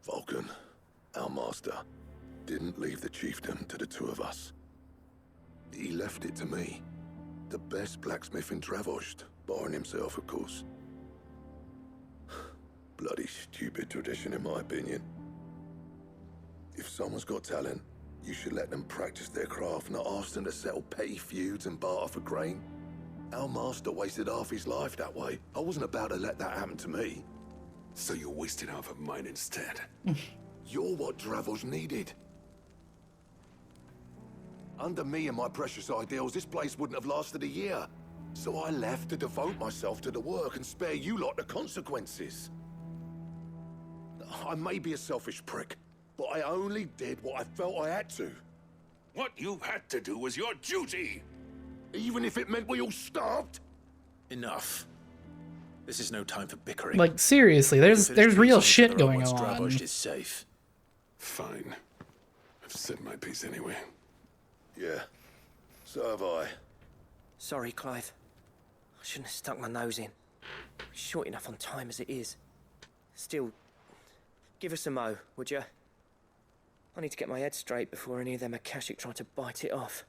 H: Vulcan, our master, didn't leave the chiefdom to the two of us. He left it to me, the best blacksmith in Dravosht, barring himself, of course. Bloody stupid tradition, in my opinion. If someone's got talent, you should let them practice their craft, not ask them to settle petty feuds and barter for grain. Our master wasted half his life that way. I wasn't about to let that happen to me.
V: So you wasted half of mine instead.
H: You're what Dravos needed. Under me and my precious ideals, this place wouldn't have lasted a year. So I left to devote myself to the work and spare you lot the consequences. I may be a selfish prick, but I only did what I felt I had to.
V: What you had to do was your duty!
H: Even if it meant we all starved?
L: Enough. This is no time for bickering.
A: Like seriously, there's real shit going on.
L: Dravosht is safe.
V: Fine. I've said my piece anyway.
H: Yeah, so have I.
N: Sorry, Clive. I shouldn't have stuck my nose in. We're short enough on time as it is. Still, give us a mo, would you? I need to get my head straight before any of them Akashic try to bite it off.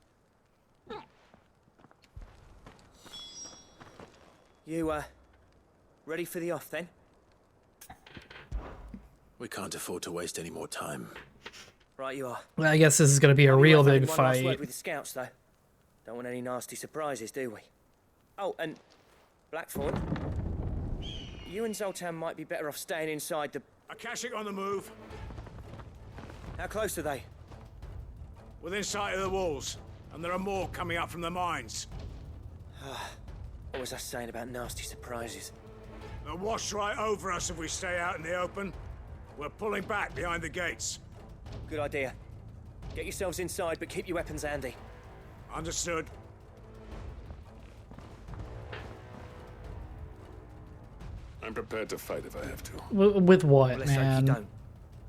N: You, ready for the off then?
L: We can't afford to waste any more time.
N: Right you are.
A: Well, I guess this is going to be a real big
N: One last word
A: fight.
N: with the scouts, though. Don't want any nasty surprises, do we? Oh, and Blackthorn, you and Zoltan might be better off staying inside the...
C: Akashic on the move.
N: How close are they?
C: Within sight of the walls. And there are more coming up from the mines.
N: What was I saying about nasty surprises?
C: They'll wash right over us if we stay out in the open. We're pulling back behind the gates.
N: Good idea. Get yourselves inside, but keep your weapons handy.
C: Understood.
V: I'm prepared to fight if I have to.
A: With what,
N: Well, let's hope
A: man?
N: you don't.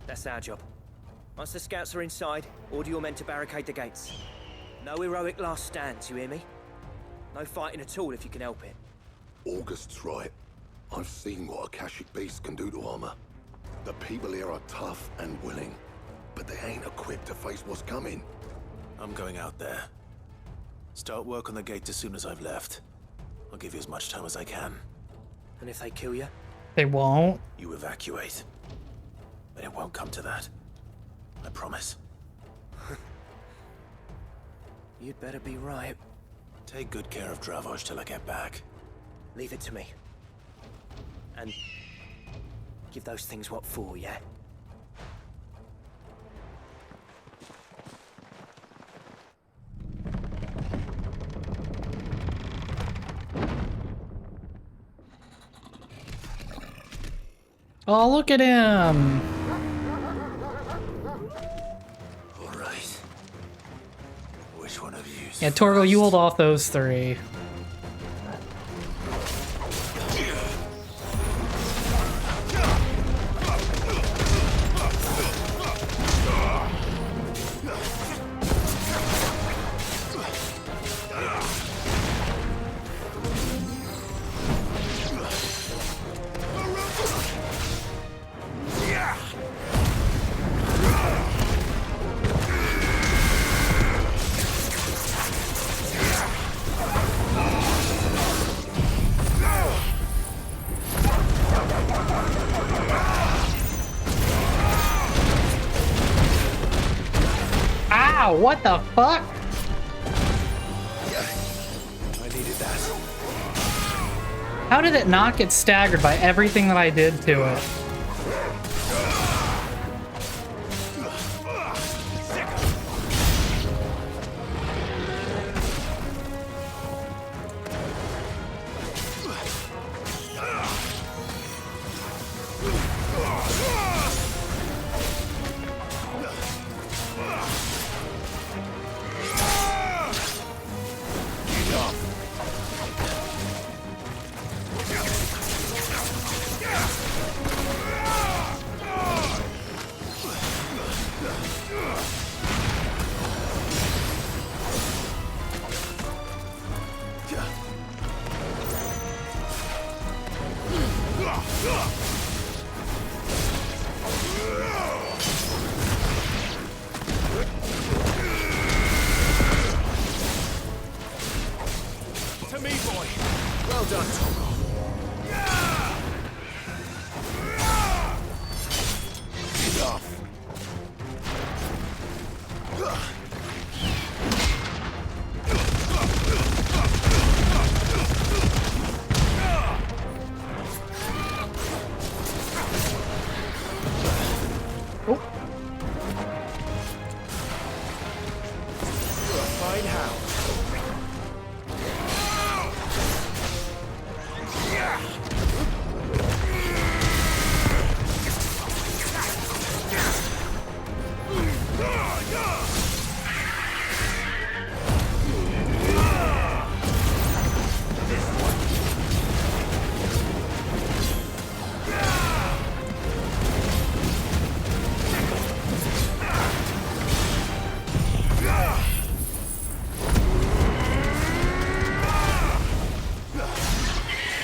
N: That's our job. Once the scouts are inside, order your men to barricade the gates. No heroic last stands, you hear me? No fighting at all if you can help it.
H: August's right. I've seen what Akashic beasts can do to armor. The people here are tough and willing, but they ain't equipped to face what's coming.
L: I'm going out there. Start work on the gate as soon as I've left. I'll give you as much time as I can.
N: And if they kill you?
A: They won't.
L: You evacuate. But it won't come to that. I promise.
N: You'd better be right.
L: Take good care of Dravoj till I get back.
N: Leave it to me. And give those things what for, yeah?
A: Oh, look at him!
L: All right. Which one of you?
A: Yeah, Torgo, you hold off those three. Ow, what the fuck?
L: I needed that.
A: How did it not get staggered by everything that I did to it?
C: To me, boy. Well done, Torgo.
H: Enough.
C: Fine how.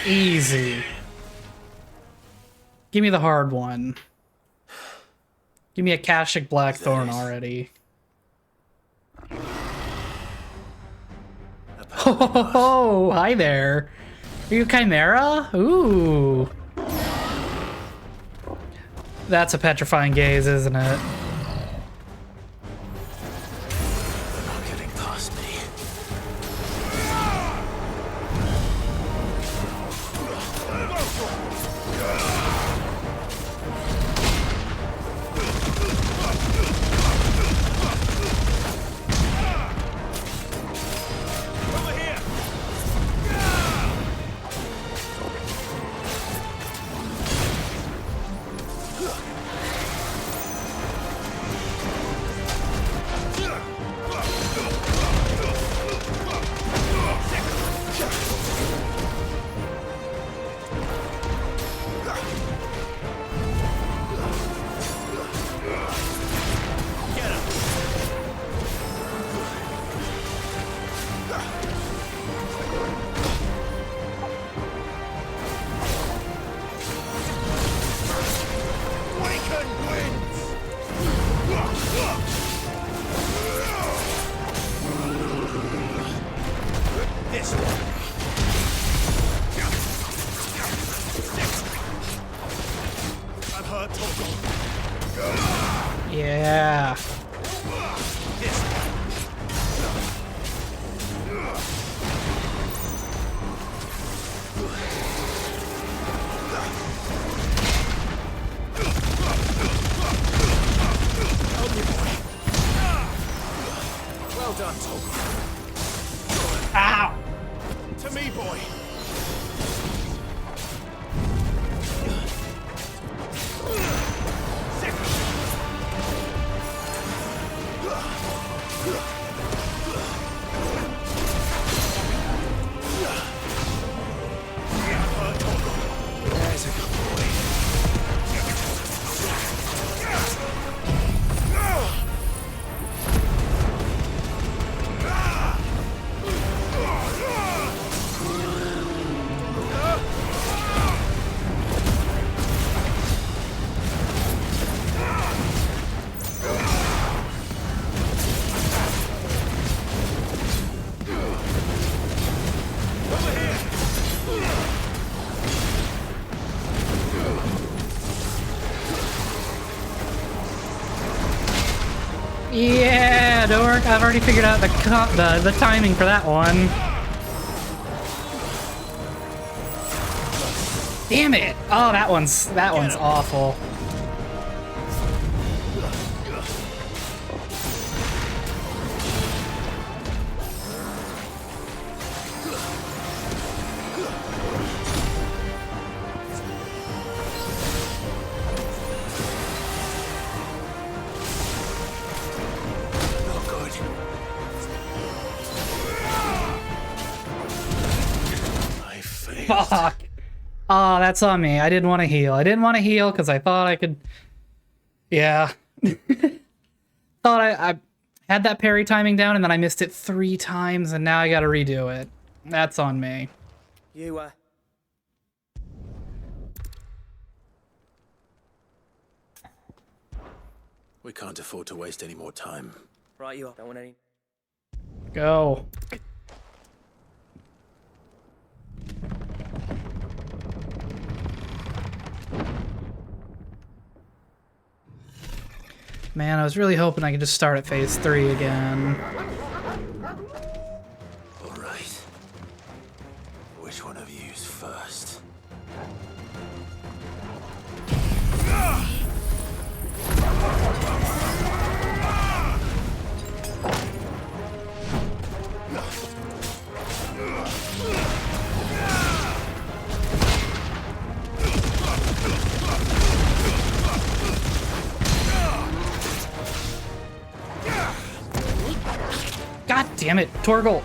A: Easy. Give me the hard one. Give me a Akashic Blackthorn already. Oh, hi there. Are you a Chimera? Ooh. That's a petrifying gaze, isn't it? Yeah.
C: Well done, Toggle.
A: Ow!
C: To me, boy.
D: There's a good boy.
A: Yeah, Dork. I've already figured out the timing for that one. Damn it! Oh, that one's awful. Fuck. Oh, that's on me. I didn't want to heal. I didn't want to heal because I thought I could... Yeah. Thought I had that parry timing down and then I missed it 3 times and now I gotta redo it. That's on me.
N: You,
L: We can't afford to waste any more time.
N: Right, you up. Don't want any...
A: Go. Man, I was really hoping I could just start at phase 3 again.
L: All right. Which one of you's first?
A: God damn it, Torgal.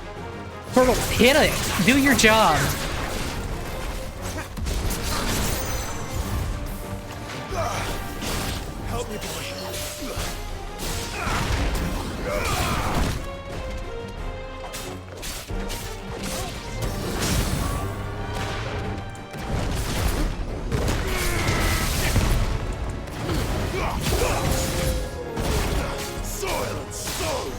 A: Torgal, hit it. Do your job.
C: Help me, boy. Soil and stone.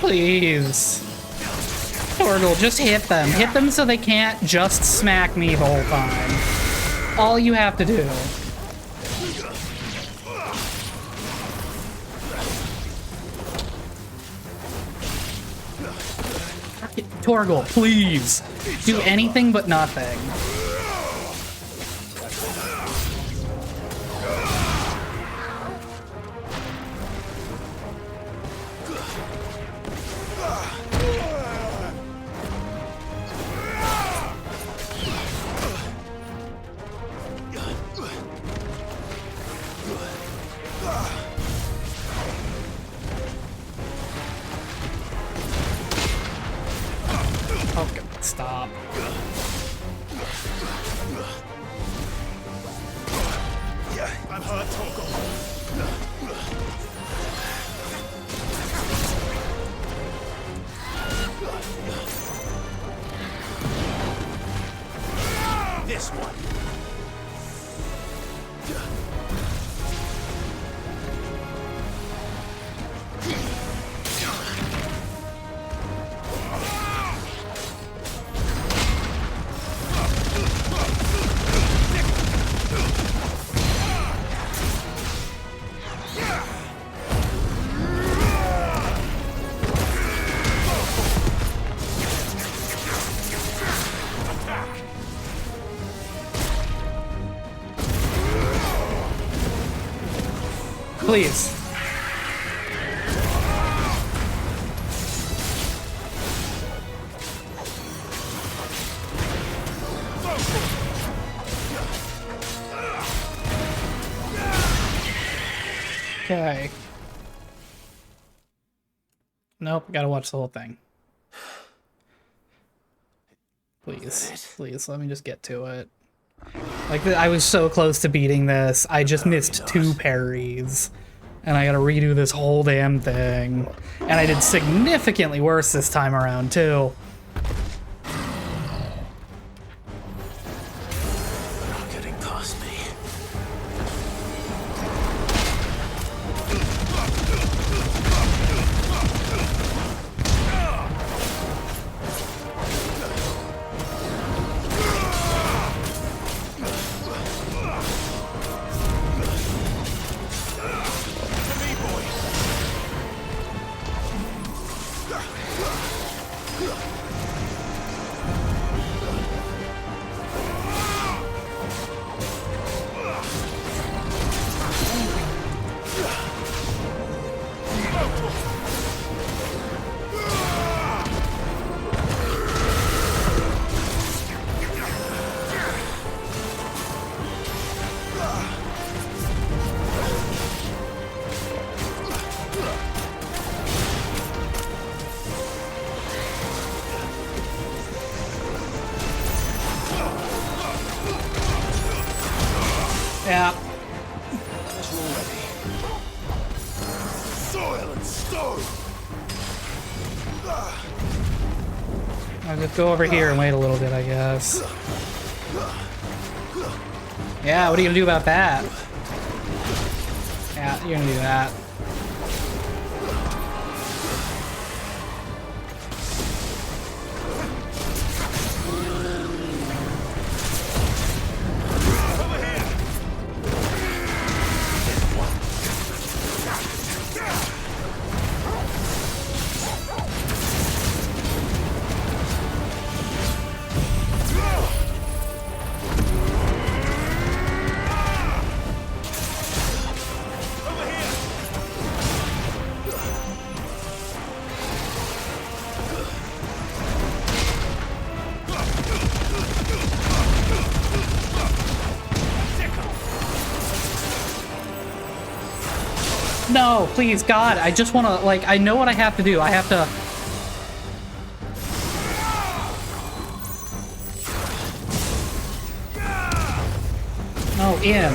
A: Please. Torgal, just hit them. Hit them so they can't just smack me the whole time. All you have to do. Torgal, please. Do anything but nothing.
C: this one.
A: Please. Okay. Nope, gotta watch the whole thing. Please, please, let me just get to it. Like, I was so close to beating this. I just missed 2 parries. And I gotta redo this whole damn thing. And I did significantly worse this time around, too.
C: Not getting past me.
A: Yeah.
C: That's already. Soil and stone.
A: I'll just go over here and wait a little bit, I guess. Yeah, what are you gonna do about that? Yeah, you're gonna do that. No, please, God, I just want to, like, I know what I have to do. I have to... No, in.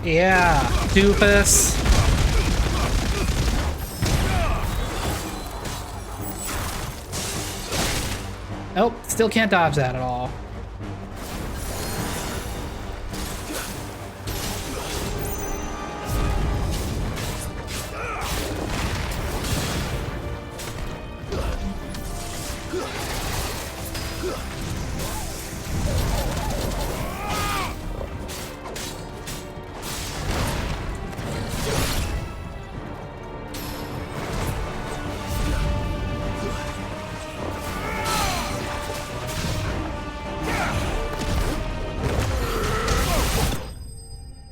A: Yeah, doofus. Nope, still can't dodge that at all.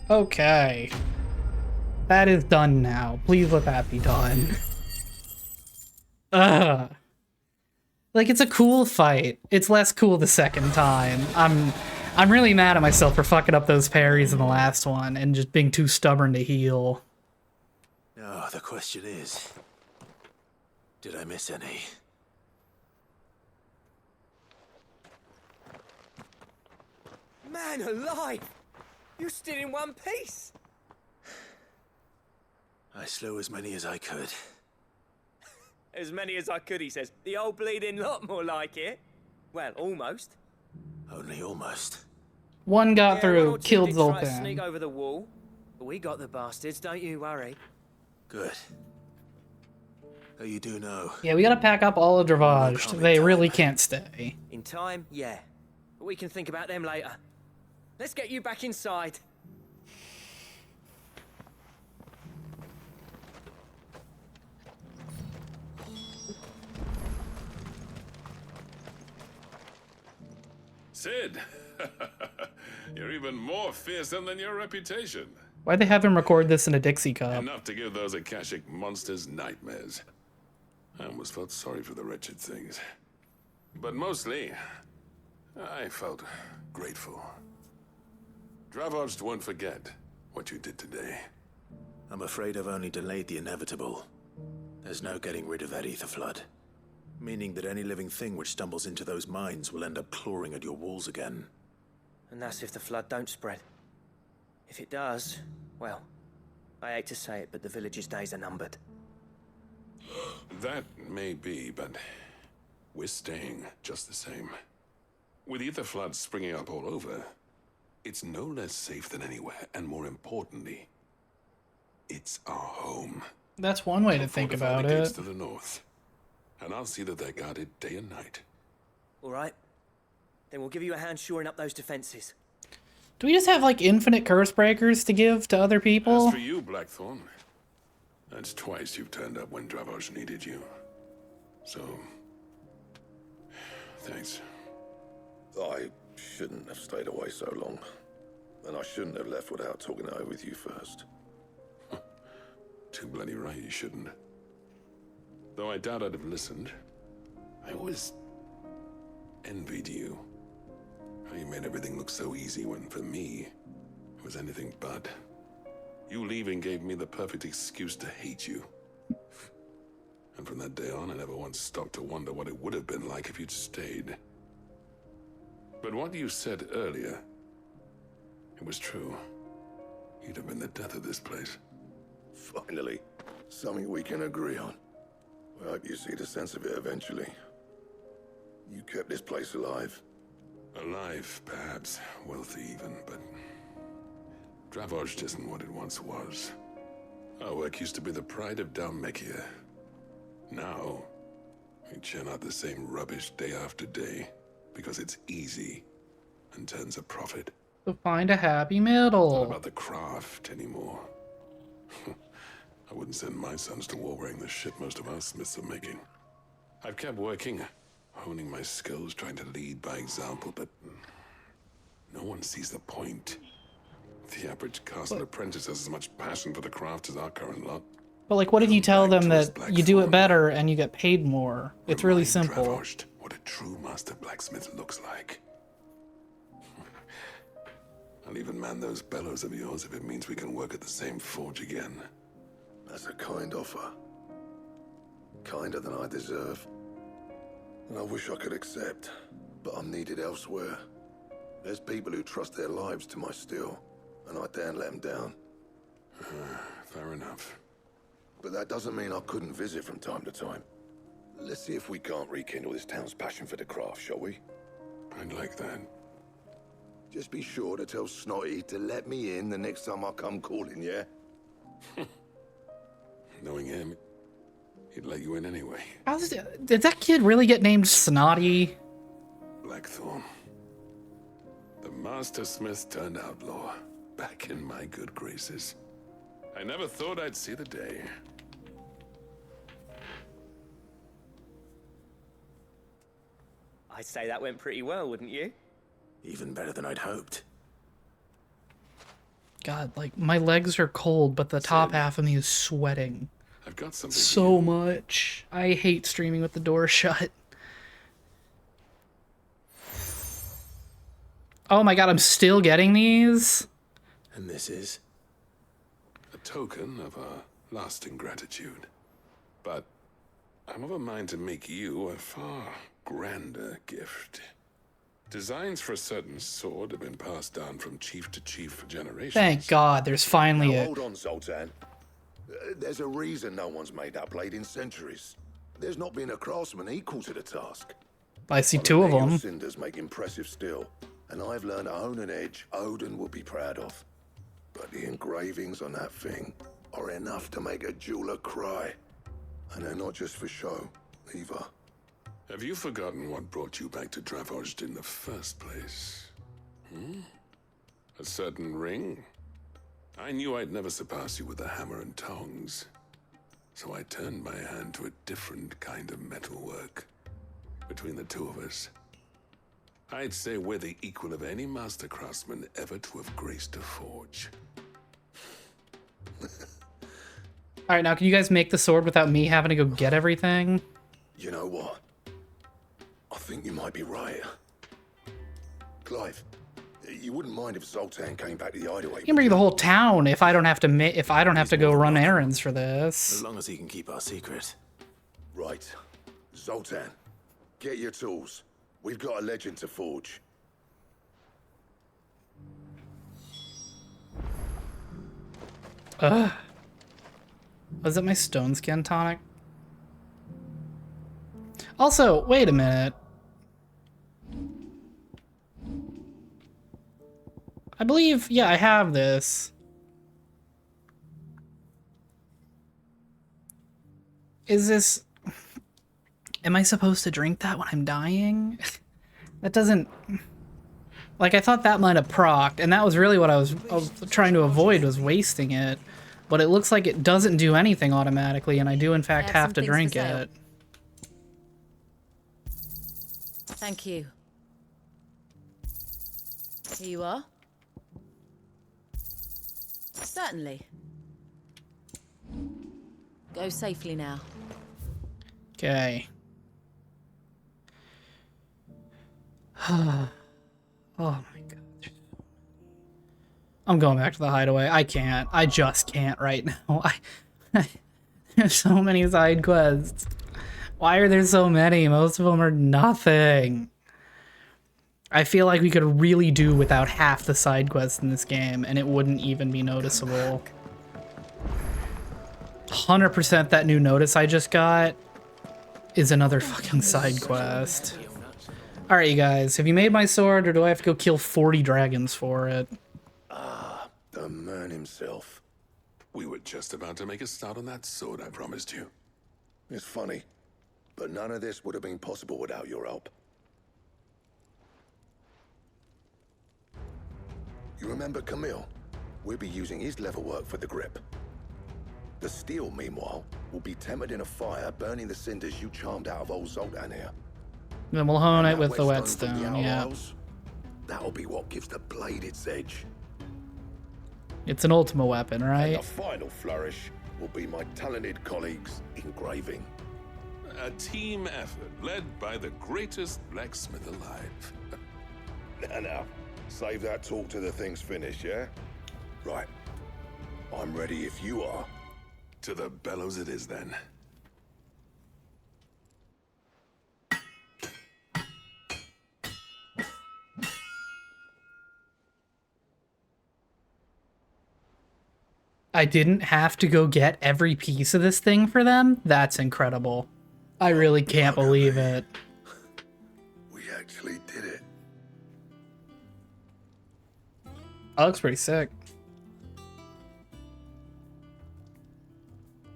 A: Okay. That is done now. Please let that be done. Ugh. Like, it's a cool fight. It's less cool the second time. I'm really mad at myself for fucking up those parries in the last one and just being too stubborn to heal.
C: No, the question is, did I miss any?
N: Man alive! You're still in one piece!
C: I slew as many as I could.
N: As many as I could, he says. The old bleeding lot, more like it. Well, almost.
C: Only almost.
A: One got
N: One
A: through,
N: or two
A: killed
N: did try to
A: Zoltan.
N: sneak over the wall. But we got the bastards, don't you worry.
C: Good. Though you do know.
A: Yeah, we gotta pack up all of Dravage. They really can't stay.
N: In time, yeah. But we can think about them later. Let's get you back inside.
V: Sid, you're even more fearsome than your reputation.
A: Why'd they have him record this in a Dixie cup?
V: Enough to give those Akashic monsters nightmares. I almost felt sorry for the wretched things. But mostly, I felt grateful. Dravage won't forget what you did today.
C: I'm afraid I've only delayed the inevitable. There's no getting rid of that ether flood. Meaning that any living thing which stumbles into those mines will end up clawing at your walls again.
N: And that's if the flood don't spread. If it does, well, I hate to say it, but the village's days are numbered.
V: That may be, but we're staying just the same. With ether floods springing up all over, it's no less safe than anywhere, and more importantly, it's our home.
A: That's one way to think about
V: the gates
A: it.
V: to the north, and I'll see that they're guarded day and night.
N: All right. Then we'll give you a hand shoring up those defenses.
A: Do we just have, like, infinite curse breakers to give to other people?
V: As for you, Blackthorn, that's twice you've turned up when Dravage needed you. So, thanks.
H: I shouldn't have stayed away so long. And I shouldn't have left without talking it over with you first.
V: Too bloody right you shouldn't. Though I doubt I'd have listened. I always envied you. How you made everything look so easy when, for me, it was anything but. You leaving gave me the perfect excuse to hate you. And from that day on, I never once stopped to wonder what it would have been like if you'd stayed. But what you said earlier, it was true. You'd have been the death of this place.
H: Finally, something we can agree on. I hope you see the sense of it eventually. You kept this place alive.
V: Alive, perhaps. Wealthy even, but Dravage isn't what it once was. Our work used to be the pride of Dalmekia. Now, we churn out the same rubbish day after day because it's easy and turns a profit.
A: To find a happy
V: Not
A: middle.
V: about the craft anymore. I wouldn't send my sons to war wearing the shit most of our smiths are making. I've kept working, honing my skills, trying to lead by example, but no one sees the point. The average castle apprentice has as much passion for the craft as our current lot.
A: But, like, what if you tell them that you do it better and you get paid more? It's really simple.
V: Dravaged what a true master blacksmith looks like. I'll even man those bellows of yours if it means we can work at the same forge again.
H: That's a kind offer. Kinder than I deserve. And I wish I could accept, but I'm needed elsewhere. There's people who trust their lives to my steel, and I daren't let them down.
V: Fair enough.
H: But that doesn't mean I couldn't visit from time to time. Let's see if we can't rekindle this town's passion for the craft, shall we?
V: I'd like that.
H: Just be sure to tell Snotty to let me in the next time I come calling, yeah?
V: Knowing him, he'd let you in anyway.
A: Did that kid really get named Snotty?
V: Blackthorn. The master smith turned outlaw, back in my good graces. I never thought I'd see the day.
N: I'd say that went pretty well, wouldn't you?
C: Even better than I'd hoped.
A: God, like, my legs are cold, but the top half of me is sweating.
V: I've got something
A: So much. I hate streaming with the door shut. Oh my god, I'm still getting these?
L: And this is?
V: A token of our lasting gratitude. But I'm of a mind to make you a far grander gift. Designs for a certain sword have been passed down from chief to chief for generations.
A: Thank God, there's finally
H: Now,
A: a...
H: hold on, Zoltan. There's a reason no one's made that blade in centuries. There's not been a craftsman equal to the task.
A: I see
H: I'll
A: 2 of
H: admit your
A: them.
H: cinders make impressive steel, and I've learned to own an edge Odin will be proud of. But the engravings on that thing are enough to make a jeweler cry. And they're not just for show, either.
V: Have you forgotten what brought you back to Dravozd in the first place? A certain ring? I knew I'd never surpass you with a hammer and tongs. So I turned my hand to a different kind of metalwork. Between the two of us, I'd say we're the equal of any master craftsman ever to have graced a forge.
A: Alright, now can you guys make the sword without me having to go get everything?
H: You know what? I think you might be right. Clive, you wouldn't mind if Zoltan came back to the hideaway?
A: You can bring the whole town if I don't have to go run errands for this.
L: As long as he can keep our secret.
H: Right. Zoltan, get your tools. We've got a legend to forge.
A: Was it my stone skin tonic? Also, wait a minute. I believe, yeah, I have this. Is this... Am I supposed to drink that when I'm dying? That doesn't... Like, I thought that might have procced, and that was really what I was trying to avoid, was wasting it. But it looks like it doesn't do anything automatically, and I do in fact have to drink it.
U: Thank you. Here you are. Certainly. Go safely now.
A: Okay. Oh my god. I'm going back to the hideaway. I can't. I just can't right now. There's so many side quests. Why are there so many? Most of them are nothing. I feel like we could really do without half the side quests in this game, and it wouldn't even be noticeable. 100% that new notice I just got is another fucking side quest. Alright, you guys, have you made my sword, or do I have to go kill 40 dragons for it?
H: The man himself.
V: We were just about to make a start on that sword I promised you.
H: It's funny, but none of this would have been possible without your help. You remember Camille? We'll be using his leatherwork for the grip. The steel, meanwhile, will be tempered in a fire, burning the cinders you charmed out of old Zoltan here.
A: Then we'll hone it with the
H: whetstone from
A: whetstone,
H: the
A: yeah.
H: outlaws, that'll be what gives the blade its edge.
A: It's an ultimate weapon,
H: And
A: right?
H: the final flourish will be my talented colleagues' engraving.
V: A team effort led by the greatest blacksmith alive.
H: Now, save that talk till the thing's finished, yeah? Right. I'm ready if you are.
V: To the bellows it is then.
A: I didn't have to go get every piece of this thing for them? That's incredible. I really can't believe it.
H: We actually did it.
A: That looks pretty sick.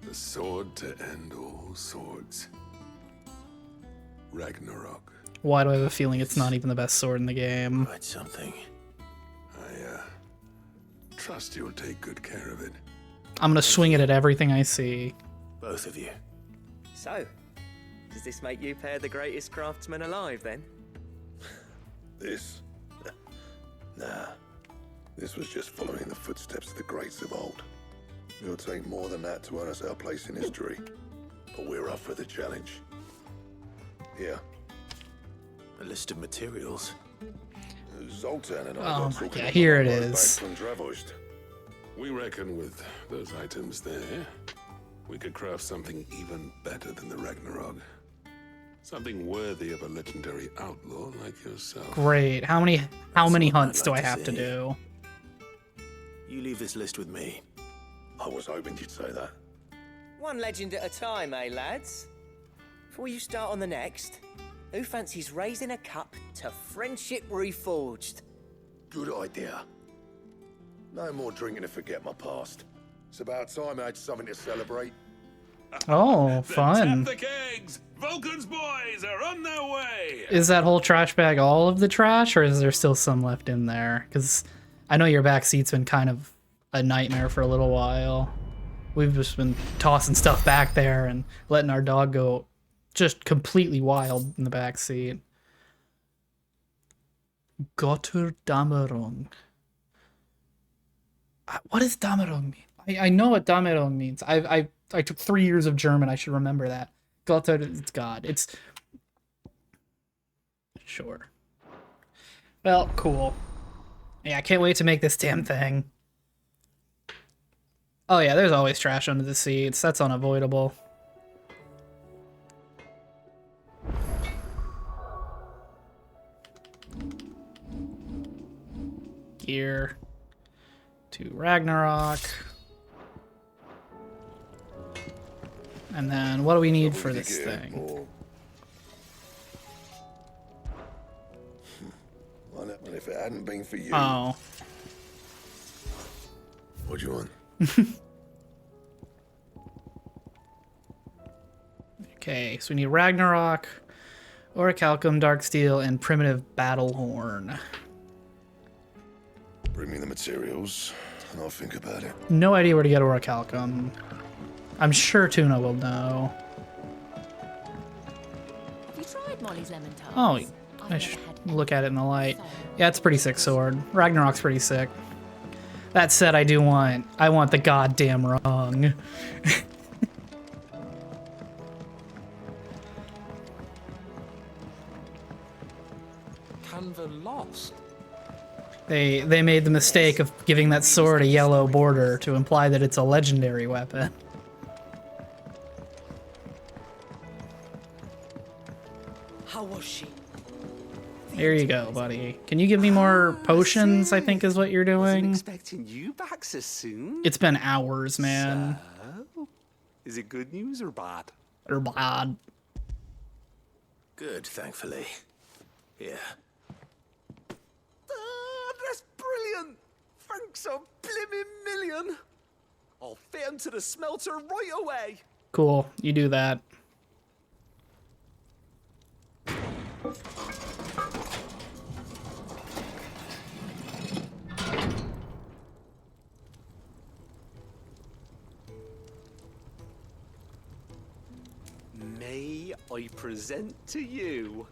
V: The sword to end all swords. Ragnarok.
A: Why do I have a feeling it's not even the best sword in the game?
L: Quite something.
V: I trust you'll take good care of it.
A: I'm gonna swing it at everything I see.
L: Both of you.
N: So, does this make you pair the greatest craftsman alive, then?
H: This? Nah. This was just following the footsteps of the greats of old. It'll take more than that to earn us our place in history, but we're up for the challenge. Here.
L: A list of materials.
H: Zoltan and I
A: Oh
H: got
A: my
H: talking
A: god,
H: on
A: here
H: the
A: it
H: road back
A: is.
H: from Dravost.
V: We reckon with those items there, we could craft something even better than the Ragnarok. Something worthy of a legendary outlaw like yourself.
A: Great. How many hunts do I have to do?
L: You leave this list with me.
H: I was hoping you'd say that.
N: One legend at a time, eh, lads? Before you start on the next, who fancies raising a cup to friendship reforged?
H: Good idea. No more drinking to forget my past. It's about time I had something to celebrate.
A: Oh, fun.
V: Tap the kegs! Vulcan's boys are on their way!
A: Is that whole trash bag all of the trash, or is there still some left in there? Because I know your back seat's been kind of a nightmare for a little while. We've just been tossing stuff back there and letting our dog go just completely wild in the back seat. Götterdämmerung. What does Dämmerung mean? I know what Dämmerung means. I took 3 years of German. I should remember that. Götter, it's God. It's sure. Well, cool. Yeah, I can't wait to make this damn thing. Oh yeah, there's always trash under the seats. That's unavoidable. Gear to Ragnarok. And then what do we need for this thing?
H: Well, if it hadn't been for you...
A: Oh.
H: What do you want?
A: Okay, so we need Ragnarok, Orichalcum, Darksteel, and Primitive Battle Horn.
H: Bring me the materials, and I'll think about it.
A: No idea where to get Orichalcum. I'm sure Tuna will know.
I: Have you tried Molly's lemon tarts?
A: Oh, I should look at it in the light. Yeah, it's a pretty sick sword. Ragnarok's pretty sick. That said, I want the goddamn rung.
J: Canva lost.
A: They made the mistake of giving that sword a yellow border to imply that it's a legendary weapon.
N: How was she?
A: There you go, buddy. Can you give me more potions, I think is what you're doing?
J: Expecting you back so soon.
A: It's been hours, man.
J: So, is it good news or bad?
A: Or bad.
L: Good, thankfully. Here.
J: That's brilliant. Thanks a blimmin' million. I'll fit 'em to the smelter right away.
A: Cool, you do that.
J: May I present to you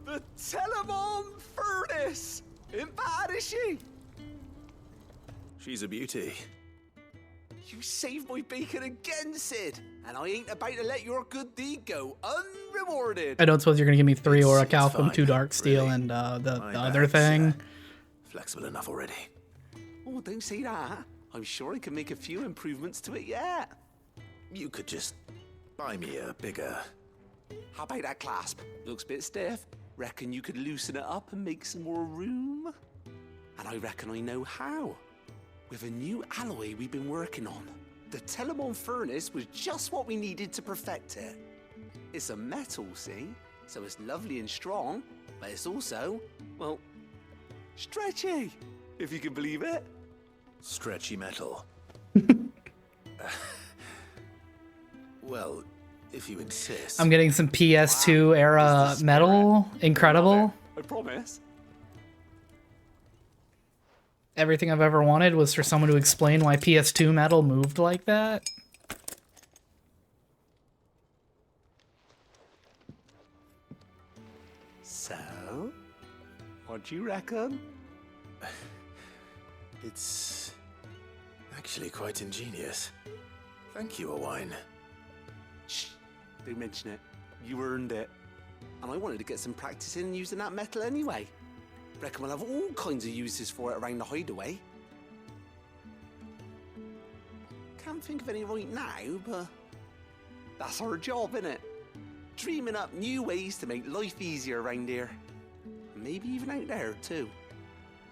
J: the Telemon Furnace? Ain't bad, is she?
L: She's a beauty.
J: You saved my bacon again, Sid, and I ain't about to let your good deed go unrewarded.
A: I don't suppose you're gonna give me 3 Orichalcum,
L: fine,
A: 2 Darksteel,
L: really.
A: and the
L: My
A: other
L: bag's,
A: thing.
L: Flexible enough already.
J: Oh, don't say that. I'm sure I can make a few improvements to it yet.
L: You could just buy me a bigger...
J: How about that clasp? Looks a bit stiff. Reckon you could loosen it up and make some more room? And I reckon I know how. With a new alloy we've been working on. The Telemon Furnace was just what we needed to perfect it. It's a metal, see? So it's lovely and strong, but it's also, well, stretchy, if you can believe it.
L: Stretchy metal. Well, if you insist.
A: I'm getting some PS2 era metal. Incredible.
J: I promise.
A: Everything I've ever wanted was for someone to explain why PS2 metal moved like that.
J: So, what
K: What do you reckon?
L: It's actually quite ingenious. Thank you, Owain.
K: Shh, don't mention it. You earned it. And I wanted to get some practice in using that metal anyway. Reckon we'll have all kinds of uses for it around the hideaway. Can't think of any right now, but that's our job, innit? Dreaming up new ways to make life easier around here. Maybe even out there, too.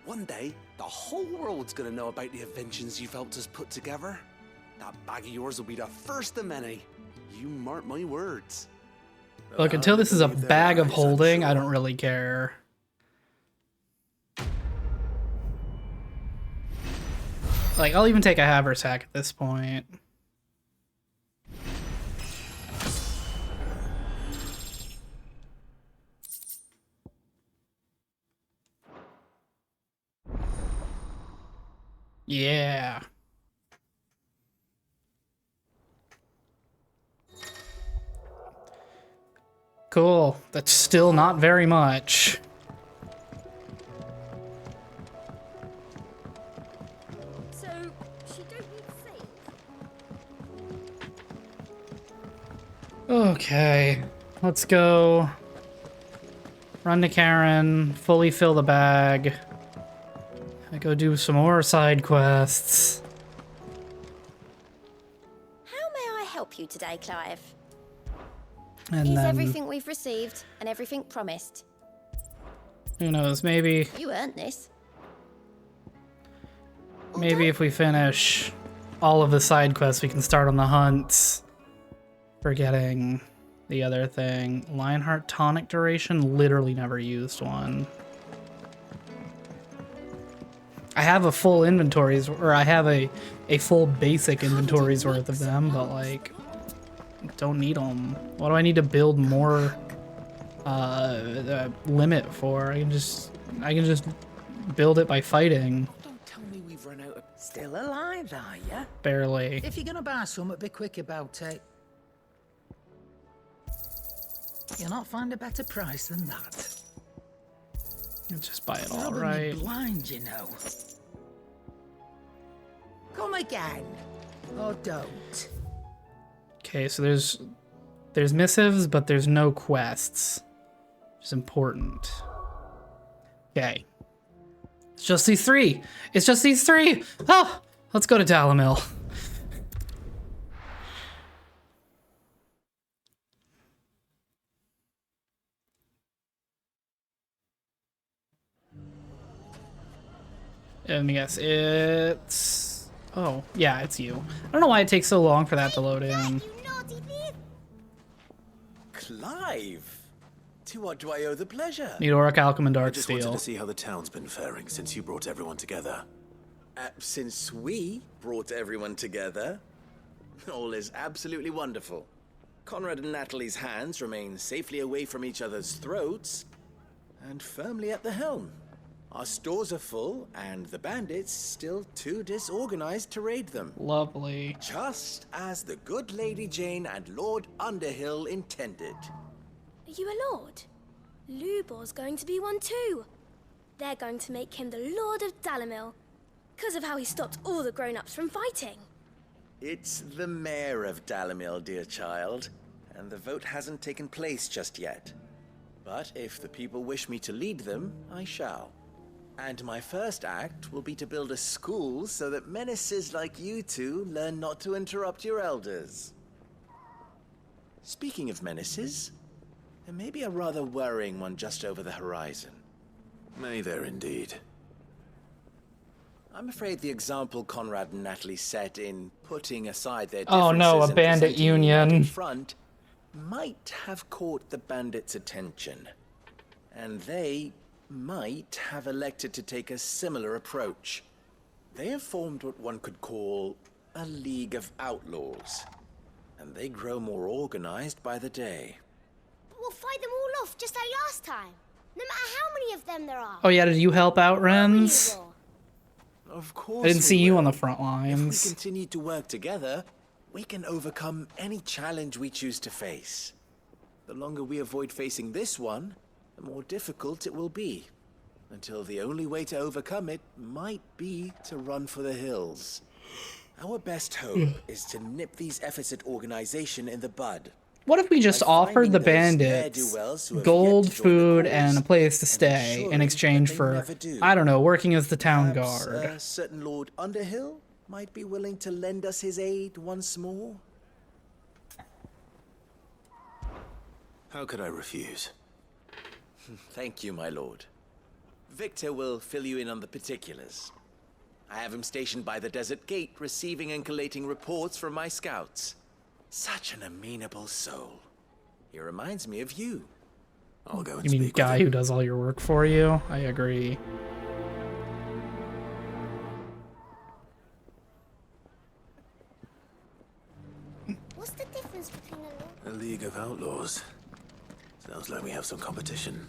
K: One day, the whole world's gonna know about the inventions you've helped us put together. That bag of yours will be the first of many. You mark my words.
A: Look, until this is a bag of holding, I don't really care. Like, I'll even take a haversack at this point. Yeah. Cool. That's still not very much.
M: So, she don't need safe.
A: Okay. Let's go. Run to Karen. Fully fill the bag. I go do some more side quests.
M: How may I help you today, Clive?
A: And
M: Here's
A: then,
M: everything we've received and everything promised.
A: who knows, maybe
M: You earned this.
A: if we finish all of the side quests, we can start on the hunts for getting the other thing. Lionheart tonic duration, literally never used one. I have a full inventories, or I have a full basic inventories worth of them, but like, don't need them. What do I need to build more limit for? I can just build it by fighting.
P: Don't tell me we've run out of... Still alive, are ya?
A: Barely.
P: If you're gonna buy something, be quick about it. You'll not find a better price than that.
A: You'll just buy it all,
P: Robbing me
A: right?
P: blind, you know. Come again, or don't.
A: Okay, so there's missives, but there's no quests, which is important. Okay. It's just these three. It's just these three. Oh, let's go to Dalamil. Let me guess, it's... Oh, yeah, it's you. I don't know why it takes so long for that to load in.
L: Clive! To what do I owe the pleasure?
A: Need Auric Alchem and Dark
L: I just wanted
A: Steel.
L: to see how the town's been faring since you brought everyone together.
Q: Since we brought everyone together, all is absolutely wonderful. Conrad and Natalie's hands remain safely away from each other's throats and firmly at the helm. Our stores are full, and the bandits still too disorganized to raid them.
A: Lovely.
Q: Just as the good Lady Jane and Lord Underhill intended.
T: Are you a lord? Lubor's going to be one too. They're going to make him the Lord of Dalamil, because of how he stopped all the grown-ups from fighting.
Q: It's the mayor of Dalamil, dear child, and the vote hasn't taken place just yet. But if the people wish me to lead them, I shall. And my first act will be to build a school so that menaces like you two learn not to interrupt your elders. Speaking of menaces, there may be a rather worrying one just over the horizon.
L: May there indeed.
Q: I'm afraid the example Conrad and Natalie set in putting aside their
A: Oh no, a
Q: differences and
A: bandit
Q: presenting a united
A: union.
Q: front might have caught the bandits' attention. And they might have elected to take a similar approach. They have formed what one could call a League of Outlaws. And they grow more organized by the day.
T: But we'll fight them all off just like last time, no matter how many of them there are.
A: Oh yeah, did you help out, Renz?
Q: Of course
A: I didn't see
Q: we
A: you
Q: will.
A: on the front
Q: If
A: lines.
Q: we continue to work together, we can overcome any challenge we choose to face. The longer we avoid facing this one, the more difficult it will be. until the only way to overcome it might be to run for the hills. Our best hope is to nip these efforts at organization in the bud.
A: What if we just offered the bandits gold, food, and a place to stay in exchange for, I don't know, working as the town guard?
Q: A certain Lord Underhill might be willing to lend us his aid once more.
L: How could I refuse?
Q: Thank you, my lord. Victor will fill you in on the particulars. I have him stationed by the desert gate, receiving and collating reports from my scouts. Such an amenable soul. He reminds me of you.
L: I'll go and
A: You mean guy who does all your work for you? I agree.
M: What's the difference between a
L: A League of Outlaws. Sounds like we have some competition.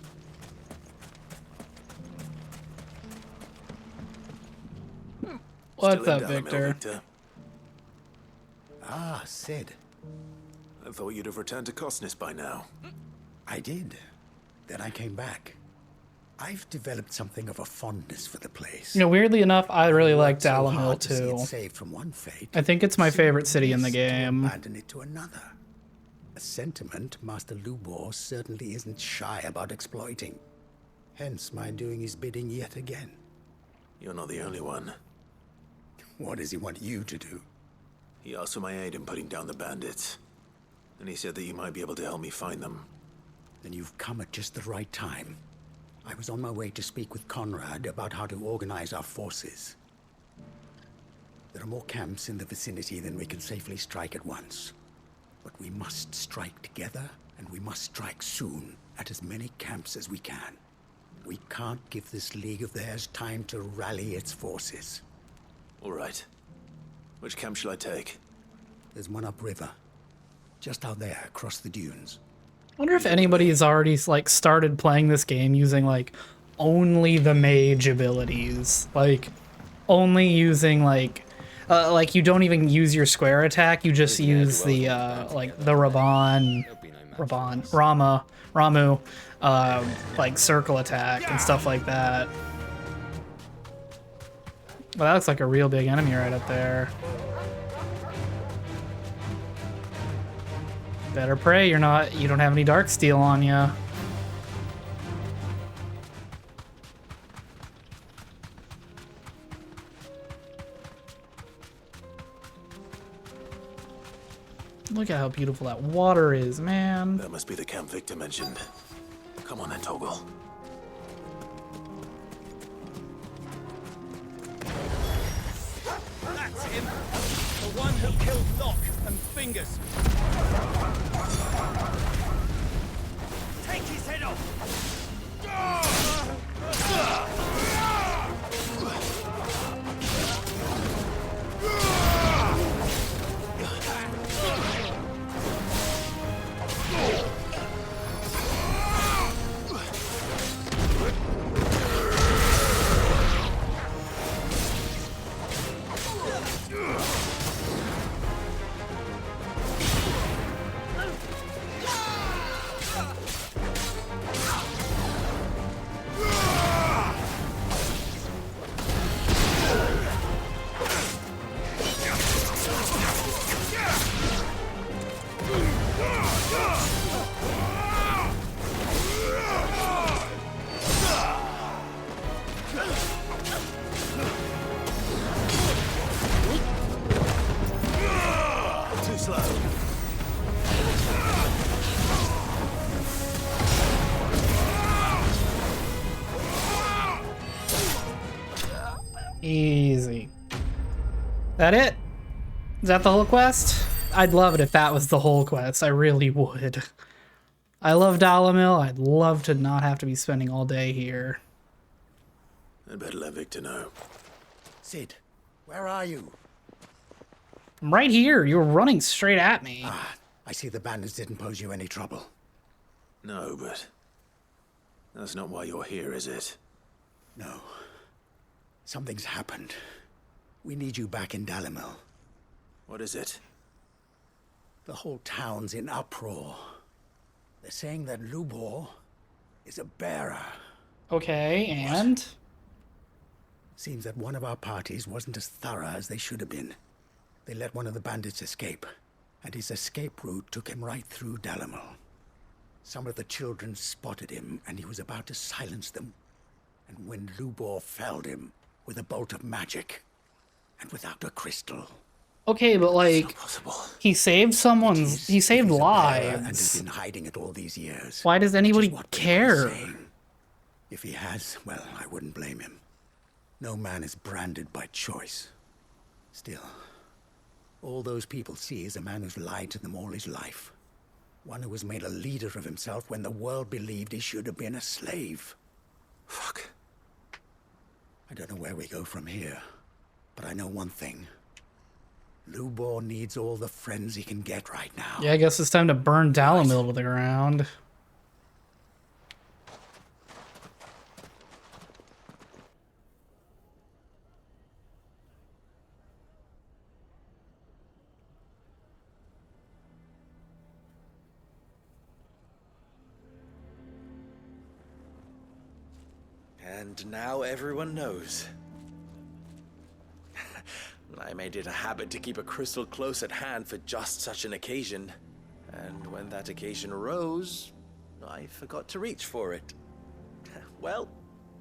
A: What's
L: Still in
A: up,
L: Dalamil,
A: Victor?
B: Ah, Sid.
L: I thought you'd have returned to Cosnus by now.
B: I did. Then I came back. I've developed something of a fondness for the place.
A: You know, weirdly enough, I really like
B: So
A: Dalamil
B: hard to see it
A: too.
B: saved from one fate,
A: I think it's my favorite city in the game.
B: abandon it to another. A sentiment Master Lubor certainly isn't shy about exploiting. Hence my doing his bidding yet again.
L: You're not the only one.
B: What does he want you to do?
L: He asked for my aid in putting down the bandits. And he said that you might be able to help me find them.
B: Then you've come at just the right time. I was on my way to speak with Conrad about how to organize our forces. There are more camps in the vicinity than we can safely strike at once. But we must strike together, and we must strike soon at as many camps as we can. We can't give this league of theirs time to rally its forces.
L: All right. Which camp shall I take?
B: There's one upriver. Just out there, across the dunes.
A: I wonder if anybody's already like started playing this game using like only the mage abilities, like only using like you don't even use your square attack, you just use the like the Ramu like circle attack and stuff like that. Well, that looks like a real big enemy right up there. Better pray you don't have any dark steel on you. Look at how beautiful that water is, man.
L: That must be the camp Victor mentioned. Come on then, Toggle.
E: That's him! The one who killed Locke and Fingers. Take his head off!
A: Easy. That it? Is that the whole quest? I'd love it if that was the whole quest. I really would. I love Dalamil. I'd love to not have to be spending all day here.
L: I'd better let Victor know.
B: Sid, where are you?
A: I'm right here. You were running straight at me.
B: Ah, I see the bandits didn't pose you any trouble.
L: No, but that's not why you're here, is it?
B: No. Something's happened. We need you back in Dalamil.
L: What is it?
B: The whole town's in uproar. They're saying that Lubor is a bearer
A: Okay, and?
B: Seems that one of our parties wasn't as thorough as they should have been. They let one of the bandits escape, and his escape route took him right through Dalamil. Some of the children spotted him, and he was about to silence them. And when Lubor felled him with a bolt of magic, and without a crystal.
A: Okay, but like, he saved he saved lives.
B: And has been hiding it all these years.
A: Why does anybody care?
B: If he has, well, I wouldn't blame him. No man is branded by choice. Still, all those people see is a man who's lied to them all his life. One who was made a leader of himself when the world believed he should have been a slave. Fuck. I don't know where we go from here, but I know one thing. Lubor needs all the friends he can get right now.
A: Yeah, I guess it's time to burn Dalamil to the ground.
Q: And now everyone knows. I made it a habit to keep a crystal close at hand for just such an occasion. And when that occasion arose, I forgot to reach for it. Well,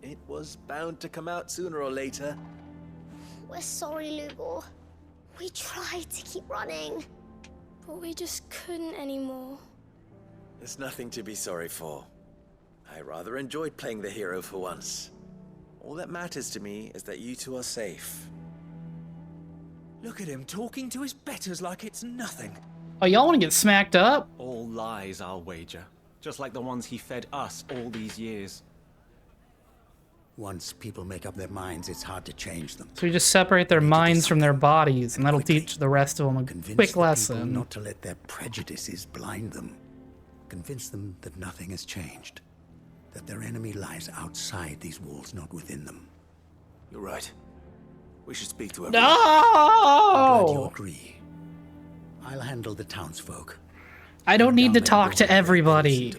Q: it was bound to come out sooner or later.
M: We're sorry, Lubor. We tried to keep running.
T: But we just couldn't anymore.
Q: There's nothing to be sorry for. I rather enjoyed playing the hero for once. All that matters to me is that you two are safe.
O: Look at him talking to his betters like it's nothing.
A: Oh, y'all want to get smacked up?
S: All lies, I'll wager. Just like the ones he fed us all these years.
B: Once people make up their minds, it's hard to change them.
A: So you just separate their minds from their bodies, and that'll teach the rest of them a quick lesson.
B: Not to let their prejudices blind them. Convince them that nothing has changed. That their enemy lies outside these walls, not within them.
L: You're right. We should speak to everyone.
A: No!
B: I'm glad you agree. I'll handle the townsfolk.
A: I don't need to talk to everybody.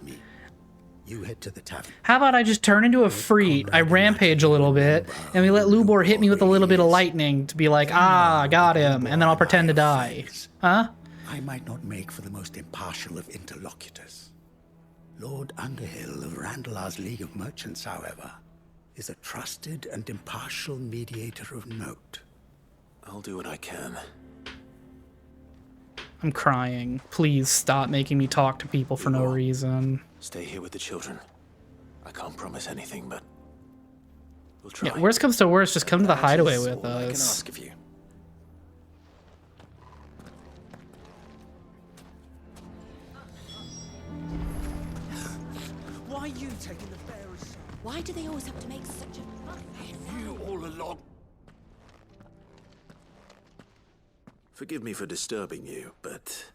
B: You head to the tavern.
A: How about I just turn into a freak, I rampage a little bit, and we let Lubor hit me with a little bit of lightning to be like, ah, got him, and then I'll pretend to die. Huh?
B: I might not make for the most impartial of interlocutors. Lord Underhill of Randalar's League of Merchants, however, is a trusted and impartial mediator of note.
L: I'll do what I can.
A: I'm crying. Please stop making me talk to people for no reason.
L: Stay here with the children. I can't promise anything, but we'll try.
A: Yeah, worst comes to worst, just come to the hideaway with
Q: all I can
A: us.
Q: ask of you.
O: Why are you taking the bearers?
U: Why do they always have to make such a fuss?
O: You all along.
L: Forgive me for disturbing you, but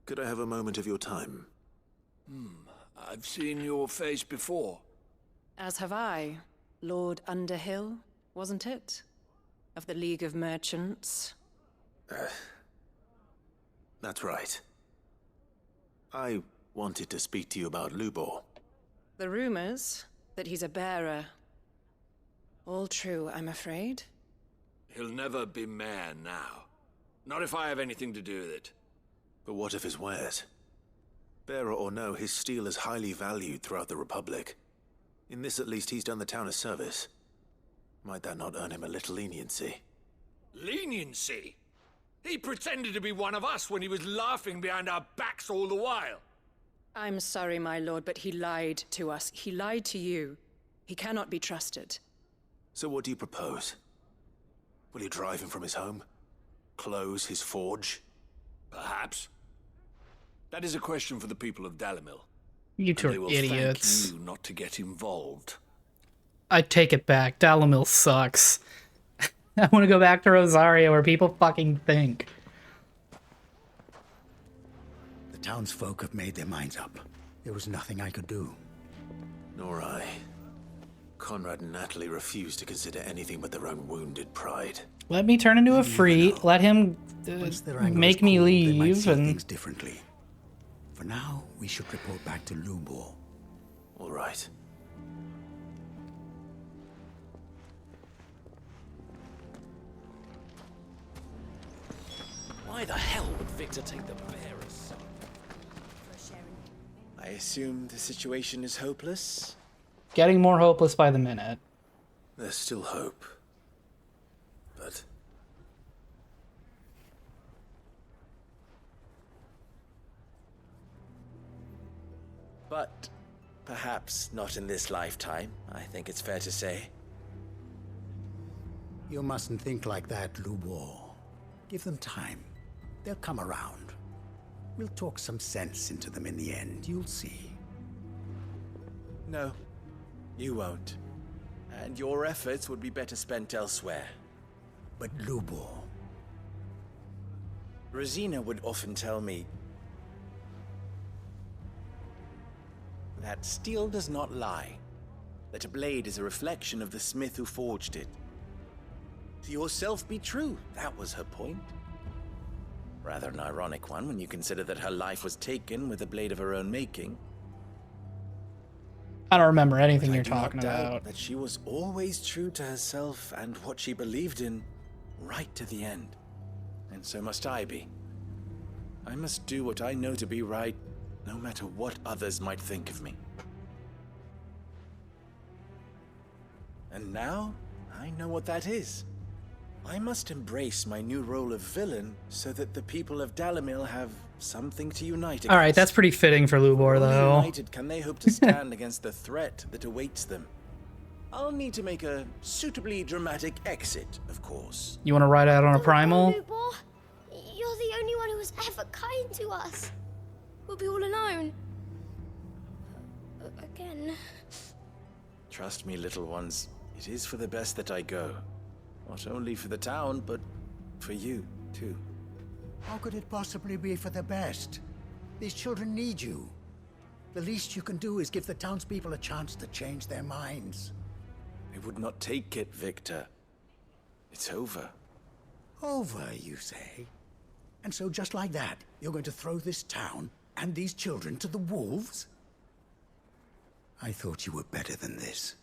L: could I have a moment of your time?
E: I've seen your face before.
I: As have I. Lord Underhill, wasn't it? Of the League of Merchants.
L: That's right. I wanted to speak to you about Lubor.
I: The rumors that he's a bearer. All true, I'm afraid.
E: He'll never be mayor now. Not if I have anything to do with it.
L: But what of his wares? Bearer or no, his steel is highly valued throughout the Republic. In this, at least, he's done the town a service. Might that not earn him a little leniency?
E: Leniency? He pretended to be one of us when he was laughing behind our backs all the while.
I: I'm sorry, my lord, but he lied to us. He lied to you. He cannot be trusted.
L: So what do you propose? Will you drive him from his home? Close his forge?
E: Perhaps. That is a question for the people of Dalamil.
A: You two
E: And they
A: are
E: will
A: idiots.
E: thank you not to get involved.
A: I take it back. Dalamil sucks. I want to go back to Rosaria where people fucking think.
B: The townsfolk have made their minds up. There was nothing I could do.
L: Nor I. Conrad and Natalie refused to consider anything but their own wounded pride.
A: Let me turn into a freak. Let him make me leave, and
B: things differently. For now, we should report back to Lubor.
L: All right.
Q: Why the hell would Victor take the bearer's side? I assume the situation is hopeless?
A: Getting more hopeless by the minute.
L: There's still hope.
Q: But perhaps not in this lifetime, I think it's fair to say.
B: You mustn't think like that, Lubor. Give them time. They'll come around. We'll talk some sense into them in the end, you'll see.
Q: No, you won't. And your efforts would be better spent elsewhere.
B: But Lubor...
Q: Rosina would often tell me that steel does not lie, that a blade is a reflection of the smith who forged it. To yourself be true, that was her point. Rather an ironic one when you consider that her life was taken with a blade of her own making.
A: I don't remember anything you're
Q: I do not
A: talking
Q: doubt
A: about.
Q: that she was always true to herself and what she believed in, right to the end. And so must I be. I must do what I know to be right, no matter what others might think of me. And now, I know what that is. I must embrace my new role of villain so that the people of Dalimil have something to unite against.
A: Alright, that's pretty fitting for Lubor,
Q: Only
A: though.
Q: united can they hope to stand against the threat that awaits them. I'll need to make a suitably dramatic exit, of course.
A: You want to ride out on a primal?
M: Lubor, you're the only one who was ever kind to us.
T: We'll be all alone. Again.
Q: Trust me, little ones. It is for the best that I go. Not only for the town, but for you, too.
B: How could it possibly be for the best? These children need you. The least you can do is give the townspeople a chance to change their minds.
Q: I would not take it, Victor. It's over.
B: Over, you say? And so just like that, you're going to throw this town and these children to the wolves? I thought you were better than this.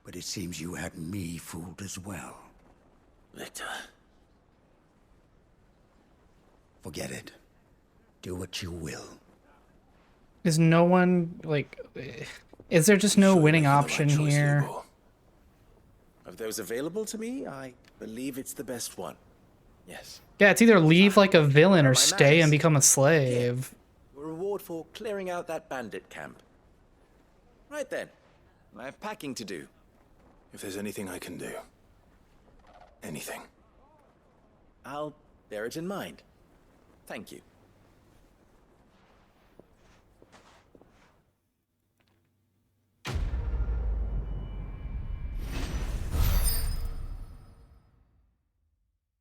B: But it seems you had me fooled as well.
Q: Victor.
B: Forget it. Do what you will.
A: Is no one, like... Is there just no winning option here?
Q: Of those available to me, I believe it's the best one. Yes.
A: Yeah, it's either leave like a villain or stay and become a slave.
Q: A reward for clearing out that bandit camp. Right then. I have packing to do.
L: If there's anything I can do. Anything.
Q: I'll bear it in mind. Thank you.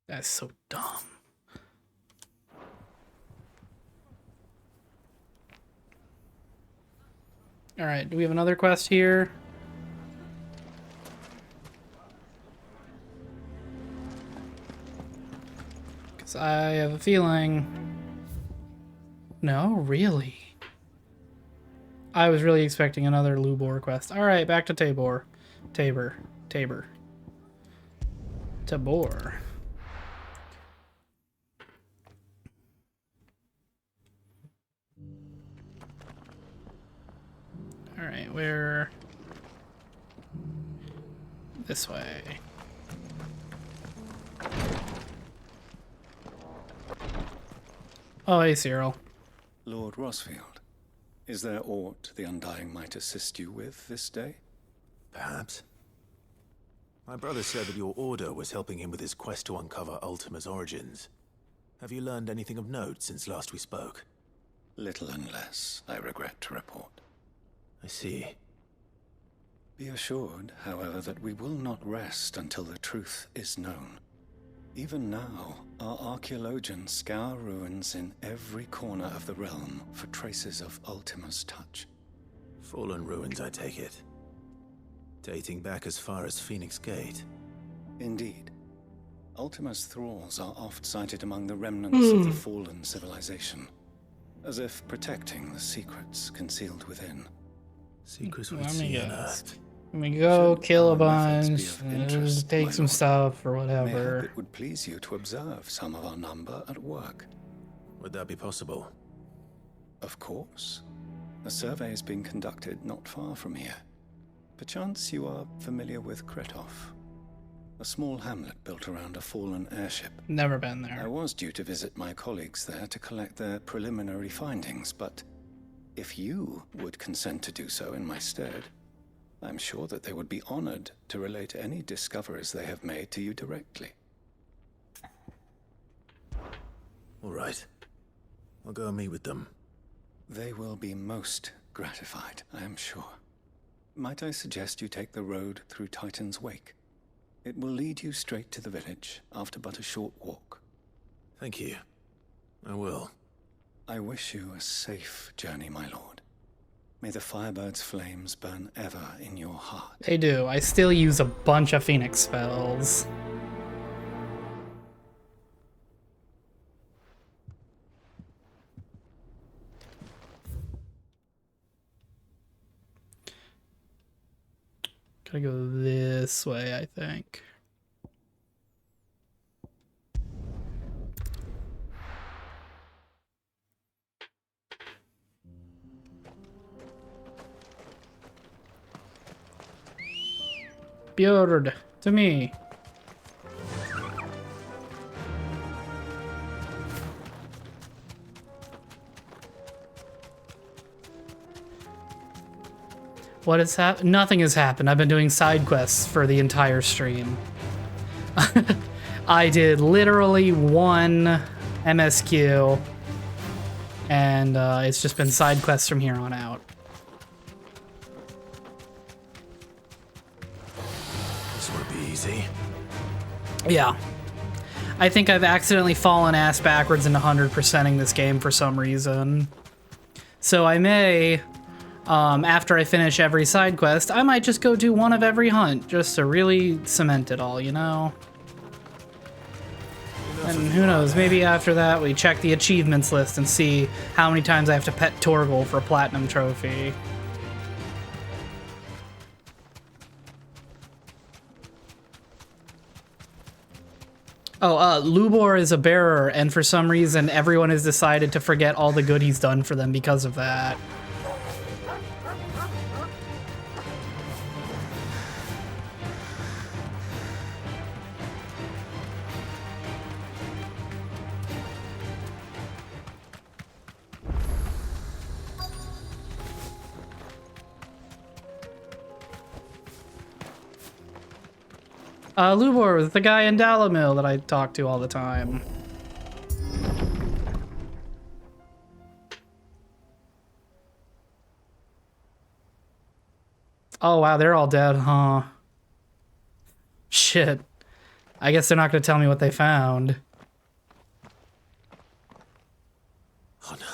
A: That's so dumb. Alright, do we have another quest here? Because I have a feeling... No, really? I was really expecting another Lubor quest. Alright, back to Tabor. Tabor. Alright, where... This way. Oh, hey, Cyril.
G: Lord Rosfield, is there aught the Undying might assist you with this day?
L: Perhaps. My brother said that your order was helping him with his quest to uncover Ultima's origins. Have you learned anything of note since last we spoke?
G: Little unless, I regret to report.
L: I see.
G: Be assured, however, that we will not rest until the truth is known. Even now, our archaeologians scour ruins in every corner of the realm for traces of Ultima's touch.
L: Fallen ruins, I take it. Dating back as far as Phoenix Gate.
G: Indeed. Ultima's thralls are oft sighted among the remnants of the fallen civilization, as if protecting the secrets concealed within.
L: Secrets we'd see unearthed.
A: We go kill a
G: our methods
A: bunch,
G: be of interest,
A: take
G: my
A: some
G: lord?
A: stuff or
G: Mayhap
A: whatever.
G: it would please you to observe some of our number at work.
L: Would that be possible?
G: Of course. A survey is being conducted not far from here. Perchance you are familiar with Kretov, a small hamlet built around a fallen airship.
A: Never been there.
G: I was due to visit my colleagues there to collect their preliminary findings, but if you would consent to do so in my stead, I'm sure that they would be honored to relate any discoveries they have made to you directly.
L: All right. I'll go and meet with them.
G: They will be most gratified, I am sure. Might I suggest you take the road through Titan's Wake? It will lead you straight to the village after but a short walk.
L: Thank you. I will.
G: I wish you a safe journey, my lord. May the Firebird's flames burn ever in your heart.
A: They do. I still use a bunch of Phoenix spells. Gotta go this way, I think. Bjord, to me. What has happened? Nothing has happened. I've been doing side quests for the entire stream. I did literally one MSQ, and it's just been side quests from here on out.
L: This won't be easy.
A: Yeah. I think I've accidentally fallen ass backwards into 100%ing this game for some reason. So I may, after I finish every side quest, I might just go do one of every hunt, just to really cement it all, you know? And who knows, maybe after that we check the achievements list and see how many times I have to pet Torgal for a platinum trophy. Oh, Lubor is a bearer, and for some reason everyone has decided to forget all the good he's done for them because of that. Lubor was the guy in Dalamil that I talk to all the time. Oh wow, they're all dead, huh? Shit. I guess they're not gonna tell me what they found.
L: Oh no.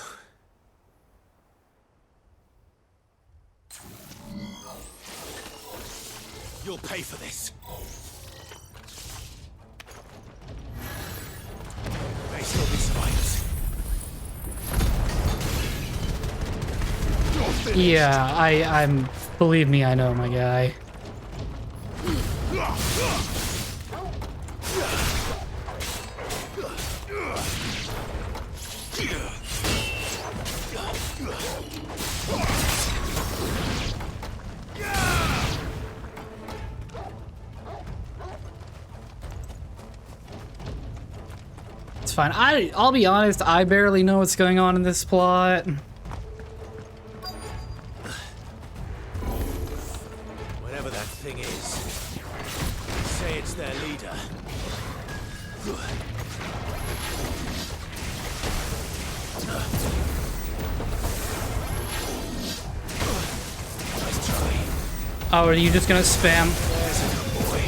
L: You'll pay for this. May still be survivors.
A: Yeah, I'm believe me, I know, my guy. It's fine. I'll be honest, I barely know what's going on in this plot.
L: Whatever that thing is, say it's their leader. Nice try.
A: Oh, are you just gonna spam?
L: There's a good boy.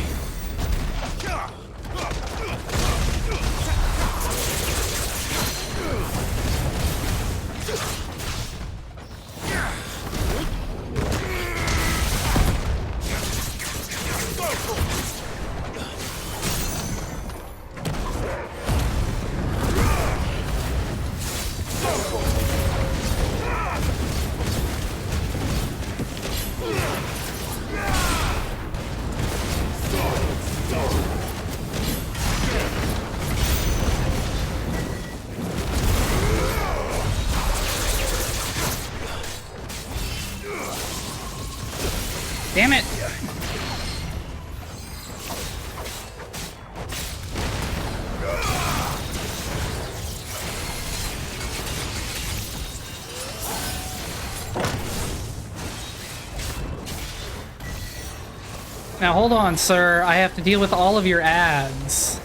A: Now hold on, sir. I have to deal with all of your ads.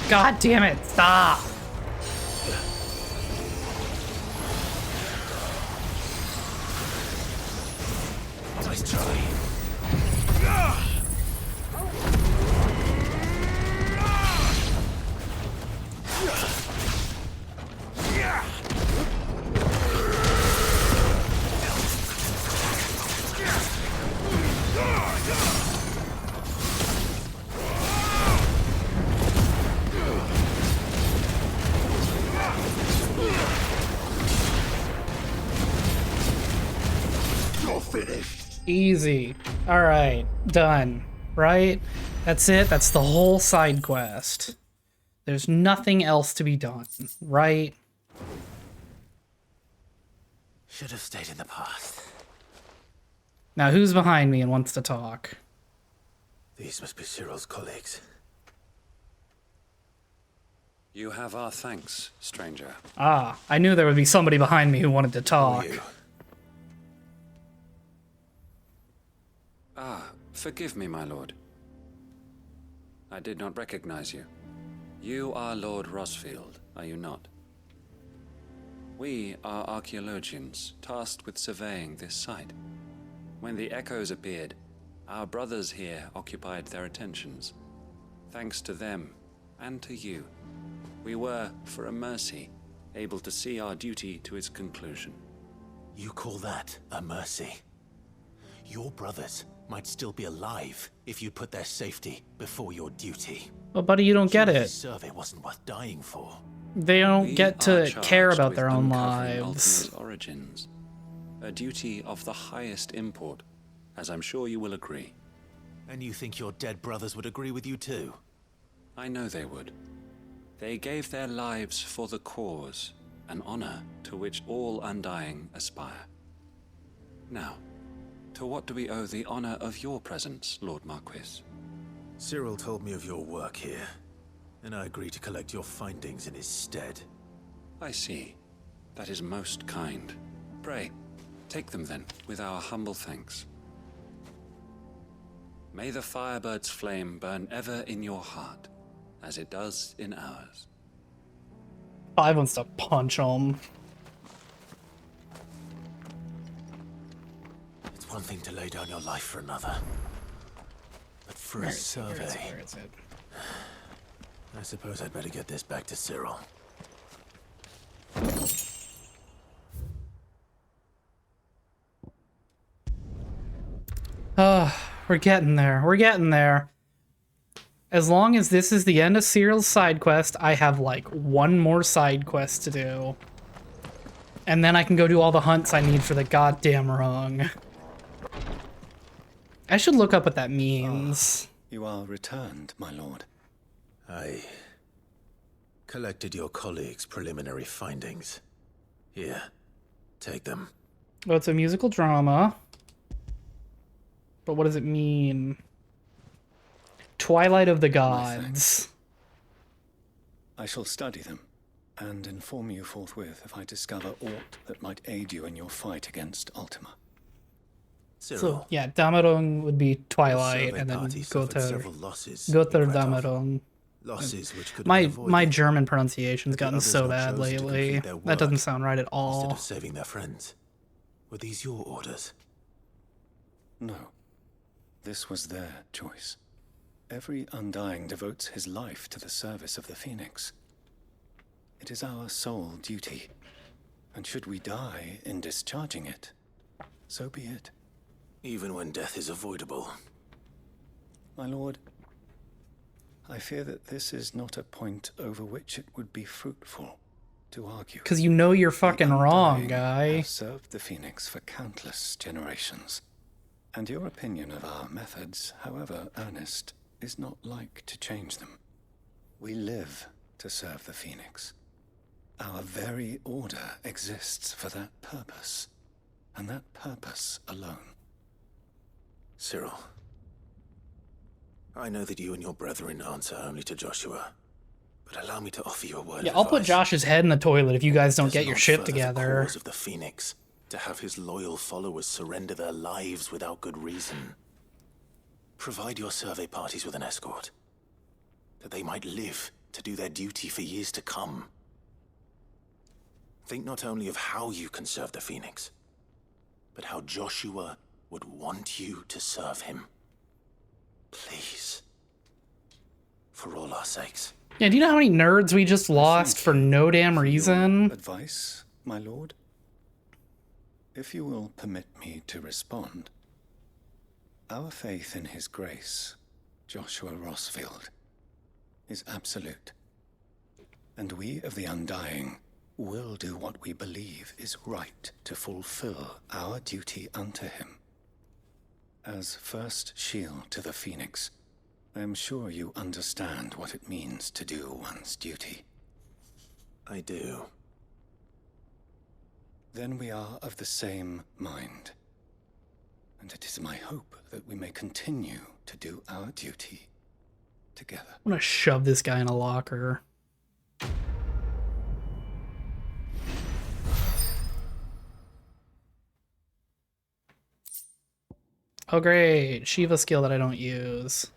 A: God damn it, stop!
C: Nice try.
H: You're finished.
A: Easy. Alright, done. Right? That's it. That's the whole side quest. There's nothing else to be done, right?
L: Should have stayed in the past.
A: Now who's behind me and wants to talk?
L: These must be Cyril's colleagues.
G: You have our thanks, stranger.
A: Ah, I knew there would be somebody behind me who wanted to talk.
G: Ah, forgive me, my lord. I did not recognize you. You are Lord Rosfield, are you not? We are archaeologians, tasked with surveying this site. When the echoes appeared, our brothers here occupied their attentions. Thanks to them, and to you, we were, for a mercy, able to see our duty to its conclusion.
L: You call that a mercy? Your brothers might still be alive if you put their safety before your duty.
A: Well, buddy, you don't get
L: Surely
A: it.
L: this survey wasn't worth dying for.
A: They don't get to care about
G: with
A: their own
G: uncovering
A: lives.
G: Ultima's origins. A duty of the highest import, as I'm sure you will agree.
L: And you think your dead brothers would agree with you too?
G: I know they would. They gave their lives for the cause, an honor to which all undying aspire. Now, to what do we owe the honor of your presence, Lord Marquis?
L: Cyril told me of your work here, and I agreed to collect your findings in his stead.
G: I see. That is most kind. Pray, take them then, with our humble thanks. May the Firebird's flame burn ever in your heart, as it does in ours.
A: I wants to punch him.
L: It's one thing to lay down your life for another, but for a survey...
A: Where is it?
L: I suppose I'd better get this back to Cyril.
A: We're getting there. We're getting there. As long as this is the end of Cyril's side quest, I have like one more side quest to do. And then I can go do all the hunts I need for the goddamn rung. I should look up what that means.
G: You are returned, my lord.
L: I collected your colleagues' preliminary findings. Here, take them.
A: Oh, it's a musical drama. But what does it mean? Twilight of the Gods.
G: I shall study them, and inform you forthwith if I discover aught that might aid you in your fight against Ultima.
A: So, yeah, Damerung would be Twilight,
L: survey
A: and then
L: party suffered several
A: Gother.
L: losses
A: Gother
L: in Kratov.
A: Damerung.
L: Losses which could have
A: My
L: been avoided.
A: my German pronunciation's
L: Had the
A: gotten
L: others
A: so
L: not
A: bad
L: chosen to
A: lately.
L: complete their
A: That doesn't
L: work
A: sound right at
L: Instead
A: all.
L: of saving their friends. Were these your orders?
G: No. This was their choice. Every Undying devotes his life to the service of the Phoenix. It is our sole duty, and should we die in discharging it, so be it.
L: Even when death is avoidable.
G: My lord, I fear that this is not a point over which it would be fruitful to argue.
A: Because you know you're fucking wrong, guy.
G: Have served the Phoenix for countless generations, and your opinion of our methods, however earnest, is not like to change them. We live to serve the Phoenix. Our very order exists for that purpose, and that purpose alone.
L: Cyril, I know that you and your brethren answer only to Joshua, But allow me to offer you a word
A: Yeah,
L: of
A: I'll put
L: advice.
A: Josh's head in the toilet if you guys don't
L: Does
A: get your
L: not
A: shit
L: further the
A: together.
L: cause of the Phoenix to have his loyal followers surrender their lives without good reason. Provide your survey parties with an escort, that they might live to do their duty for years to come. Think not only of how you can serve the Phoenix, but how Joshua would want you to serve him. Please. For all our sakes.
A: Yeah, do you know how many nerds we just lost for no damn reason?
G: Advice, my lord? If you will permit me to respond, our faith in his grace, Joshua Rossfield, is absolute. And we of the Undying will do what we believe is right to fulfill our duty unto him. As first shield to the Phoenix, I am sure you understand what it means to do one's duty.
L: I do.
G: Then we are of the same mind. And it is my hope that we may continue to do our duty together.
A: I'm gonna shove this guy in a locker. Oh great, Shiva skill that I don't use.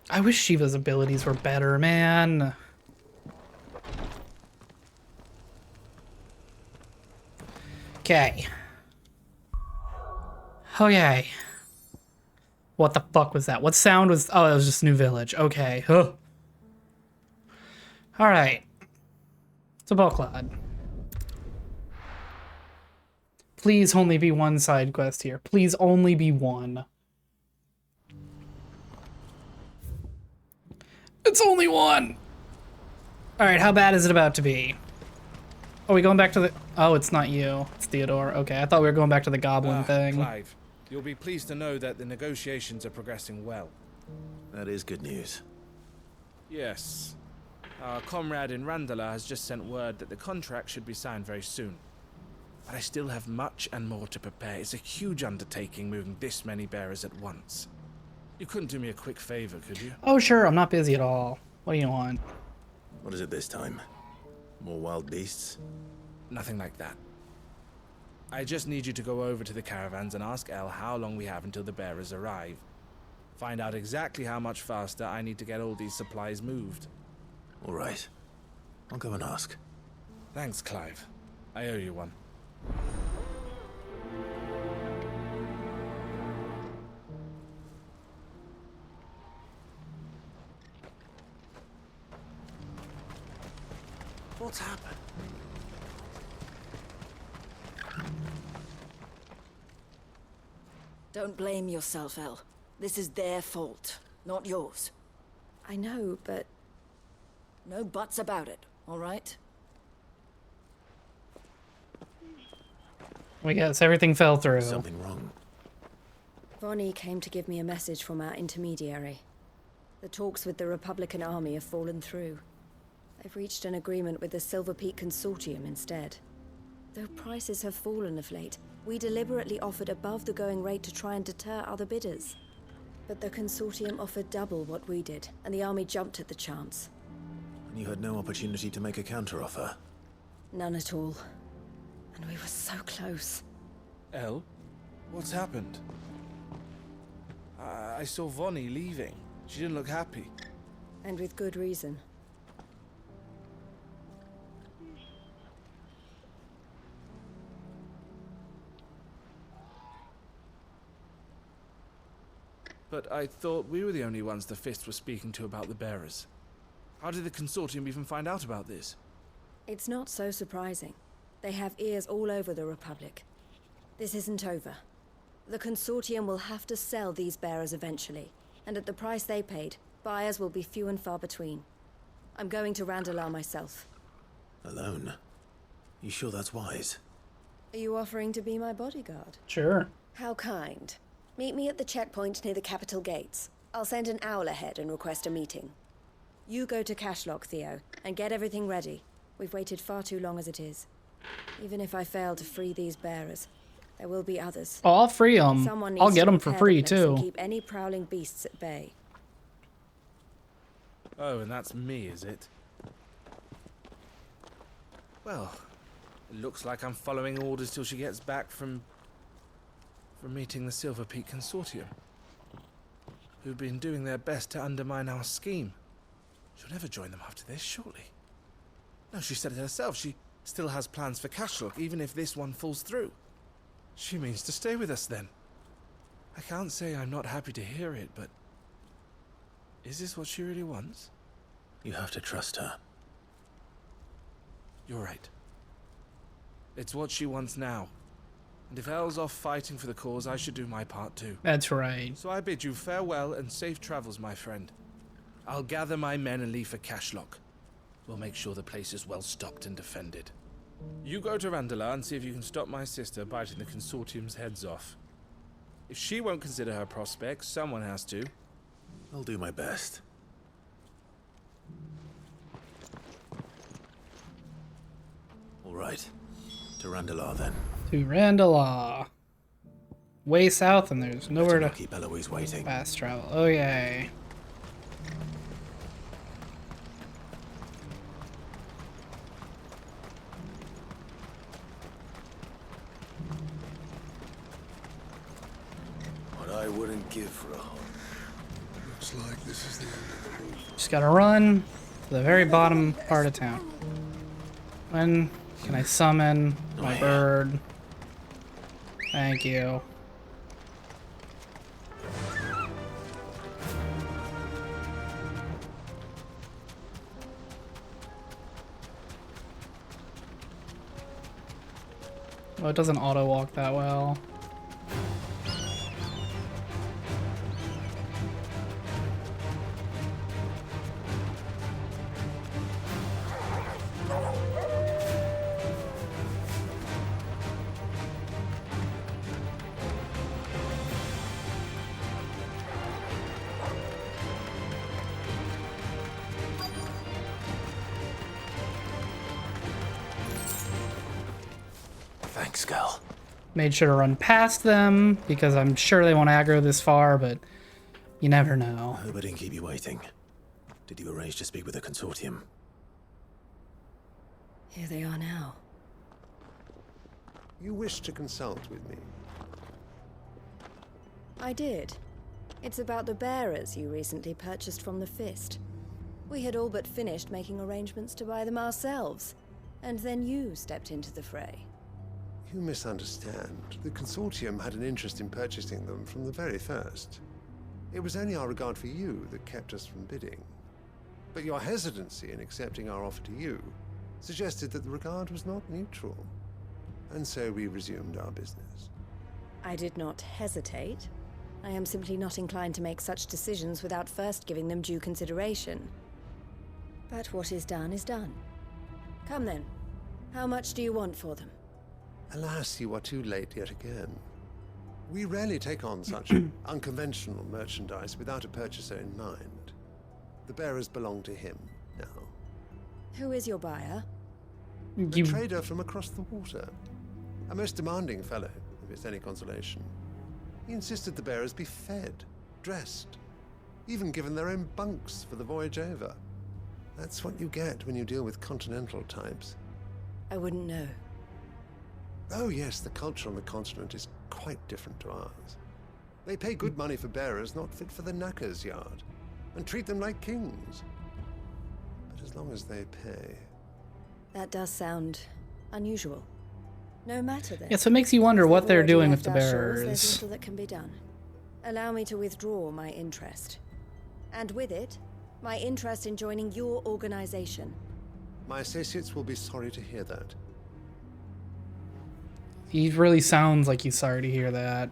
A: I wish Shiva's abilities were better, man. Okay. Okay. What the fuck was that? What sound was... Oh, it was just New Village. Okay. Huh. Alright. It's a Boclad. Please only be one side quest here. Please only be one. It's only one! Alright, how bad is it about to be? Are we going back to the... Oh, it's not you. It's Theodore. Okay, I thought we were going back to the goblin thing.
F: Clive, you'll be pleased to know that the negotiations are progressing well.
L: That is good news.
F: Yes. Our comrade in Randala has just sent word that the contract should be signed very soon. But I still have much and more to prepare. It's a huge undertaking moving this many bearers at once. You couldn't do me a quick favor, could you?
A: Oh, sure. I'm not busy at all. What do you want?
L: What is it this time? More wild beasts?
F: Nothing like that. I just need you to go over to the caravans and ask El how long we have until the bearers arrive. Find out exactly how much faster I need to get all these supplies moved.
L: All right. I'll go and ask.
F: Thanks, Clive. I owe you one.
L: What's happened?
I: Don't blame yourself, El. This is their fault, not yours. I know, but... No buts about it, all right?
A: I guess everything fell through.
L: Something wrong.
I: Vonnie came to give me a message from our intermediary. The talks with the Republican army have fallen through. They've reached an agreement with the Silver Peak Consortium instead. Though prices have fallen of late, we deliberately offered above the going rate to try and deter other bidders. But the Consortium offered double what we did, and the army jumped at the chance.
L: And you had no opportunity to make a counteroffer?
I: None at all. And we were so close.
F: El? What's happened? I saw Vonnie leaving. She didn't look happy.
I: And with good reason.
F: But I thought we were the only ones the Fist were speaking to about the bearers. How did the Consortium even find out about this?
I: It's not so surprising. They have ears all over the Republic. This isn't over. The Consortium will have to sell these bearers eventually, and at the price they paid, buyers will be few and far between. I'm going to Randalar myself.
L: Alone? You sure that's wise?
I: Are you offering to be my bodyguard?
A: Sure.
I: How kind. Meet me at the checkpoint near the capital gates. I'll send an owl ahead and request a meeting. You go to Cashlock, Theo, and get everything ready. We've waited far too long as it is. Even if I fail to free these bearers, there will be others.
A: Oh, I'll free them.
I: Someone needs
A: I'll get
I: to
A: them for
I: repair
A: free,
I: the place and
A: too.
I: keep any prowling beasts at bay.
F: Oh, and that's me, is it? Well, it looks like I'm following orders till she gets back from meeting the Silver Peak Consortium, who've been doing their best to undermine our scheme. She'll never join them after this, surely. No, she said it herself. She still has plans for Cashlock, even if this one falls through. She means to stay with us then. I can't say I'm not happy to hear it, but is this what she really wants?
L: You have to trust her.
F: You're right. It's what she wants now. And if Elle's off fighting for the cause, I should do my part too.
A: That's right.
F: So I bid you farewell and safe travels, my friend. I'll gather my men and leave for Cashlock. We'll make sure the place is well stocked and defended. You go to Randala and see if you can stop my sister biting the Consortium's heads off. If she won't consider her prospects, someone has to.
L: I'll do my best. All right. To Randala then.
A: To Randala. Way south, and there's nowhere to
L: keep Eloise waiting.
A: Fast travel. Okay.
H: What I wouldn't give for a home. Looks like this is the end of the road.
A: Just gotta run to the very bottom part of town. When can I summon my bird? Thank you. Oh, it doesn't auto walk that well.
L: Thanks, girl.
A: Made sure to run past them because I'm sure they won't aggro this far, but you never know.
L: I hope I didn't keep you waiting. Did you arrange to speak with the Consortium?
I: Here they are now.
D: You wish to consult with me?
R: I did. It's about the bearers you recently purchased from the Fist. We had all but finished making arrangements to buy them ourselves, and then you stepped into the fray.
D: You misunderstand. The Consortium had an interest in purchasing them from the very first. It was only our regard for you that kept us from bidding. But your hesitancy in accepting our offer to you suggested that the regard was not mutual. And so we resumed our business.
R: I did not hesitate. I am simply not inclined to make such decisions without first giving them due consideration. But what is done is done. Come then. How much do you want for them?
D: Alas, you are too late yet again. We rarely take on such unconventional merchandise without a purchaser in mind. The bearers belong to him now.
R: Who is your buyer?
D: A trader from across the water. A most demanding fellow, if it's any consolation. He insisted the bearers be fed, dressed, even given their own bunks for the voyage over. That's what you get when you deal with continental types.
R: I wouldn't know.
D: Oh yes, the culture on the continent is quite different to ours. They pay good money for bearers not fit for the knacker's yard, and treat them like kings. But as long as they pay...
R: That does sound unusual. No matter then.
A: Yeah, so it makes you wonder what they're doing with the
R: There's
A: bearers.
R: little that can be done. Allow me to withdraw my interest. And with it, my interest in joining your organization.
D: My associates will be sorry to hear that.
A: He really sounds like he's sorry to hear that.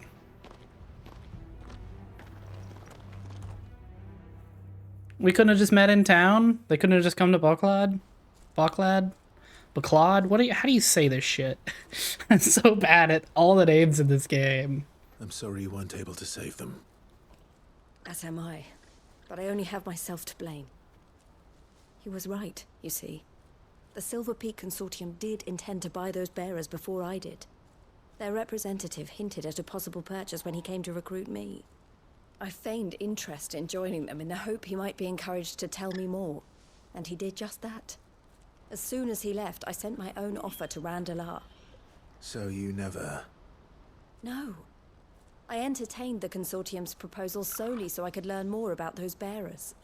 A: We couldn't have just met in town? They couldn't have just come to Baclad? Baclad? Baclad? How do you say this shit? I'm so bad at all the names in this game.
L: I'm sorry you weren't able to save them.
R: As am I. But I only have myself to blame. He was right, you see. The Silver Peak Consortium did intend to buy those bearers before I did. Their representative hinted at a possible purchase when he came to recruit me. I feigned interest in joining them in the hope he might be encouraged to tell me more, and he did just that. As soon as he left, I sent my own offer to Randalar.
L: So you never...
R: No. I entertained the Consortium's proposal solely so I could learn more about those bearers.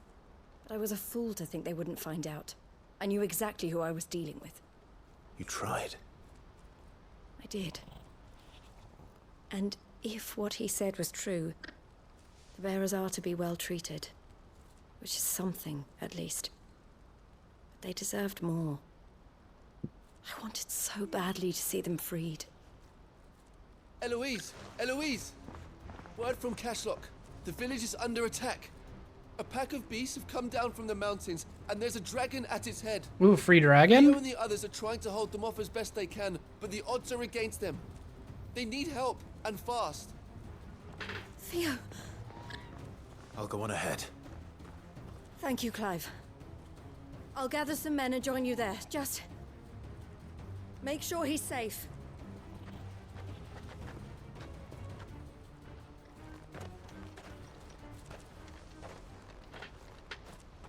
R: But I was a fool to think they wouldn't find out. I knew exactly who I was dealing with.
L: You tried.
R: I did. And if what he said was true, the bearers are to be well treated. Which is something, at least. But they deserved more. I wanted so badly to see them freed.
N: Eloise! Eloise! Word from Cashlock. The village is under attack. A pack of beasts have come down from the mountains, and there's a dragon at its head.
A: Ooh, free dragon?
N: Theo and the others are trying to hold them off as best they can, but the odds are against them. They need help, and fast.
R: Theo.
L: I'll go on ahead.
R: Thank you, Clive. I'll gather some men and join you there. Just... make sure he's safe.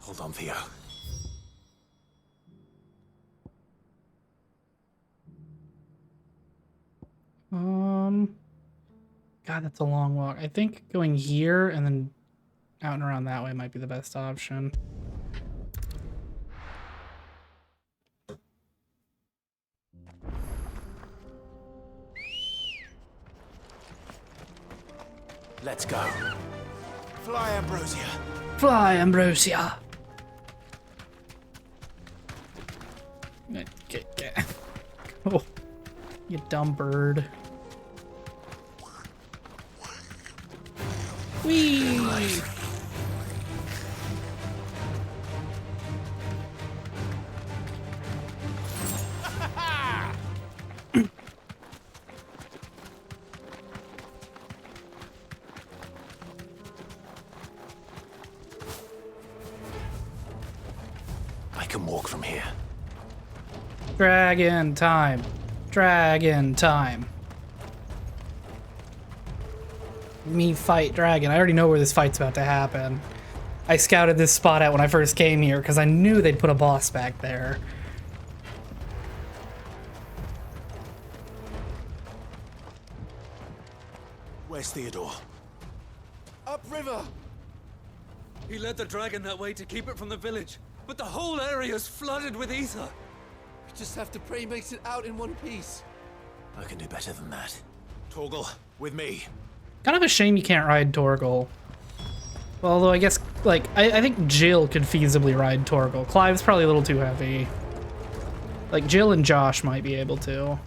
L: Hold on, Theo.
A: God, that's a long walk. I think going here and then out and around that way might be the best option.
L: Let's go.
C: Fly, Ambrosia.
A: Fly, Ambrosia. Get. Oh, you dumb bird. Whee!
L: I can walk from here.
A: Dragon time. Dragon time. Me fight dragon. I already know where this fight's about to happen. I scouted this spot out when I first came here because I knew they'd put a boss back there.
L: Where's Theodore?
N: Upriver!
V: He led the dragon that way to keep it from the village, but the whole area's flooded with ether.
N: We just have to pray he makes it out in one piece.
L: I can do better than that.
C: Torgal, with me.
A: Kind of a shame you can't ride Torgal. Well, although I guess, like, I think Jill could feasibly ride Torgal. Clive's probably a little too heavy. Like, Jill and Josh might be able to.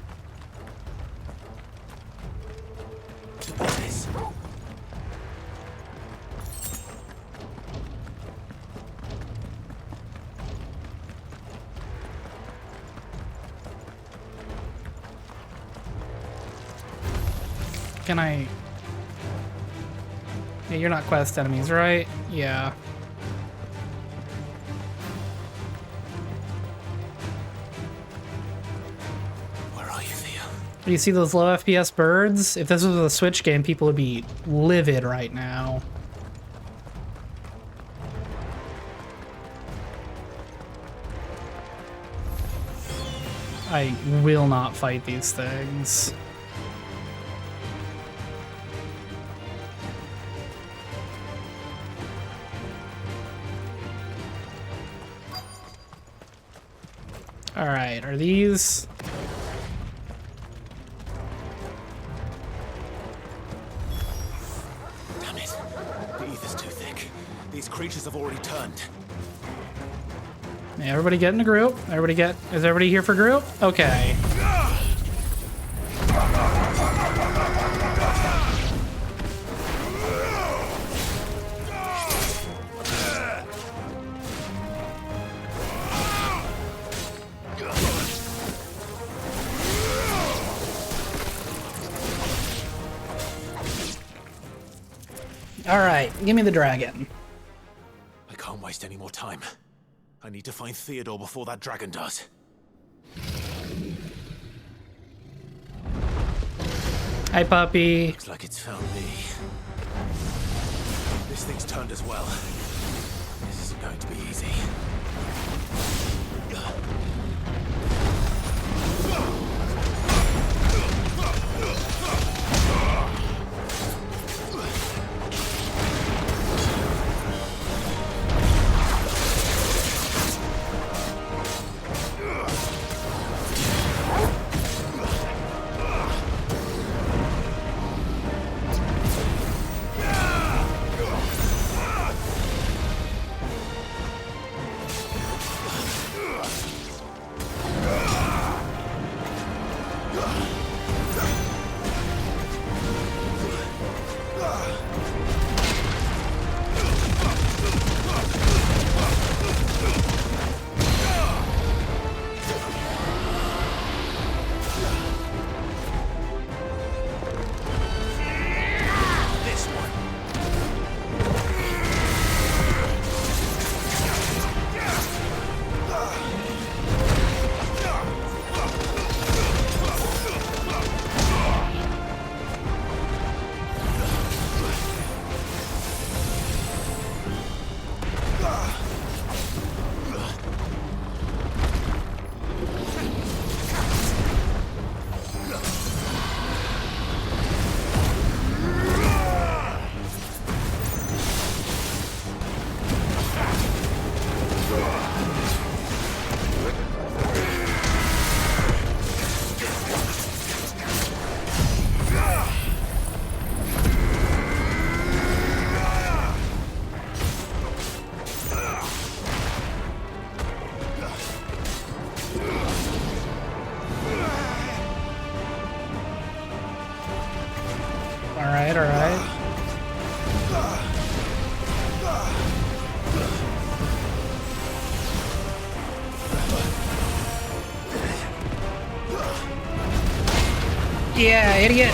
A: Can I... Yeah, you're not quest enemies, right? Yeah.
L: Where are you, Theo?
A: You see those low FPS birds? If this was a Switch game, people would be livid right now. I will not fight these things. Alright, are these...
L: Damn it. The ether's too thick. These creatures have already turned.
A: Yeah, everybody get in a group. Is everybody here for group? Okay. Alright, give me the dragon.
L: I can't waste any more time. I need to find Theodore before that dragon does.
A: Hi, puppy.
L: Looks like it's found me. This thing's turned as well. This isn't going to be easy.
A: Alright, alright. Yeah, idiot!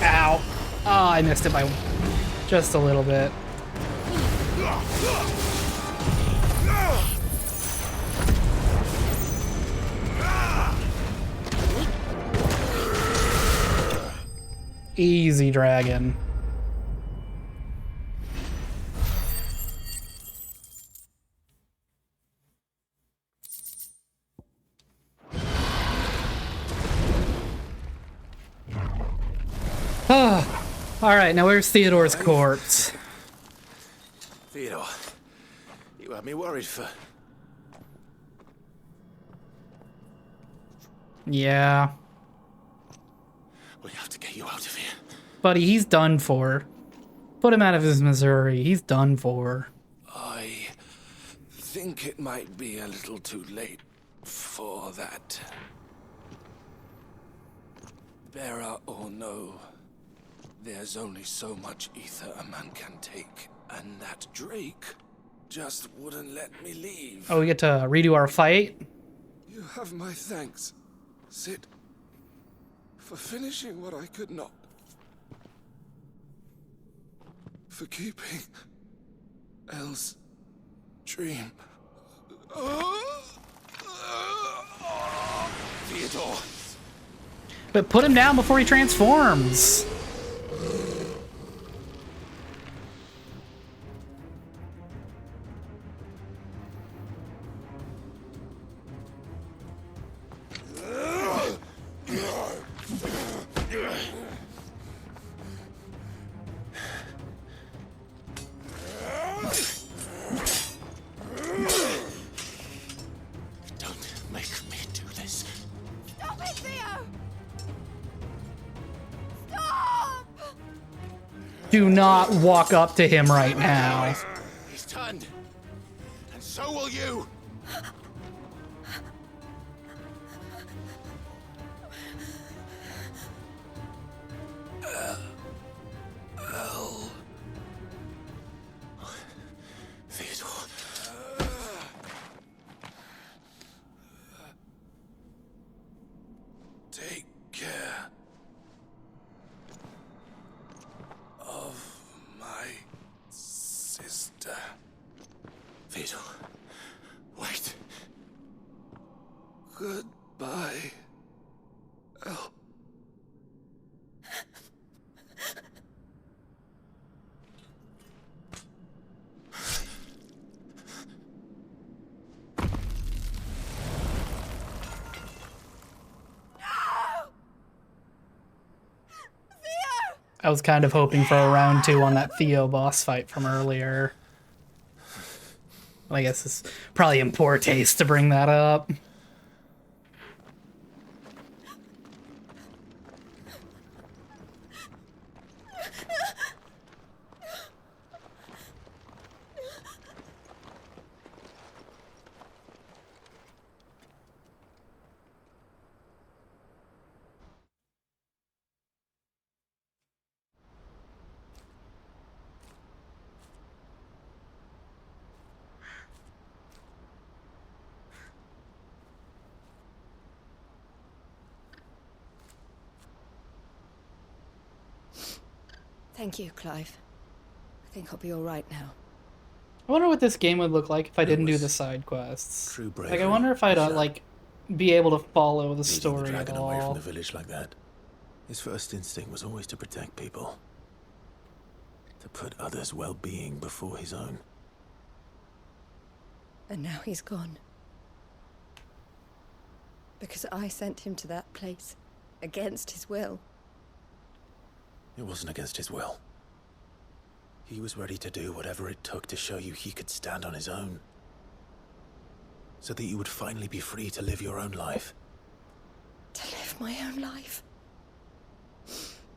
A: Ow. Oh, I missed it by just a little bit. Easy, dragon. Ah, all right. Now where's Theodore's corpse?
C: Theodore, you had me worried for...
A: Yeah,
C: We have to get you out of here.
A: buddy, he's done for. Put him out of his misery. He's done for.
C: I think it might be a little too late for that. Bearer or no, there's only so much ether a man can take, and that Drake just wouldn't let me leave.
A: Oh, we get to redo our fight?
C: You have my thanks, Sid, for finishing what I could not. For keeping else dream. Theodore!
A: But put him down before he transforms.
C: Don't make me do this.
J: Stop it, Theo! Stop!
A: Do not walk up to him right now.
C: He's turned. And so will you. Theodore. Take care of my sister. Theodore, wait. Goodbye. El.
A: I was kind of hoping for a round 2 on that Theo boss fight from earlier. I guess it's probably in poor taste to bring that up.
R: Thank you, Clive. I think I'll be all right now.
A: I wonder what this game would look like if I didn't do the side quests.
L: True
A: Like, I
L: bravery,
A: wonder if I'd,
L: sure.
A: like, be able to follow the
L: Leading
A: story
L: the
A: at
L: dragon away from
A: all.
L: the village like that. His first instinct was always to protect people. To put others' well-being before his own.
R: And now he's gone. Because I sent him to that place. Against his will.
L: It wasn't against his will. He was ready to do whatever it took to show you he could stand on his own. So that you would finally be free to live your own life.
R: To live my own life.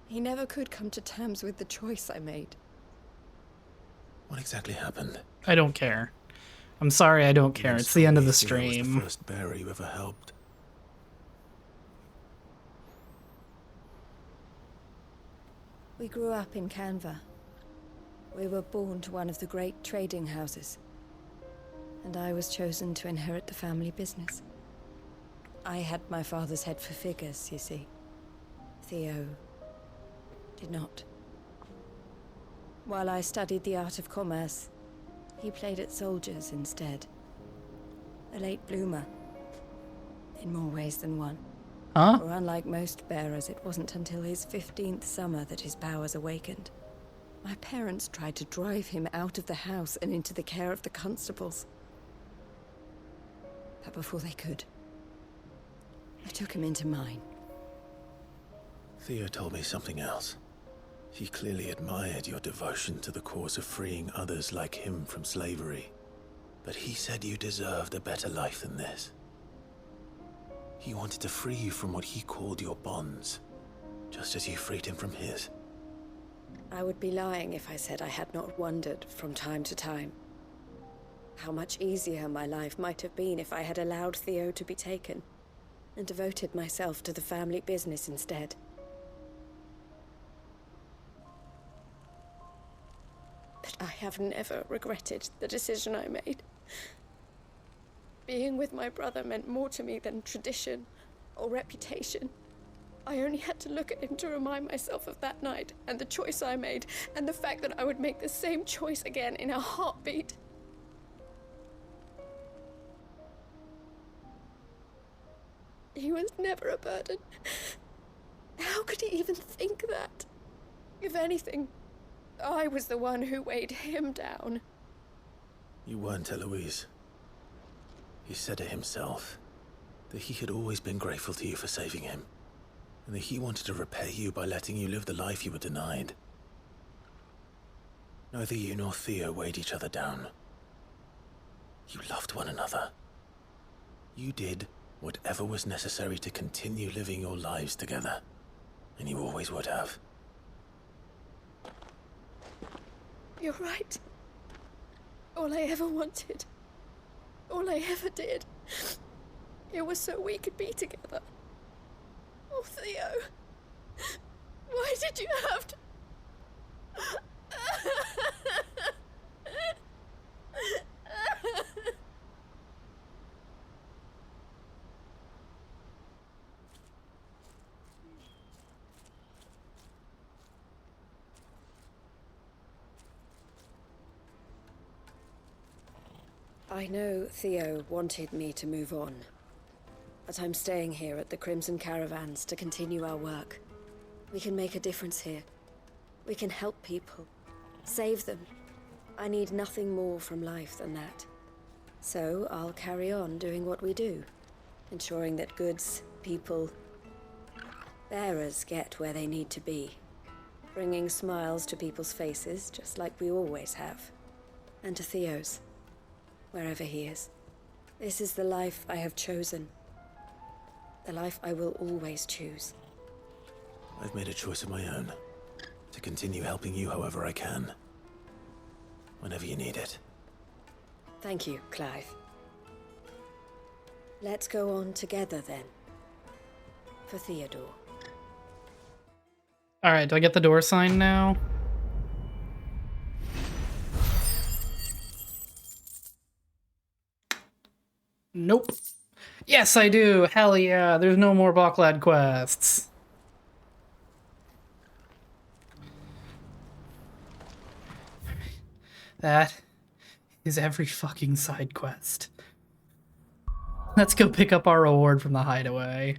R: He never could come to terms with the choice I made.
L: What exactly happened?
A: I don't care. I'm sorry, I don't care. It's the end of the
L: Theo was
A: stream.
L: the first bearer you ever helped.
R: We grew up in Canva. We were born to one of the great trading houses. And I was chosen to inherit the family business. I had my father's head for figures, you see. Theo did not. While I studied the art of commerce, he played at soldiers instead. A late bloomer. In more ways than one.
A: Huh?
R: For unlike most bearers, it wasn't until his 15th summer that his powers awakened. My parents tried to drive him out of the house and into the care of the constables. But before they could, I took him into mine.
L: Theo told me something else. He clearly admired your devotion to the cause of freeing others like him from slavery. But he said you deserved a better life than this. He wanted to free you from what he called your bonds, just as you freed him from his.
R: I would be lying if I said I had not wondered from time to time how much easier my life might have been if I had allowed Theo to be taken and devoted myself to the family business instead. But I have never regretted the decision I made. Being with my brother meant more to me than tradition or reputation.
K: I only had to look at him to remind myself of that night, and the choice I made, and the fact that I would make the same choice again in a heartbeat. He was never a burden. How could he even think that? If anything, I was the one who weighed him down.
L: You weren't, Eloise. He said it himself, that he had always been grateful to you for saving him, and that he wanted to repay you by letting you live the life you were denied. Neither you nor Theo weighed each other down. You loved one another. You did whatever was necessary to continue living your lives together, and you always would have.
K: You're right. All I ever wanted, all I ever did, it was so we could be together. Oh, Theo, why did you have to...
R: I know Theo wanted me to move on, but I'm staying here at the Crimson Caravans to continue our work. We can make a difference here. We can help people, save them. I need nothing more from life than that. So I'll carry on doing what we do, ensuring that goods, people, bearers get where they need to be, bringing smiles to people's faces just like we always have, and to Theo's. Wherever he is. This is the life I have chosen. The life I will always choose.
L: I've made a choice of my own, to continue helping you however I can. Whenever you need it.
R: Thank you, Clive. Let's go on together then. For Theodore.
A: Alright, do I get the door sign now? Nope. Yes, I do. Hell yeah. There's no more Balklad quests. That is every fucking side quest. Let's go pick up our reward from the hideaway.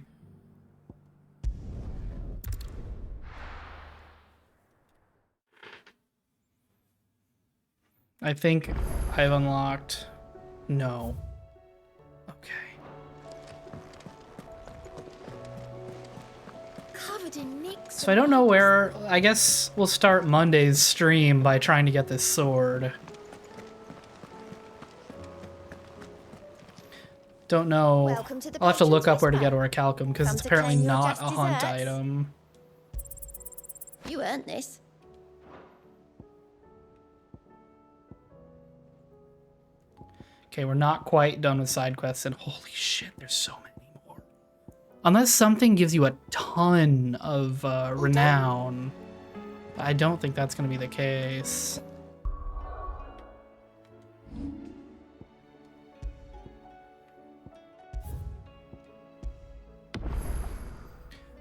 A: I think I've unlocked... No.
J: Covered in nicks.
A: So I don't know where... I guess we'll start Monday's stream by trying to get this sword. Don't know. I'll have to look up where to get Orichalcum because it's apparently not a hunt item.
J: You earned this.
A: Okay, we're not quite done with side quests, and holy shit, there's so many more. Unless something gives you a ton of renown. I don't think that's going to be the case.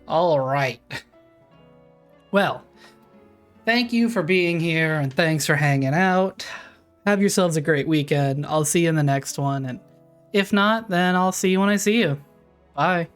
A: All right. Well, thank you for being here, and thanks for hanging out. Have yourselves a great weekend. I'll see you in the next one, and if not, then I'll see you when I see you. Bye.